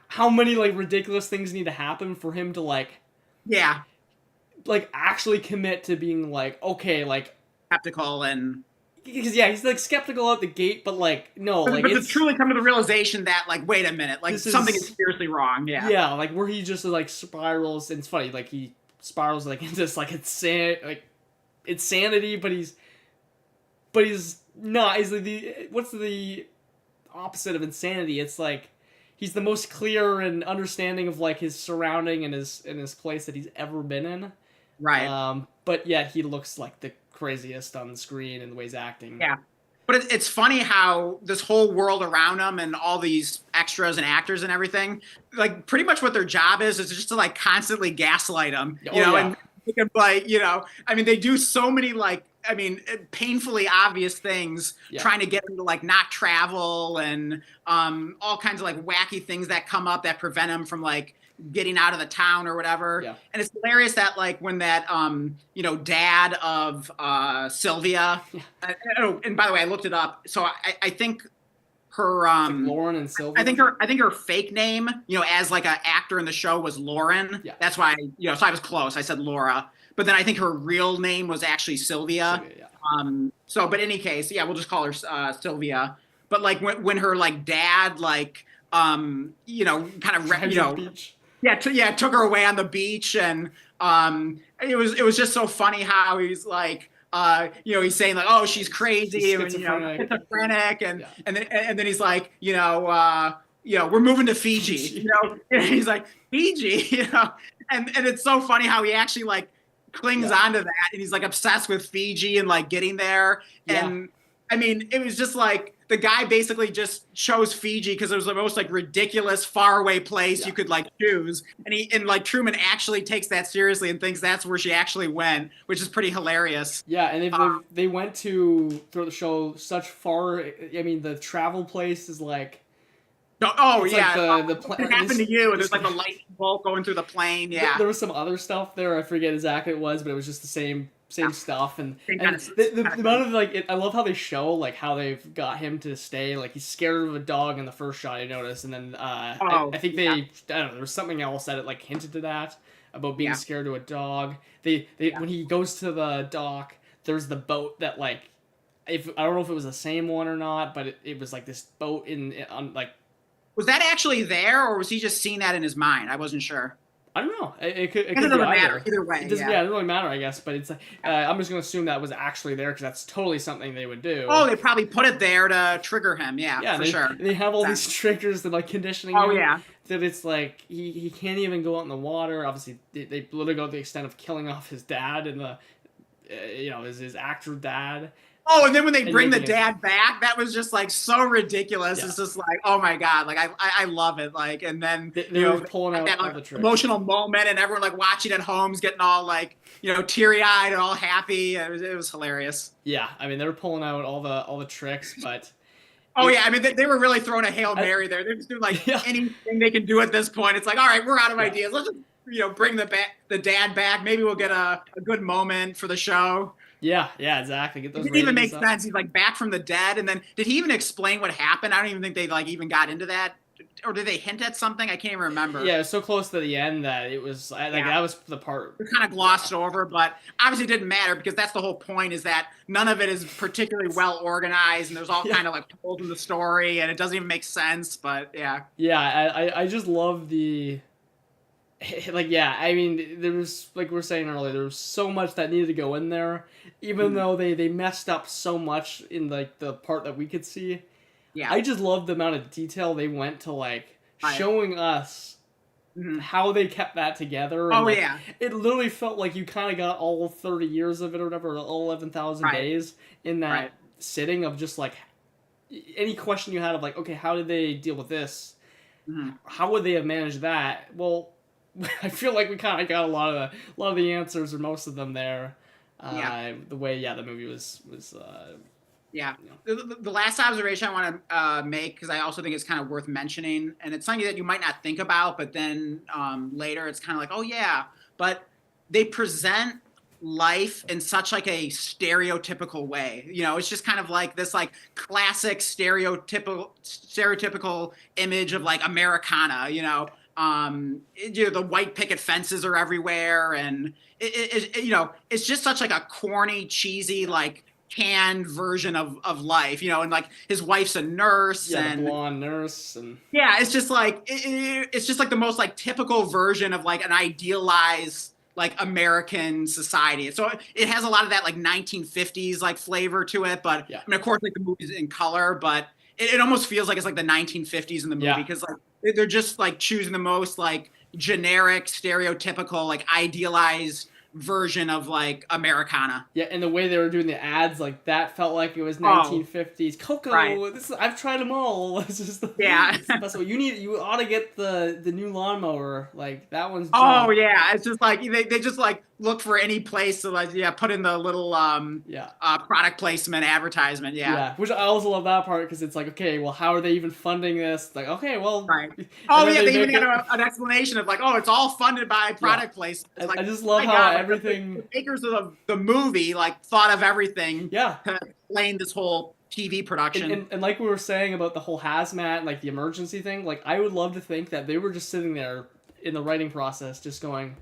how many like ridiculous things need to happen for him to like actually commit to being like, okay, like skeptical. And because he's like skeptical out the gate, but like no, but it's truly come to the realization that like, wait a minute, like something is seriously wrong. Like where he just like spirals, and it's funny, like he spirals like into this like insanity, but he's not. He's like what's the opposite of insanity? It's like he's the most clear and understanding of like his surrounding and his place that he's ever been in. Right. But yet he looks like the craziest on the screen and the way he's acting. Yeah. But it's funny how this whole world around them and all these extras and actors and everything, like pretty much what their job is just to like constantly gaslight them, and like, I mean, they do so many like, I mean, painfully obvious things, trying to get them to like not travel and all kinds of like wacky things that come up that prevent them from like getting out of the town or whatever. Yeah. And it's hilarious that like when that dad of Sylvia, and by the way, I looked it up, so I think her like Lauren and Sylvia. I think her fake name, as like an actor in the show, was Lauren. Yeah. That's why so I was close. I said Laura, but then I think her real name was actually Sylvia. So, but in any case, we'll just call her Sylvia. But like when her like dad like kind of took her away on the beach, and it was just so funny how he's like he's saying like, oh, she's crazy, and schizophrenic, and then he's like, we're moving to Fiji, and he's like, Fiji, and it's so funny how he actually like clings onto that, and he's like obsessed with Fiji and like getting there, and I mean, it was just like the guy basically just chose Fiji because it was the most like ridiculous faraway place you could like choose, and like Truman actually takes that seriously and thinks that's where she actually went, which is pretty hilarious. Yeah, and they went to throughout the show such far. I mean, the travel place is like. Oh yeah, like what happened to you? There's like a lightning bolt going through the plane. Yeah, there was some other stuff there. I forget exactly what it was, but it was just the same stuff. And the amount of like, I love how they show like how they've got him to stay. Like he's scared of a dog in the first shot, I noticed, and then I think I don't know, there was something else that it like hinted to that about being scared of a dog. They when he goes to the dock, there's the boat that like, I don't know if it was the same one or not, but it was like this boat on like. Was that actually there, or was he just seeing that in his mind? I wasn't sure. I don't know. It could doesn't matter either way. It doesn't really matter, I guess. But it's like I'm just gonna assume that was actually there because that's totally something they would do. Oh, they probably put it there to trigger him. Yeah, for sure. They have all these triggers that like conditioning. Oh him, that it's like he can't even go out in the water. Obviously, they literally go to the extent of killing off his dad and the his actor dad. Oh, and then when they bring the dad back, that was just like so ridiculous. Yeah. It's just like, oh my god, like I love it. Like, and then they were pulling out that all the tricks. Emotional moment, and everyone like watching at home's getting all like teary eyed and all happy. It was hilarious. Yeah, I mean they were pulling out all the tricks, but. Oh yeah, I mean they were really throwing a Hail Mary there. They're just doing like anything they can do at this point. It's like, all right, we're out of ideas. Let's just bring the dad back. Maybe we'll get a good moment for the show. Yeah, exactly. Get those. It didn't even make sense. He's like back from the dead, and then did he even explain what happened? I don't even think they like even got into that, or did they hint at something? I can't even remember. Yeah, it was so close to the end that it was that was the part we kind of glossed over, but obviously it didn't matter because that's the whole point. Is that none of it is particularly well organized, and there's all kind of like holes in the story, and it doesn't even make sense. But I just love the. Like I mean there was, like we were saying earlier, there was so much that needed to go in there, even though they messed up so much in like the part that we could see. I just love the amount of detail they went to like showing us how they kept that together. And, it literally felt like you kind of got all 30 years of it or whatever, all 11,000 days in that sitting of just like any question you had of like, okay, how did they deal with this? How would they have managed that? Well, I feel like we kind of got a lot of the answers, or most of them there. The way the movie was. The last observation I want to make, because I also think it's kind of worth mentioning, and it's something that you might not think about, but then later it's kind of like, oh yeah, but they present life in such like a stereotypical way. It's just kind of like this like classic stereotypical image of like Americana. The white picket fences are everywhere, and it's just such like a corny, cheesy, like canned version of life, and like his wife's a nurse, and the blonde nurse, and it's just like it's just like the most like typical version of like an idealized like American society. So it has a lot of that like 1950s like flavor to it, but I mean, of course, like the movie's in color, but it almost feels like it's like the 1950s in the movie because like they're just like choosing the most like generic, stereotypical, like idealized version of like Americana. Yeah, and the way they were doing the ads, like that felt like it was Oh, 1950s. Coco, right. I've tried them all. It's just Yeah. it's the best way. You ought to get the new lawnmower. Like that one's Oh junk. yeah. It's just like they just like look for any place to like put in the little Yeah. product placement advertisement. Yeah. Yeah, which I also love that part because it's like, okay, well, how are they even funding this? Like, okay, well, Right. and Oh then yeah, they they even make had it. an explanation of like, oh, it's all funded by Yeah, product placement. It's I like, just love my how God, like everything. the makers of the movie like thought of everything Yeah, to explain this whole TV production. and like we were saying about the whole hazmat and like the emergency thing, like I would love to think that they were just sitting there in the writing process, just going,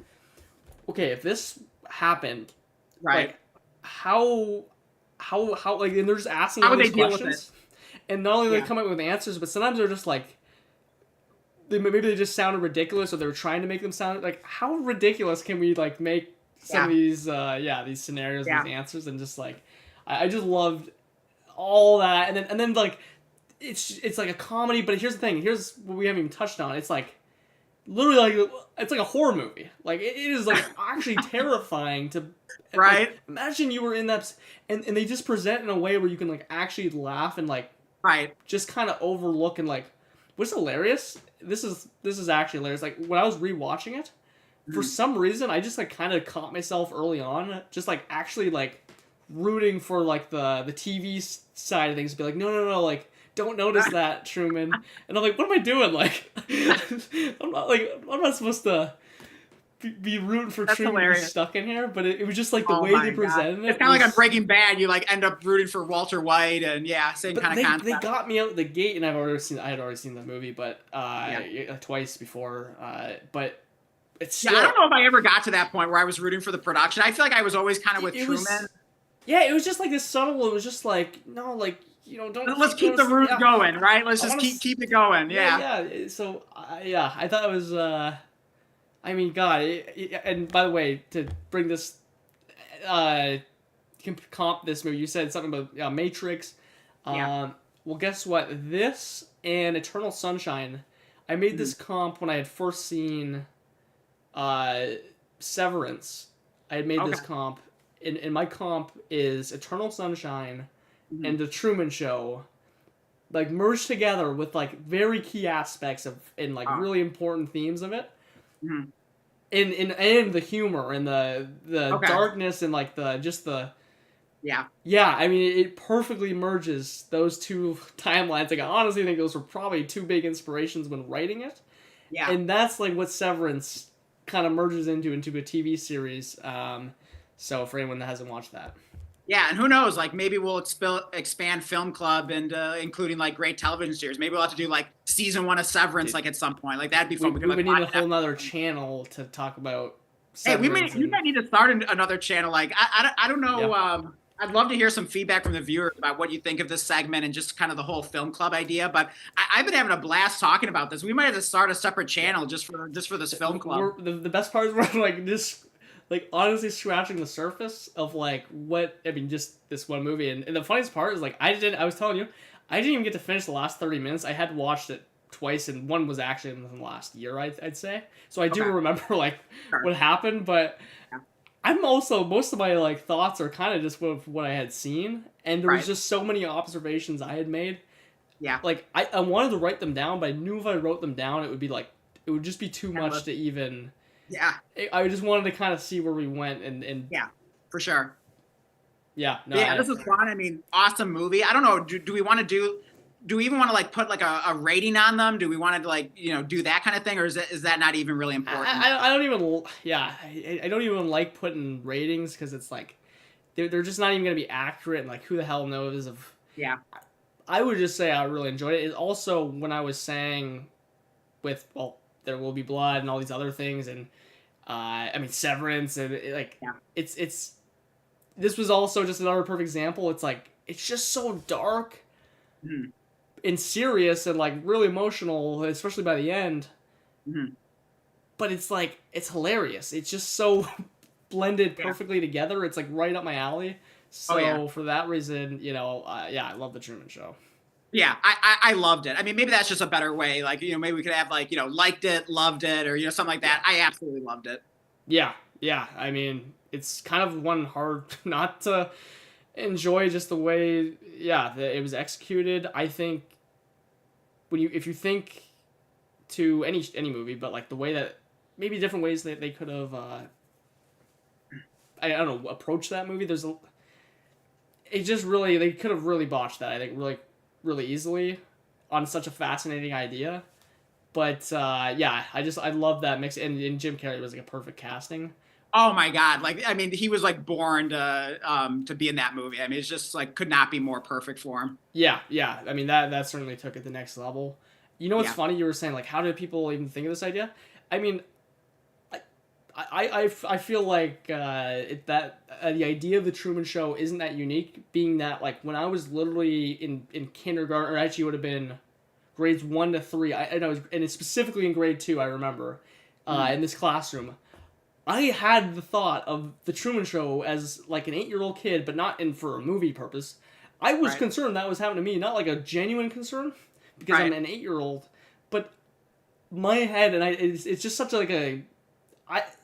okay, if this happened, Right. like how like, and they're just asking How all would they these deal with it? questions, and not only do they Yeah. come up with answers, but sometimes they're just like maybe they just sounded ridiculous or they were trying to make them sound like how ridiculous can we like make some of Yeah. these scenarios, Yeah. these answers, and just like I just loved all that, and then like it's like a comedy, but here's the thing, here's what we haven't even touched on. It's like literally like it's like a horror movie. Like it is like actually terrifying to Right. like, imagine you were in that and they just present in a way where you can like actually laugh and like Right. just kind of overlook and like what's hilarious. This is actually hilarious. Like when I was rewatching it, for some reason I just like kind of caught myself early on, just like actually like rooting for like the TV side of things. Be like, no, like don't notice that, Truman. And I'm like, what am I doing? Like, I'm not supposed to be rooting for That's Truman to be hilarious. stuck in here, but it was just like the Oh way my they God. presented it. It's kind of like on was- Breaking Bad. You like end up rooting for Walter White, and yeah, same But kind of concept. they got me out the gate, and I had already seen the movie, but twice before. But it's still, Yeah, I don't know if I ever got to that point where I was rooting for the production. I feel like I was always kind of with it Truman. was, yeah, it was just like this subtle. It was just like no, like don't. Let's keep the route going, right? Let's just keep it going. Yeah. Yeah. So I thought it was. I mean, God, and by the way, to bring this, comp this movie, you said something about Matrix. Yeah. Well, guess what? This and Eternal Sunshine, I made this comp when I had first seen, Severance. I had made this comp, and my comp is Eternal Sunshine and The Truman Show, like merged together with like very key aspects of and like really important themes of it. Mhm. And the humor and the darkness and like the Yeah. I mean it perfectly merges those two timelines. Like I honestly think those were probably two big inspirations when writing it. Yeah. And that's like what Severance kind of merges into a TV series. So for anyone that hasn't watched that. Yeah, and who knows? Like maybe we'll expand Film Club and including like great television series. Maybe we'll have to do like season 1 of Severance like at some point. Like that'd be fun. We could, would like, need a watch whole that. nother channel to talk about Hey, Severance. you might need to start another channel. Like I don't know. Yeah. I'd love to hear some feedback from the viewers about what you think of this segment and just kind of the whole Film Club idea. But I've been having a blast talking about this. We might have to start a separate channel just for this Film Club. The best part is we're like just like honestly scratching the surface of like what I mean, just this one movie. And the funniest part is like I was telling you, I didn't even get to finish the last 30 minutes. I had watched it twice, and one was actually in the last year, I'd say. So I do remember like what happened, but I'm also most of my like thoughts are kind of just what I had seen, and there was just so many observations I had made. Yeah. Like I wanted to write them down, but I knew if I wrote them down, it would just be too much to even. Yeah. I just wanted to kind of see where we went, and Yeah, for sure. Yeah. No, Yeah, this is fun. I mean, awesome movie. I don't know. Do we want to do we even want to like put like a rating on them? Do we want to like, do that kind of thing? Or is that not even really important? I don't even, I don't even like putting ratings because it's like, they're just not even going to be accurate, and like who the hell knows of. Yeah. I would just say I really enjoyed it. It also, when I was saying with, well, There Will Be Blood and all these other things, and I mean Severance, and it's this was also just another perfect example. It's like it's just so dark and serious and like really emotional, especially by the end. But it's like it's hilarious. It's just so blended perfectly together. It's like right up my alley. So for that reason, I love The Truman Show. Yeah, I loved it. I mean, maybe that's just a better way. Like, maybe we could have like, liked it, loved it, or, something like that. I absolutely loved it. Yeah. Yeah, I mean, it's kind of one hard not to enjoy just the way, yeah, that it was executed. I think if you think to any movie, but like the way that maybe different ways that they could have, I don't know, approached that movie. It just really they could have really botched that. I think really easily on such a fascinating idea. But yeah, I love that mix, and Jim Carrey was like a perfect casting. Oh my God. Like, I mean, he was like born to be in that movie. I mean, it's just like could not be more perfect for him. Yeah, yeah. I mean that certainly took it the next level. You know what's Yeah. funny? You were saying like, how did people even think of this idea? I mean, I feel like the idea of the Truman Show isn't that unique, being that like when I was literally in kindergarten, or actually it would have been grades 1 to 3. I know, and it's specifically in grade 2. I remember in this classroom, I had the thought of the Truman Show as like an 8-year-old kid, but not in for a movie purpose. I was Right. concerned that was happening to me, not like a genuine concern, because I'm Right. an 8-year-old, but my head and it's just such like a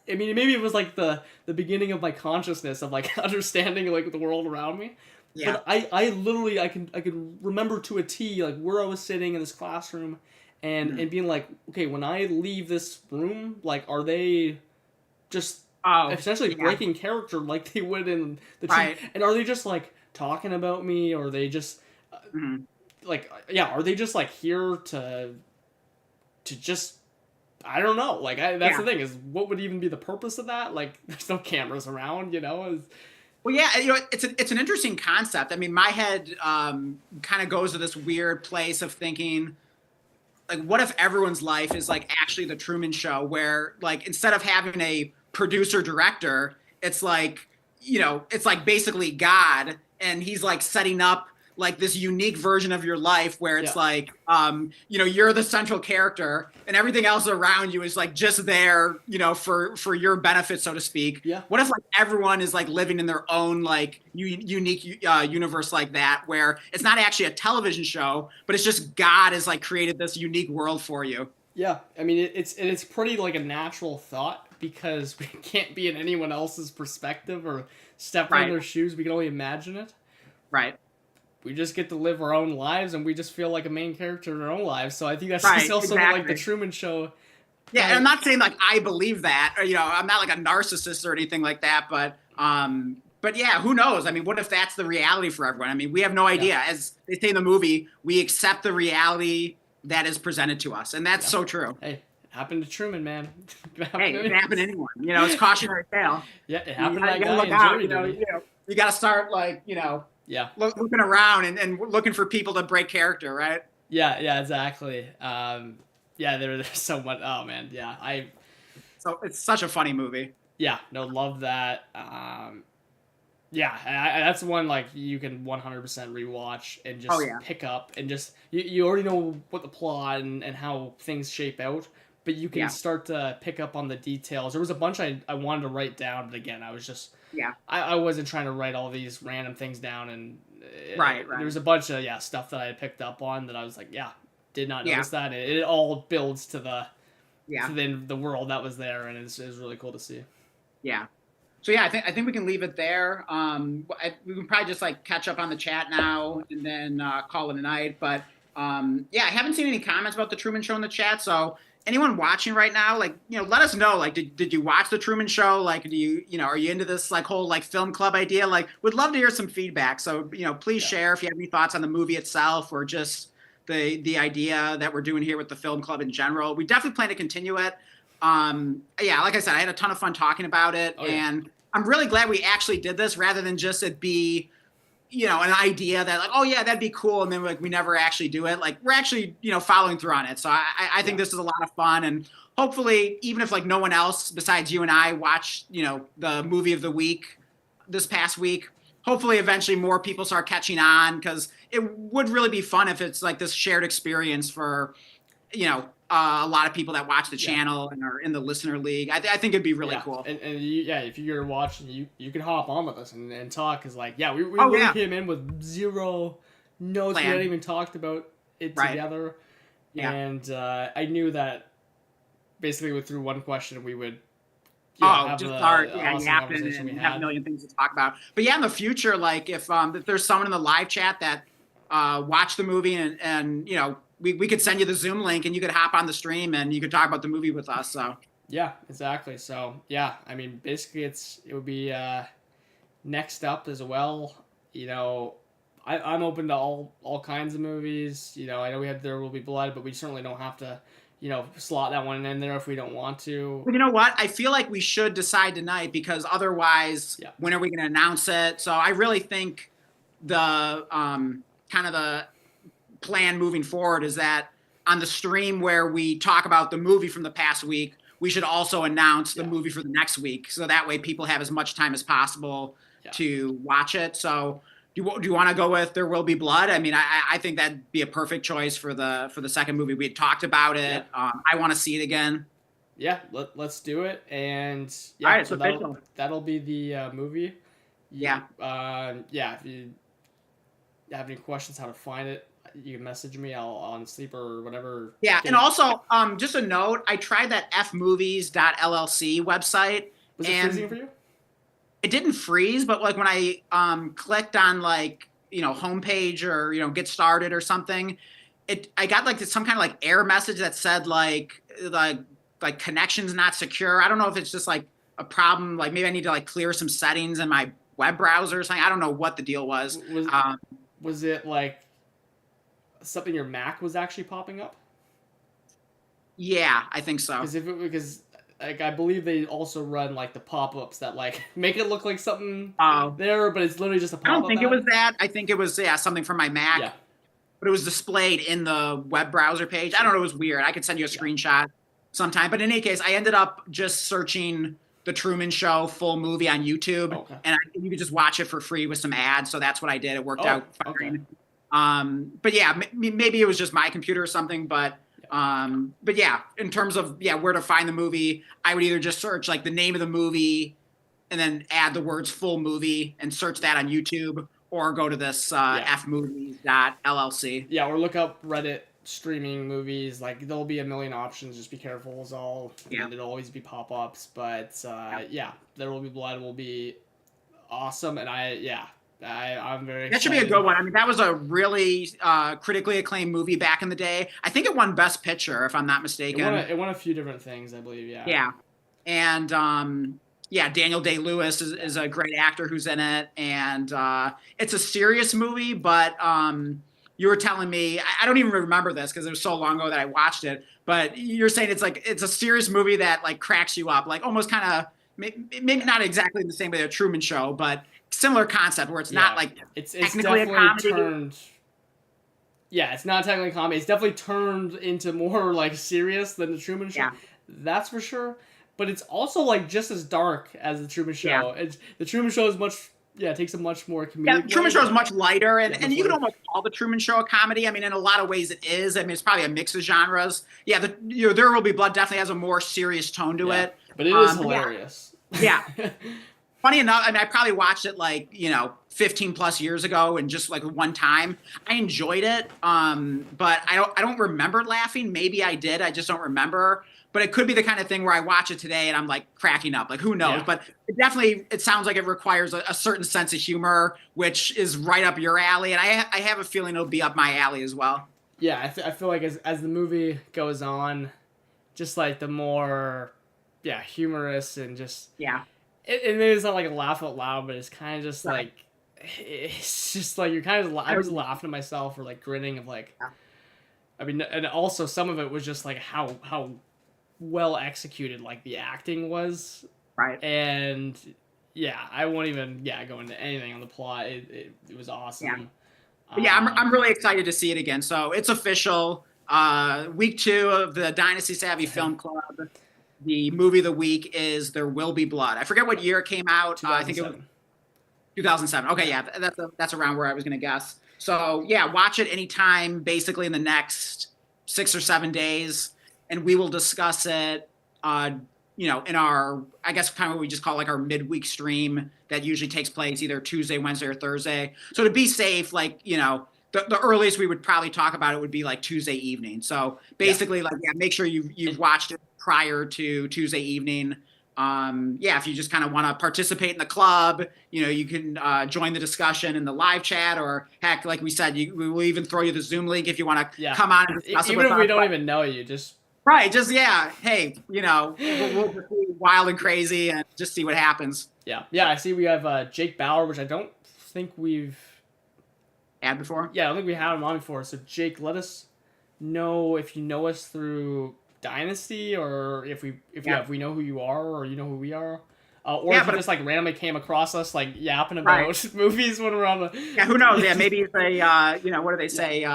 I mean, maybe it was like the beginning of my consciousness of like understanding like the world around me. Yeah. But I literally I could remember to a T like where I was sitting in this classroom, and being like, okay, when I leave this room, like, are they just Oh, essentially yeah. breaking character like they would in the Right. and are they just like talking about me, or are they just Mhm. like, yeah, are they just like here to just, I don't know. Like, that's Yeah. the thing, is what would even be the purpose of that? Like, there's no cameras around, you know? Well, yeah, you know, it's an interesting concept. I mean, my head kind of goes to this weird place of thinking, like, what if everyone's life is like actually the Truman Show, where like instead of having a producer director, it's like, you know, it's like basically God, and he's like setting up like this unique version of your life where it's Yeah. like, you know, you're the central character and everything else around you is like just there, you know, for your benefit, so to speak. Yeah. What if like everyone is like living in their own like unique universe like that, where it's not actually a television show, but it's just God has like created this unique world for you. Yeah. I mean, it's pretty like a natural thought, because we can't be in anyone else's perspective or step in Right. their shoes. We can only imagine it. Right. We just get to live our own lives, and we just feel like a main character in our own lives. So I think that's Right. just also what, like, the Exactly. Truman Show. Yeah, and I'm not saying like I believe that, or you know, I'm not like a narcissist or anything like that, but yeah, who knows? I mean, what if that's the reality for everyone? I mean, we have no Yeah. idea. As they say in the movie, we accept the reality that is presented to us, and that's Yeah. so true. Hey, it happened to Truman, man. Hey, it can happen to anyone. You know, it's cautionary tale. Yeah, it You happened to gotta, that you gotta guy look in out. jury You know, duty. you got to start like, you know, Yeah. looking around and looking for people to break character, right? Yeah, exactly. Yeah, there's so much. Oh man, yeah, So it's such a funny movie. yeah, no, love that. Yeah, that's one like you can 100% rewatch and Oh just yeah, pick up, and just you already know what the plot and how things shape out, but you can yeah, start to pick up on the details. There was a bunch I wanted to write down, but again, I was just yeah. I wasn't trying to write all these random things down, and Right. there was a bunch of stuff that I had picked up on that I was like, yeah, did not Yeah, notice that. It all builds to yeah, the world that was there, and it's really cool to see. yeah. So yeah, I think we can leave it there. We can probably just like catch up on the chat now and then call it a night. But yeah, I haven't seen any comments about the Truman Show in the chat. So anyone watching right now, like, you know, let us know. Like, did you watch the Truman Show? Like, do you know, are you into this like whole like film club idea? Like, would love to hear some feedback. So, you know, please Yeah. share if you have any thoughts on the movie itself, or just the idea that we're doing here with the film club in general. We definitely plan to continue it. Yeah, like I said, I had a ton of fun talking about it, Oh, yeah. and I'm really glad we actually did this rather than just it be, you know, an idea that like, oh yeah, that'd be cool, and then like we never actually do it. Like, we're actually, you know, following through on it. So I think Yeah. this is a lot of fun, and hopefully, even if like no one else besides you and I watched, you know, the movie of the week this past week, hopefully eventually more people start catching on, because it would really be fun if it's like this shared experience for, you know, a lot of people that watch the Yeah. channel and are in the listener league. I think it'd be really Yeah, cool. and if you're watching, you can hop on with us and talk, because like, yeah, we Oh, really yeah. came in with zero notes. We Plan. hadn't even talked about it Right. together, Yeah. and I knew that basically through one question we would have just the start, yeah, awesome yapping conversation we and have a had. million things to talk about. But yeah, in the future, like if there's someone in the live chat that watched the movie and we could send you the Zoom link and you could hop on the stream and you could talk about the movie with us. So Yeah, exactly. So yeah, I mean, basically, it would be next up as well. I'm open to all kinds of movies. I know we have There Will Be Blood, but we certainly don't have to, slot that one in there if we don't want to. But you know what? I feel like we should decide tonight because otherwise, Yeah. when are we going to announce it? So I really think the kind of the plan moving forward is that on the stream where we talk about the movie from the past week, we should also announce the movie for the next week. So that way people have as much time as possible to watch it. So do you want to go with There Will Be Blood? I mean, I think that'd be a perfect choice for the second movie. We had talked about it. Yeah. I want to see it again. Yeah, let's do it. And All right, so that'll be the movie. Yeah. If you have any questions how to find it, you can message me. I'll on Sleep or whatever. Yeah, and also, just a note, I tried that fmovies.llc website. Was it freezing for you? It didn't freeze, but like when I clicked on like, homepage or, get started or something, I got like some kind of like error message that said like connection's not secure. I don't know if it's just like a problem. Like maybe I need to like clear some settings in my web browser or something. I don't know what the deal was. Was it like something your Mac was actually popping up? Yeah, I think so. Because like I believe they also run like the pop-ups that like make it look like something there, but it's literally just a pop-up. I don't think it was that. I think it was something from my Mac. Yeah. But it was displayed in the web browser page. I don't know. It was weird. I could send you a screenshot sometime. But in any case, I ended up just searching The Truman Show full movie on YouTube, and you could just watch it for free with some ads. So that's what I did. It worked out fine. Okay. But yeah, maybe it was just my computer or something. But yeah, in terms of where to find the movie, I would either just search like the name of the movie and then add the words full movie and search that on YouTube, or go to this fmovies.llc. Yeah, or look up Reddit streaming movies. Like there'll be a million options. Just be careful is all. And there'll always be pop-ups. But There Will Be Blood will be awesome. And I'm very excited. That should be a good one. I mean, that was a really critically acclaimed movie back in the day. I think it won Best Picture, if I'm not mistaken. It won a few different things, I believe, Yeah. And Daniel Day-Lewis is a great actor who's in it. And it's a serious movie, but you were telling me, I don't even remember this because it was so long ago that I watched it, but you're saying it's a serious movie that like cracks you up, like almost kind of, maybe not exactly the same way the Truman Show, but similar concept where it's not like it's technically definitely a comedy. It's not technically a comedy. It's definitely turned into more like serious than the Truman Show. Yeah. That's for sure. But it's also like just as dark as the Truman Show. Yeah. The Truman Show is takes a much more comedic. The Truman Show is much lighter, and you could almost call the Truman Show a comedy. I mean, in a lot of ways it is. I mean, it's probably a mix of genres. Yeah, There Will Be Blood definitely has a more serious tone to it. But it is hilarious. Yeah. Funny enough, I mean, I probably watched it like 15 plus years ago, and just like one time, I enjoyed it. But I don't remember laughing. Maybe I did. I just don't remember. But it could be the kind of thing where I watch it today and I'm like cracking up. Like who knows? Yeah. But it sounds like it requires a certain sense of humor, which is right up your alley. And I have a feeling it'll be up my alley as well. Yeah, I feel like as the movie goes on, just like the more humorous and just it is not like a laugh out loud, but it's kind of just like it's just like you're kind of I was laughing to myself or like grinning of like I mean, and also some of it was just like how well executed like the acting was, right? And I won't even go into anything on the plot. It was awesome. I'm really excited to see it again. So it's official. Week 2 of the Dynasty Savvy Film Club. The movie of the week is There Will Be Blood. I forget what year it came out. I think it was 2007. Okay, that's around where I was going to guess. So watch it anytime, basically in the next 6 or 7 days. And we will discuss it, in our, I guess, kind of what we just call like our midweek stream that usually takes place either Tuesday, Wednesday, or Thursday. So to be safe, like, the earliest we would probably talk about it would be like Tuesday evening. So basically, make sure you've watched it prior to Tuesday evening. Yeah, if you just kind of want to participate in the club, you can join the discussion in the live chat, or heck, like we said, we will even throw you the Zoom link if you want to come on and discuss it even with if we us. don't even know you, just right, just yeah, hey, we'll just be wild and crazy and just see what happens. Yeah. I see we have Jake Bauer, which I don't think we've had before. Yeah, I don't think we had him on before. So Jake, let us know if you know us through Dynasty, or if we know who you are, or you know who we are. Or if you just like randomly came across us like yapping about movies when we're on the. Yeah, who knows? Yeah, maybe it's a what do they say?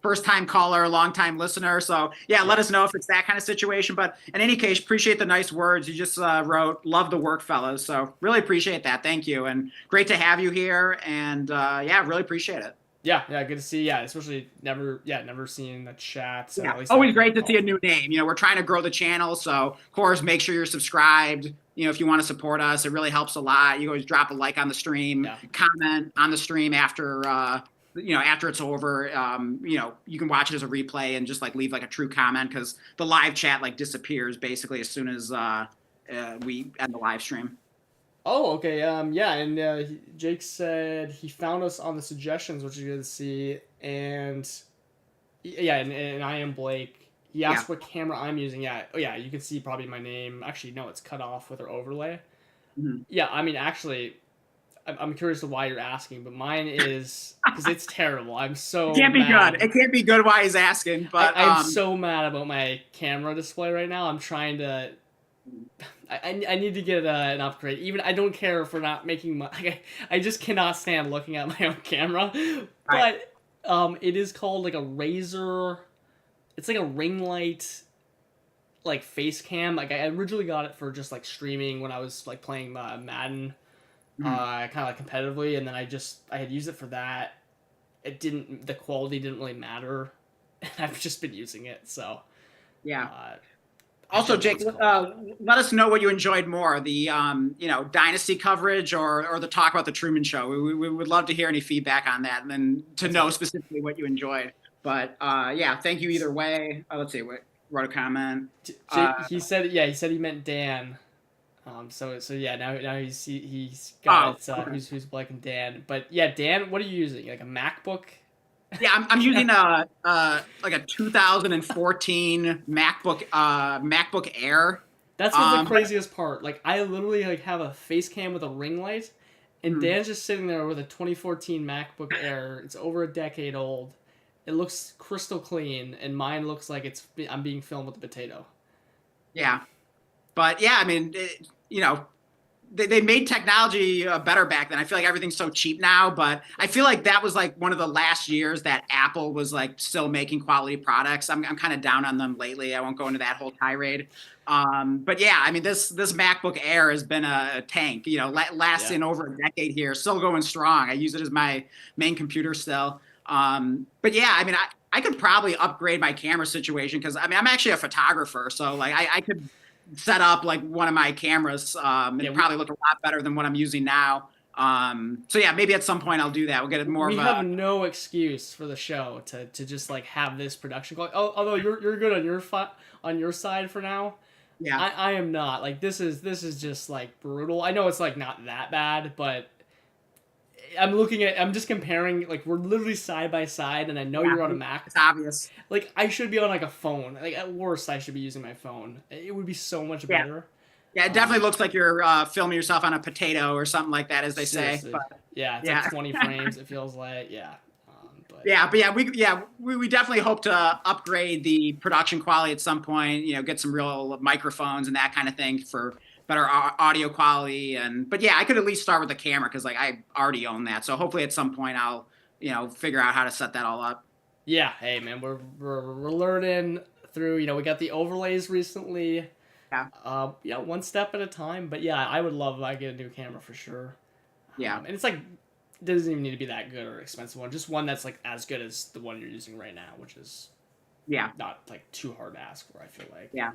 First time caller, long time listener. So let us know if it's that kind of situation. But in any case, appreciate the nice words you just wrote. Love the work, fellas. So really appreciate that. Thank you, and great to have you here. And really appreciate it. Yeah, good to see. Yeah, especially never seeing the chat. So at least always great to see a new name. We're trying to grow the channel, so of course make sure you're subscribed. If you want to support us, it really helps a lot. You always drop a like on the stream, comment on the stream after after it's over. You can watch it as a replay and just like leave like a true comment, because the live chat like disappears basically as soon as we end the live stream. Oh, okay. And Jake said he found us on the suggestions, which is good to see. And and I am Blake. He asked what camera I'm using. Yeah. Oh, yeah. You can see probably my name. Actually, no, it's cut off with our overlay. Mm-hmm. Yeah. I mean, actually, I'm curious to why you're asking, but mine is because it's terrible. I'm so. It can't be good. It can't be good why he's asking. But I'm so mad about my camera display right now. I'm trying to. I need to get an upgrade. Even I don't care for not making money. I just cannot stand looking at my own camera. But it is called like a Razer. It's like a ring light, like face cam. Like I originally got it for just like streaming when I was like playing Madden, kind of like competitively, and then I had used it for that. The quality didn't really matter, and I've just been using it. So also, Jake, let us know what you enjoyed more, the Dynasty coverage or the talk about the Truman Show. We would love to hear any feedback on that, and then to know specifically what you enjoyed. But thank you either way. Let's see, wrote a comment. He said he meant Dan. So now he's got who's Blake and Dan. But Dan, what are you using? Like a MacBook? Yeah, I'm using a 2014 MacBook Air. That's what's the craziest part. Like I literally have a face cam with a ring light, and Dan's just sitting there with a 2014 MacBook Air. It's over a decade old. It looks crystal clean, and mine looks like I'm being filmed with a potato. Yeah, but I mean, they made technology better back then. I feel like everything's so cheap now, but I feel like that was like one of the last years that Apple was like still making quality products. I'm kind of down on them lately. I won't go into that whole tirade. But I mean, this MacBook Air has been a tank, lasting over a decade here, still going strong. I use it as my main computer still. But I mean, I could probably upgrade my camera situation, because I mean, I'm actually a photographer, so like I could set up like one of my cameras and probably look a lot better than what I'm using now. Maybe at some point I'll do that. We'll get it more. We have no excuse for the show to just like have this production quality. Although you're good on your side for now. Yeah, I am not. Like this is just like brutal. I know it's like not that bad, but I'm just comparing, like we're literally side by side, and I know you're on a Mac. It's obvious. Like I should be on like a phone. Like at worst, I should be using my phone. It would be so much better. Yeah, it definitely looks like you're filming yourself on a potato or something like that, as they say. But, it's like 20 frames. It feels like we definitely hope to upgrade the production quality at some point. Get some real microphones and that kind of thing for better audio quality. But I could at least start with the camera, because like I already own that. So hopefully at some point I'll figure out how to set that all up. Yeah, hey man, we're learning through. We got the overlays recently. Yeah. One step at a time. But I would love if I get a new camera for sure. Yeah. And it's like, it doesn't even need to be that good or expensive one. Just one that's like as good as the one you're using right now, which is not like too hard to ask for, I feel like. Yeah.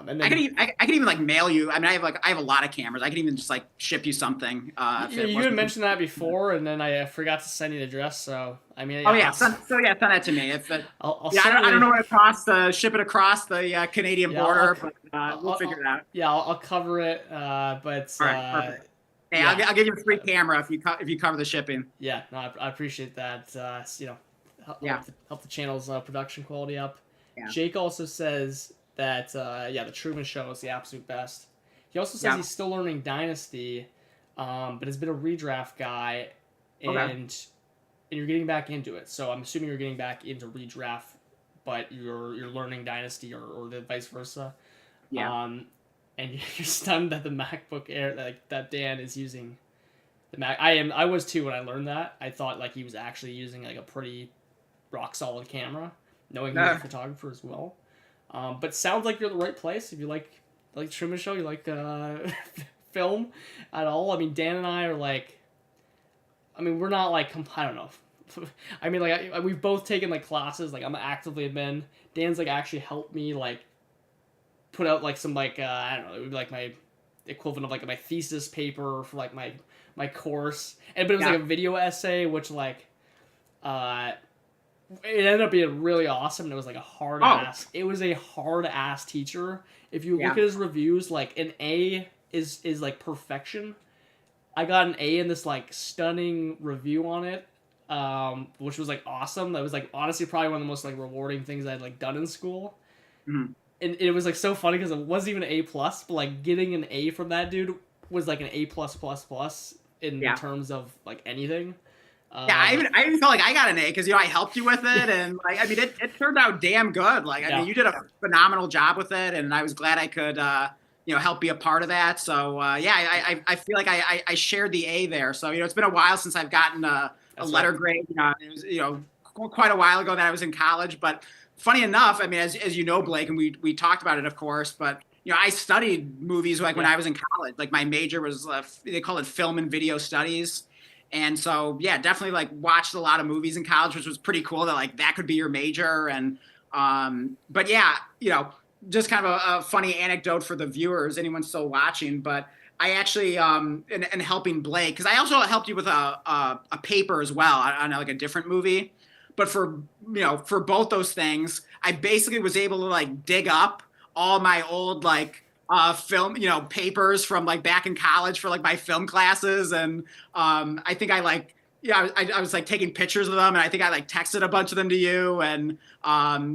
And I then could even like mail you. I mean, I have a lot of cameras. I could even just like ship you something. If it you had wasn't. mentioned that before, and then I forgot to send you the address. So I mean, Oh yeah, yeah, send that to me. If it, I'll yeah, I don't certainly know what it costs to ship it across the Canadian yeah border, but we'll figure I'll it out. yeah I'll cover it. But All right, perfect. Hey, yeah. I'll give you a free camera if you cover the shipping. Yeah, no, I appreciate that. You know, Yeah, help the channel's production quality up. yeah, Jake also says that yeah, the Truman Show is the absolute best. He also says yeah. he's still learning Dynasty, but has been a redraft guy, Okay. and you're getting back into it. So I'm assuming you're getting back into redraft, but you're learning Dynasty or the vice versa. Yeah. And you're stunned that the MacBook Air that Dan is using the Mac. I was too when I learned that. I thought like he was actually using like a pretty rock solid camera, knowing he was a photographer as well. But sounds like you're in the right place if you like Truman Show, you like film at all. I mean, Dan and I are like, I mean, we're not like I don't know. I mean, like we've both taken like classes. Like I'm actively admin. Dan's like actually helped me like put out like some like I don't know. It would be like my equivalent of like my thesis paper for like my course, but it was like a video essay, which like it ended up being really awesome. And it was like a hard ass. It was a hard ass teacher. If you look at his reviews, like an A is like perfection. I got an A in this like stunning review on it, which was like awesome. That was like honestly probably one of the most like rewarding things I'd like done in school. Mm-hmm. And it was like so funny because it wasn't even an A plus, but like getting an A from that dude was like an A plus plus plus in terms of like anything. Yeah, I even felt like I got an A because I helped you with it, and like I mean it turned out damn good. Like I mean you did a phenomenal job with it, and I was glad I could help be a part of that. So yeah, I feel like I shared the A there. So it's been a while since I've gotten a letter grade. It was quite a while ago that I was in college, but funny enough, I mean as you know, Blake, and we talked about it, of course, but I studied movies like when I was in college. Like my major was they call it film and video studies. And so, yeah, definitely like watched a lot of movies in college, which was pretty cool that like that could be your major. And, but yeah, just kind of a funny anecdote for the viewers, anyone still watching, but I actually, in helping Blake, cause I also helped you with a paper as well on like a different movie. But for both those things, I basically was able to like dig up all my old like film, papers from like back in college for like my film classes. And I think I like, I was like taking pictures of them, and I think I like texted a bunch of them to you, and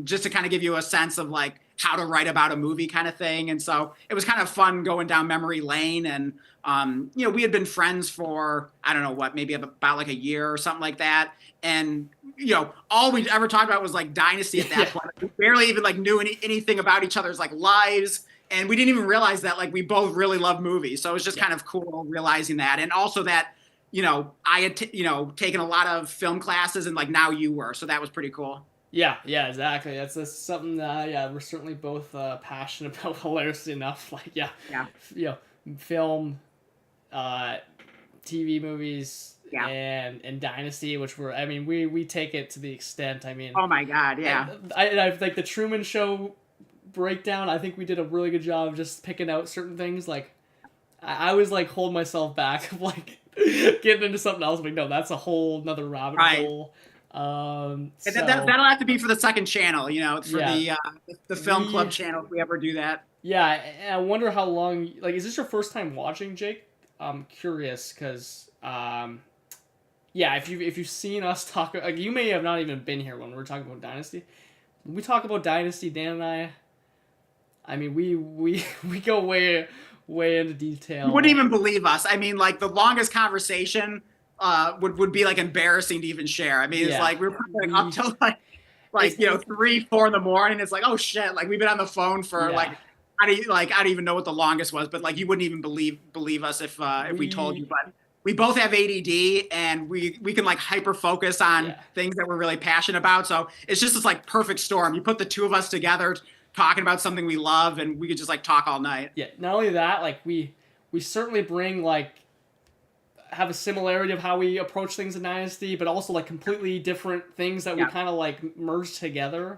just to kind of give you a sense of like how to write about a movie kind of thing. And so it was kind of fun going down memory lane. And we had been friends for I don't know what, maybe about like a year or something like that. And all we ever talked about was like Dynasty at that point. We barely even like knew anything about each other's like lives. And we didn't even realize that like we both really love movies. So it was just kind of cool realizing that. And also that, I had, taken a lot of film classes, and like now you were. So that was pretty cool. Yeah, exactly. That's something that, we're certainly both passionate about, hilariously enough. Like, film, TV movies, and Dynasty, which we take it to the extent, oh my God, yeah. I like the Truman Show breakdown. I think we did a really good job of just picking out certain things. Like I was like holding myself back of like getting into something else. Like no, that's a whole another rabbit hole. So, that'll have to be for the second channel, for the film club channel if we ever do that. Yeah, I wonder how long. Like, is this your first time watching, Jake? I'm curious because if you've seen us talk, like you may have not even been here when we're talking about Dynasty. When we talk about Dynasty, Dan and I mean, we go way into detail. You wouldn't even believe us. I mean, like the longest conversation would be like embarrassing to even share. I mean, it's like we're like up till like 3-4 in the morning. It's like, oh shit, like we've been on the phone for like I don't even know what the longest was, but like you wouldn't even believe us if we told you. But we both have ADD, and we can like hyper focus on things that we're really passionate about. So it's just this like perfect storm. You put the two of us together talking about something we love, and we could just like talk all night. Yeah. Not only that, like we certainly bring like have a similarity of how we approach things in Dynasty, but also like completely different things that we kind of like merge together.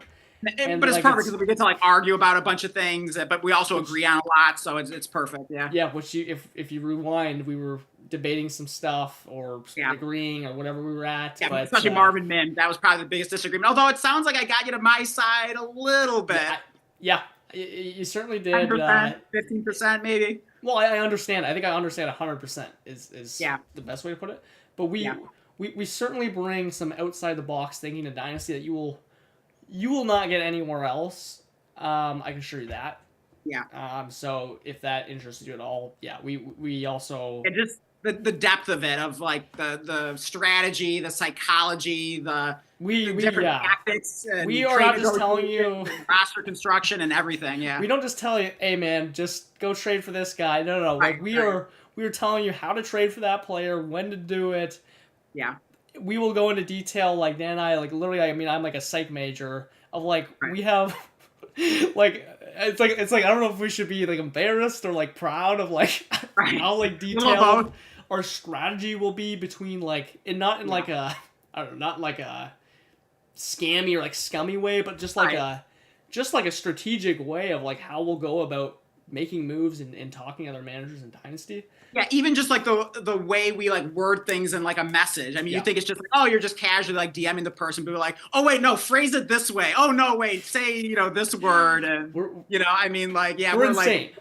And but it's like, perfect because we get to like argue about a bunch of things, but we also agree on a lot, so it's perfect. Yeah. Yeah, which if you rewind, we were debating some stuff or Yeah. agreeing or whatever we were at. Yeah, but especially Marvin Mims. That was probably the biggest disagreement. Although it sounds like I got you to my side a little bit. Yeah, you certainly did. 10%, 15% maybe. Well, I understand. I think I understand 100% is Yeah. the best way to put it. But we certainly bring some outside the box thinking to Dynasty that you will not get anywhere else. I can assure you that. Yeah. So if that interests you at all, yeah, we also and just the depth of it, of like the strategy, the psychology, the different tactics. And we are not just telling you roster construction and everything. Yeah. We don't just tell you, hey man, just go trade for this guy. No. Right, like we are telling you how to trade for that player, when to do it. Yeah. We will go into detail. Like Dan and I, like literally, I mean, I'm like a psych major of like we have. Like it's like I don't know if we should be like embarrassed or like proud of like how like detailed our strategy will be between like and not in like a I don't know, not like a scammy or like scummy way, but just like a strategic way of like how we'll go about making moves and talking to other managers in Dynasty. Yeah, even just like the way we like word things in like a message. I mean, you think it's just like, oh, you're just casually like DMing the person, but we're like, oh wait, no, phrase it this way. Oh no, wait, say this word, and I mean, like, yeah, we're insane.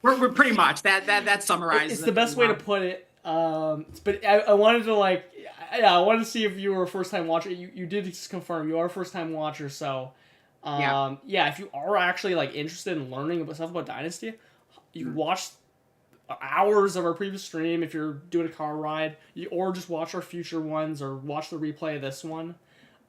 Like, we're pretty much that summarizes. It's the best way to put it. But I wanted to like, I wanted to see if you were a first time watcher. You did just confirm you are a first time watcher, so if you are actually like interested in learning about stuff about Dynasty, you watch hours of our previous stream if you're doing a car ride, or just watch our future ones or watch the replay of this one.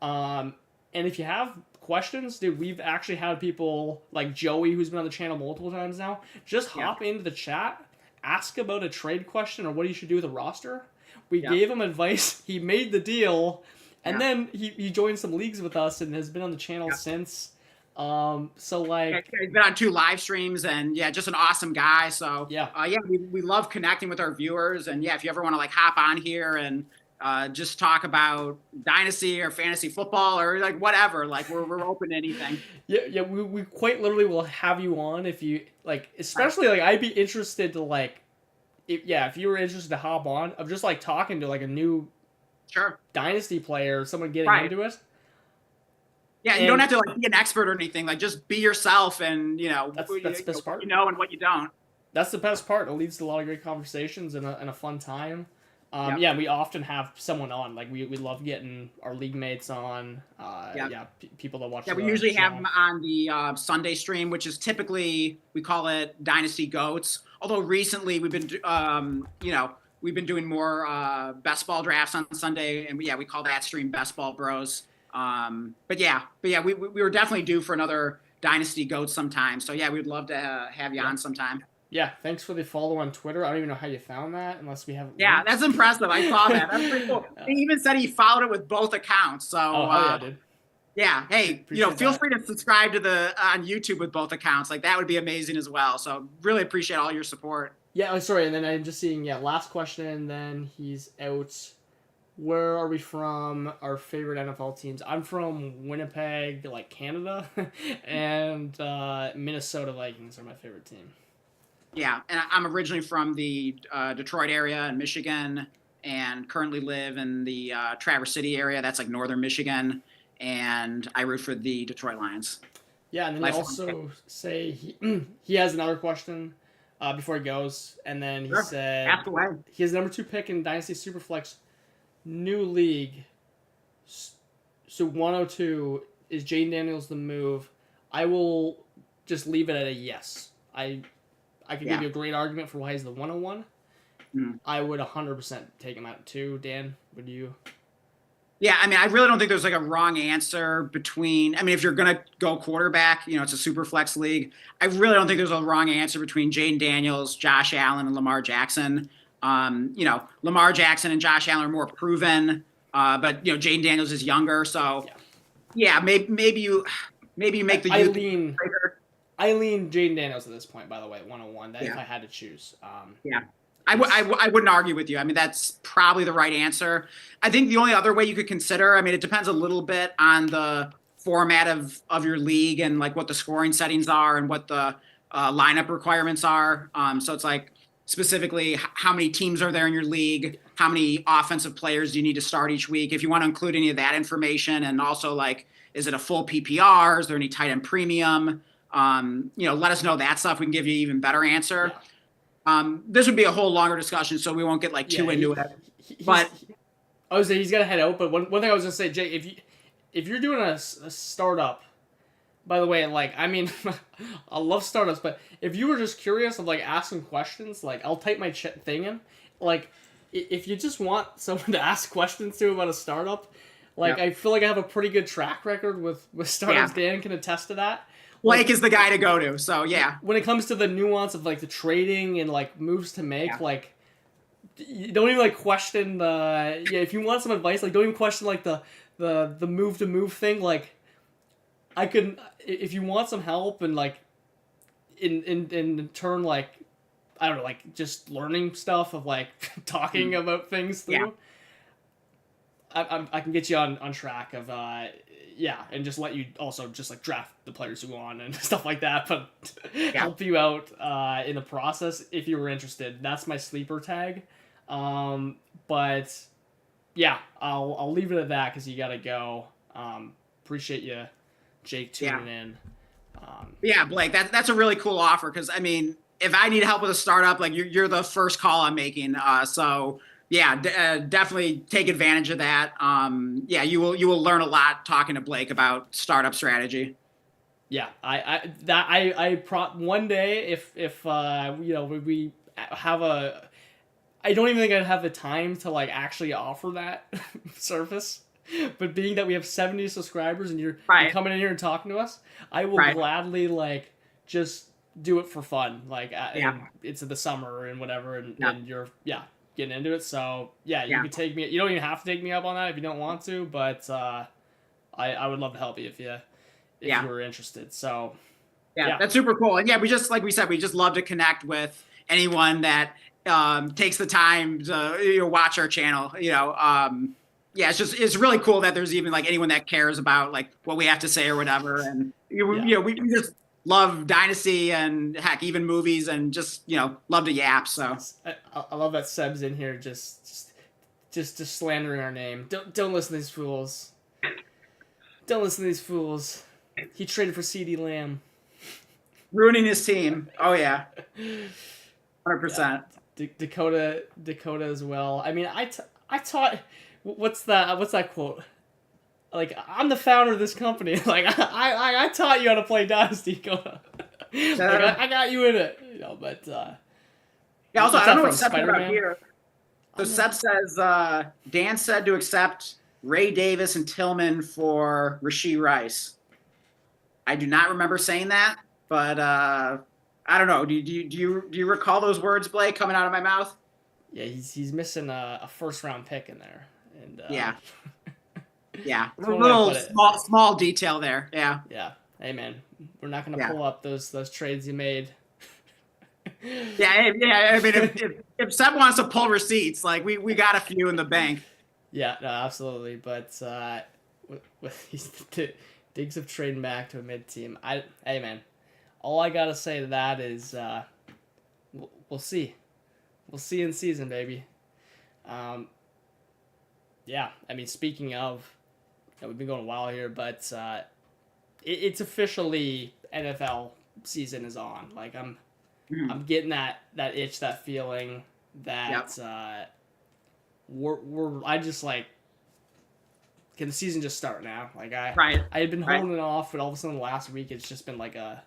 And if you have questions, dude, we've actually had people like Joey, who's been on the channel multiple times now, just hop into the chat, ask about a trade question or what he should do with a roster. We gave him advice. He made the deal, and then he joined some leagues with us and has been on the channel since. So like he's been on 2 live streams, and just an awesome guy. So we love connecting with our viewers, and if you ever want to like hop on here and just talk about Dynasty or fantasy football or like whatever, like we're open to anything. We quite literally will have you on if you like, especially like I'd be interested to like if you were interested to hop on of just like talking to like a new Dynasty player, someone getting into it. Yeah, you don't have to like be an expert or anything. Like just be yourself, and that's the best part. And what you don't. That's the best part. It leads to a lot of great conversations and a fun time. We often have someone on. Like we love getting our league mates on. People that watch. Yeah, we usually have them on the Sunday stream, which is typically, we call it Dynasty Goats. Although recently we've been we've been doing more best ball drafts on Sunday, and we call that stream Best Ball Bros. But we were definitely due for another Dynasty Goats sometime. So we'd love to have you on sometime. Yeah, thanks for the follow on Twitter. I don't even know how you found that, unless we have. Yeah, that's impressive. I saw that. That's pretty cool. He even said he followed it with both accounts. So dude. Yeah, hey, feel free to subscribe to on YouTube with both accounts. Like that would be amazing as well. So really appreciate all your support. Yeah, sorry, and then I'm just seeing last question. Then he's out. Where are we from? Our favorite NFL teams. I'm from Winnipeg, like Canada, and Minnesota Vikings are my favorite team. Yeah, and I'm originally from the Detroit area in Michigan, and currently live in the Traverse City area. That's like northern Michigan, and I root for the Detroit Lions. Yeah, and then he also say he has another question before he goes, and then he said ask away. He has number 2 pick in Dynasty Superflex. New league, so 102 is Jaden Daniels the move. I will just leave it at a yes. I could give you a great argument for why he's the 101. I would 100% take him at 2. Dan, would you? Yeah, I mean, I really don't think there's like a wrong answer between. I mean, if you're gonna go quarterback, it's a super flex league. I really don't think there's a wrong answer between Jaden Daniels, Josh Allen, and Lamar Jackson. Lamar Jackson and Josh Allen are more proven, but Jaden Daniels is younger, so maybe you make the. I lean Jaden Daniels at this point. By the way, 101. If I had to choose. I wouldn't argue with you. I mean, that's probably the right answer. I think the only other way you could consider. I mean, it depends a little bit on the format of your league and like what the scoring settings are and what the lineup requirements are. So it's like specifically how many teams are there in your league, how many offensive players do you need to start each week, if you want to include any of that information, and also like, is it a full PPR? Is there any tight end premium? Let us know that stuff. We can give you an even better answer. Yeah. This would be a whole longer discussion, so we won't get like too into it. But I was saying he's got to head out. But one thing I was gonna say, Jay, if you're doing a startup, by the way, and like, I mean, I love startups, but if you were just curious of like asking questions, like I'll type my thing in. Like, if you just want someone to ask questions to about a startup, like I feel like I have a pretty good track record with startups. Dan can attest to that. Blake is the guy to go to, so yeah. When it comes to the nuance of like the trading and like moves to make, like you don't even like question the if you want some advice, like don't even question like the move to move thing. Like I can, if you want some help and like in turn, like I don't know, like just learning stuff of like talking about things through. I can get you on track of and just let you also just like draft the players you want and stuff like that, but help you out in the process if you were interested. That's my sleeper tag. But yeah, I'll leave it at that because you gotta go. Appreciate you, Jake, tuning in. Blake, that's a really cool offer because I mean, if I need help with a startup, like you're the first call I'm making. So yeah, definitely take advantage of that. You will learn a lot talking to Blake about startup strategy. Yeah, one day if we have a, I don't even think I'd have the time to like actually offer that service. But being that we have 70 subscribers and you're coming in here and talking to us, I will gladly like just do it for fun. Like it's in the summer and whatever, and you're getting into it. So you can take me. You don't even have to take me up on that if you don't want to. But I would love to help you if you were interested. So that's super cool. And we just, like we said, we just love to connect with anyone that takes the time to watch our channel. It's really cool that there's even like anyone that cares about like what we have to say or whatever. And we just love Dynasty and heck, even movies, and just love to yap. So I love that Seb's in here just slandering our name. Don't listen to these fools. Don't listen to these fools. He traded for CD Lamb, ruining his team. Oh yeah, 100%. Dakota as well. I mean, I taught. What's that quote? Like, I'm the founder of this company. Like, I taught you how to play Dynasty. Like, I got you in it. But also, I don't know what Seb about here. So Seb says Dan said to accept Ray Davis and Tillman for Rashee Rice. I do not remember saying that, but I don't know. Do you recall those words, Blake, coming out of my mouth? Yeah, he's missing a first round pick in there. And a little small detail there. Yeah. Hey man, we're not gonna pull up those trades you made. I mean, if Seb wants to pull receipts, like we got a few in the bank. Yeah, no, absolutely. But with Diggs of trading back to a mid team, hey man, all I gotta say to that is we'll see. We'll see in season, baby. I mean, speaking of, we've been going a while here, but it's officially NFL season is on. Like I'm getting that itch, that feeling that I just like, can the season just start now? Like I had been holding it off, but all of a sudden last week it's just been like a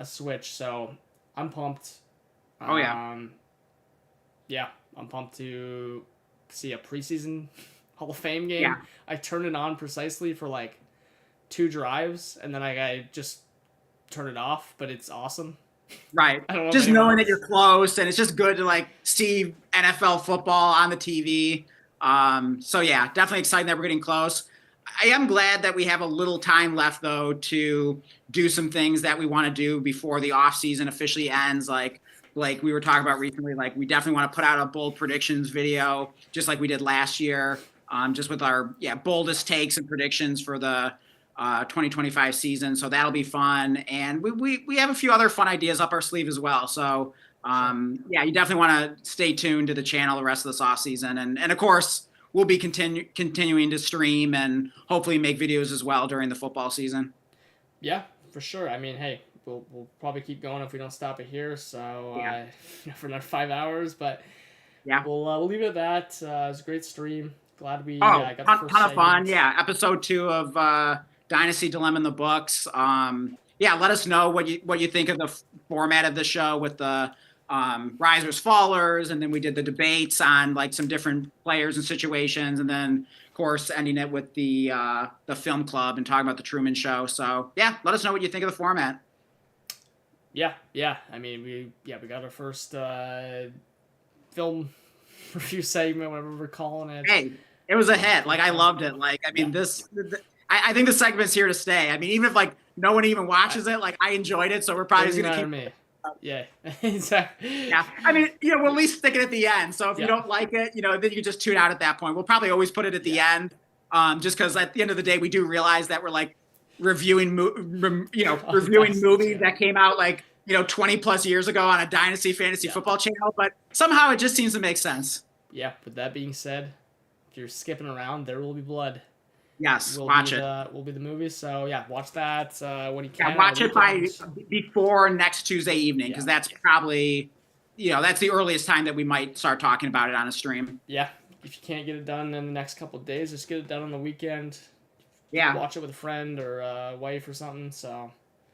switch. So I'm pumped. I'm pumped to see a preseason Hall of Fame game. Yeah. I turned it on precisely for like 2 drives, and then I just turn it off, but it's awesome. Right. Just knowing that you're close, and it's just good to like see NFL football on the TV. Definitely excited that we're getting close. I am glad that we have a little time left, though, to do some things that we want to do before the off season officially ends. Like we were talking about recently, like we definitely want to put out a bold predictions video, just like we did last year, just with our boldest takes and predictions for the 2025 season. So that'll be fun. And we have a few other fun ideas up our sleeve as well. So yeah, you definitely want to stay tuned to the channel the rest of this off season. And of course, we'll be continuing to stream and hopefully make videos as well during the football season. Yeah, for sure. I mean, hey, we'll probably keep going if we don't stop it here. So for another 5 hours, but yeah, we'll leave it at that. It was a great stream. Glad we got the first ton of fun. segment. Yeah, episode 2 of Dynasty Dilemma in the books. Yeah, let us know what you think of the format of the show with the risers fallers, and then we did the debates on like some different players and situations, and then of course ending it with the film club and talking about the Truman Show. So yeah, let us know what you think of the format. Yeah. I mean, we got our first film review segment, whatever we're calling it. Hey, it was a hit. Like I loved it. Like I mean, I think the segment's here to stay. I mean, even if like no one even watches it, like I enjoyed it, so we're probably just gonna keep. Me. Yeah, exactly. Yeah, I mean, we'll at least stick it at the end. So if you don't like it, then you can just tune out at that point. We'll probably always put it at the end, just because at the end of the day, we do realize that we're like reviewing movies that came out like 20 plus years ago on a Dynasty fantasy football channel, but somehow it just seems to make sense. Yeah. With that being said, if you're skipping around, there will be blood. Yes, watch it. Will be the movie. So yeah, watch that when you can. Yeah, watch it before next Tuesday evening, because that's probably, that's the earliest time that we might start talking about it on a stream. Yeah, if you can't get it done in the next couple of days, just get it done on the weekend. Yeah, watch it with a friend or a wife or something. So.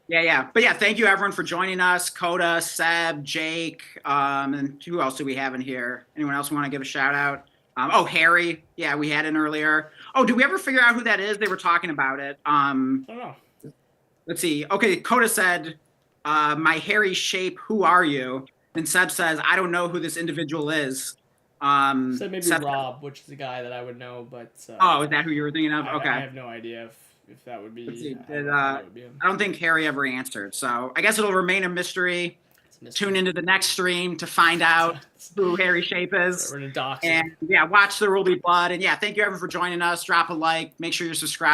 Yeah. But yeah, thank you everyone for joining us. Coda, Seb, Jake, and who else do we have in here? Anyone else want to give a shout out? Harry. Yeah, we had in earlier. Oh, did we ever figure out who that is? They were talking about it. I don't know. Let's see. Okay, Coda said, my hairy shape, who are you? And Seb says, I don't know who this individual is. Said maybe Seb, Rob, which is the guy that I would know, but... is that who you were thinking of? Okay. I have no idea if that would be... Let's see. I don't think Harry ever answered, so I guess it'll remain a mystery. Tune into the next stream to find out who Harry Shape is. We're gonna dox and yeah, watch There Will Be Blood. And yeah, thank you everyone for joining us. Drop a like. Make sure you're subscribed.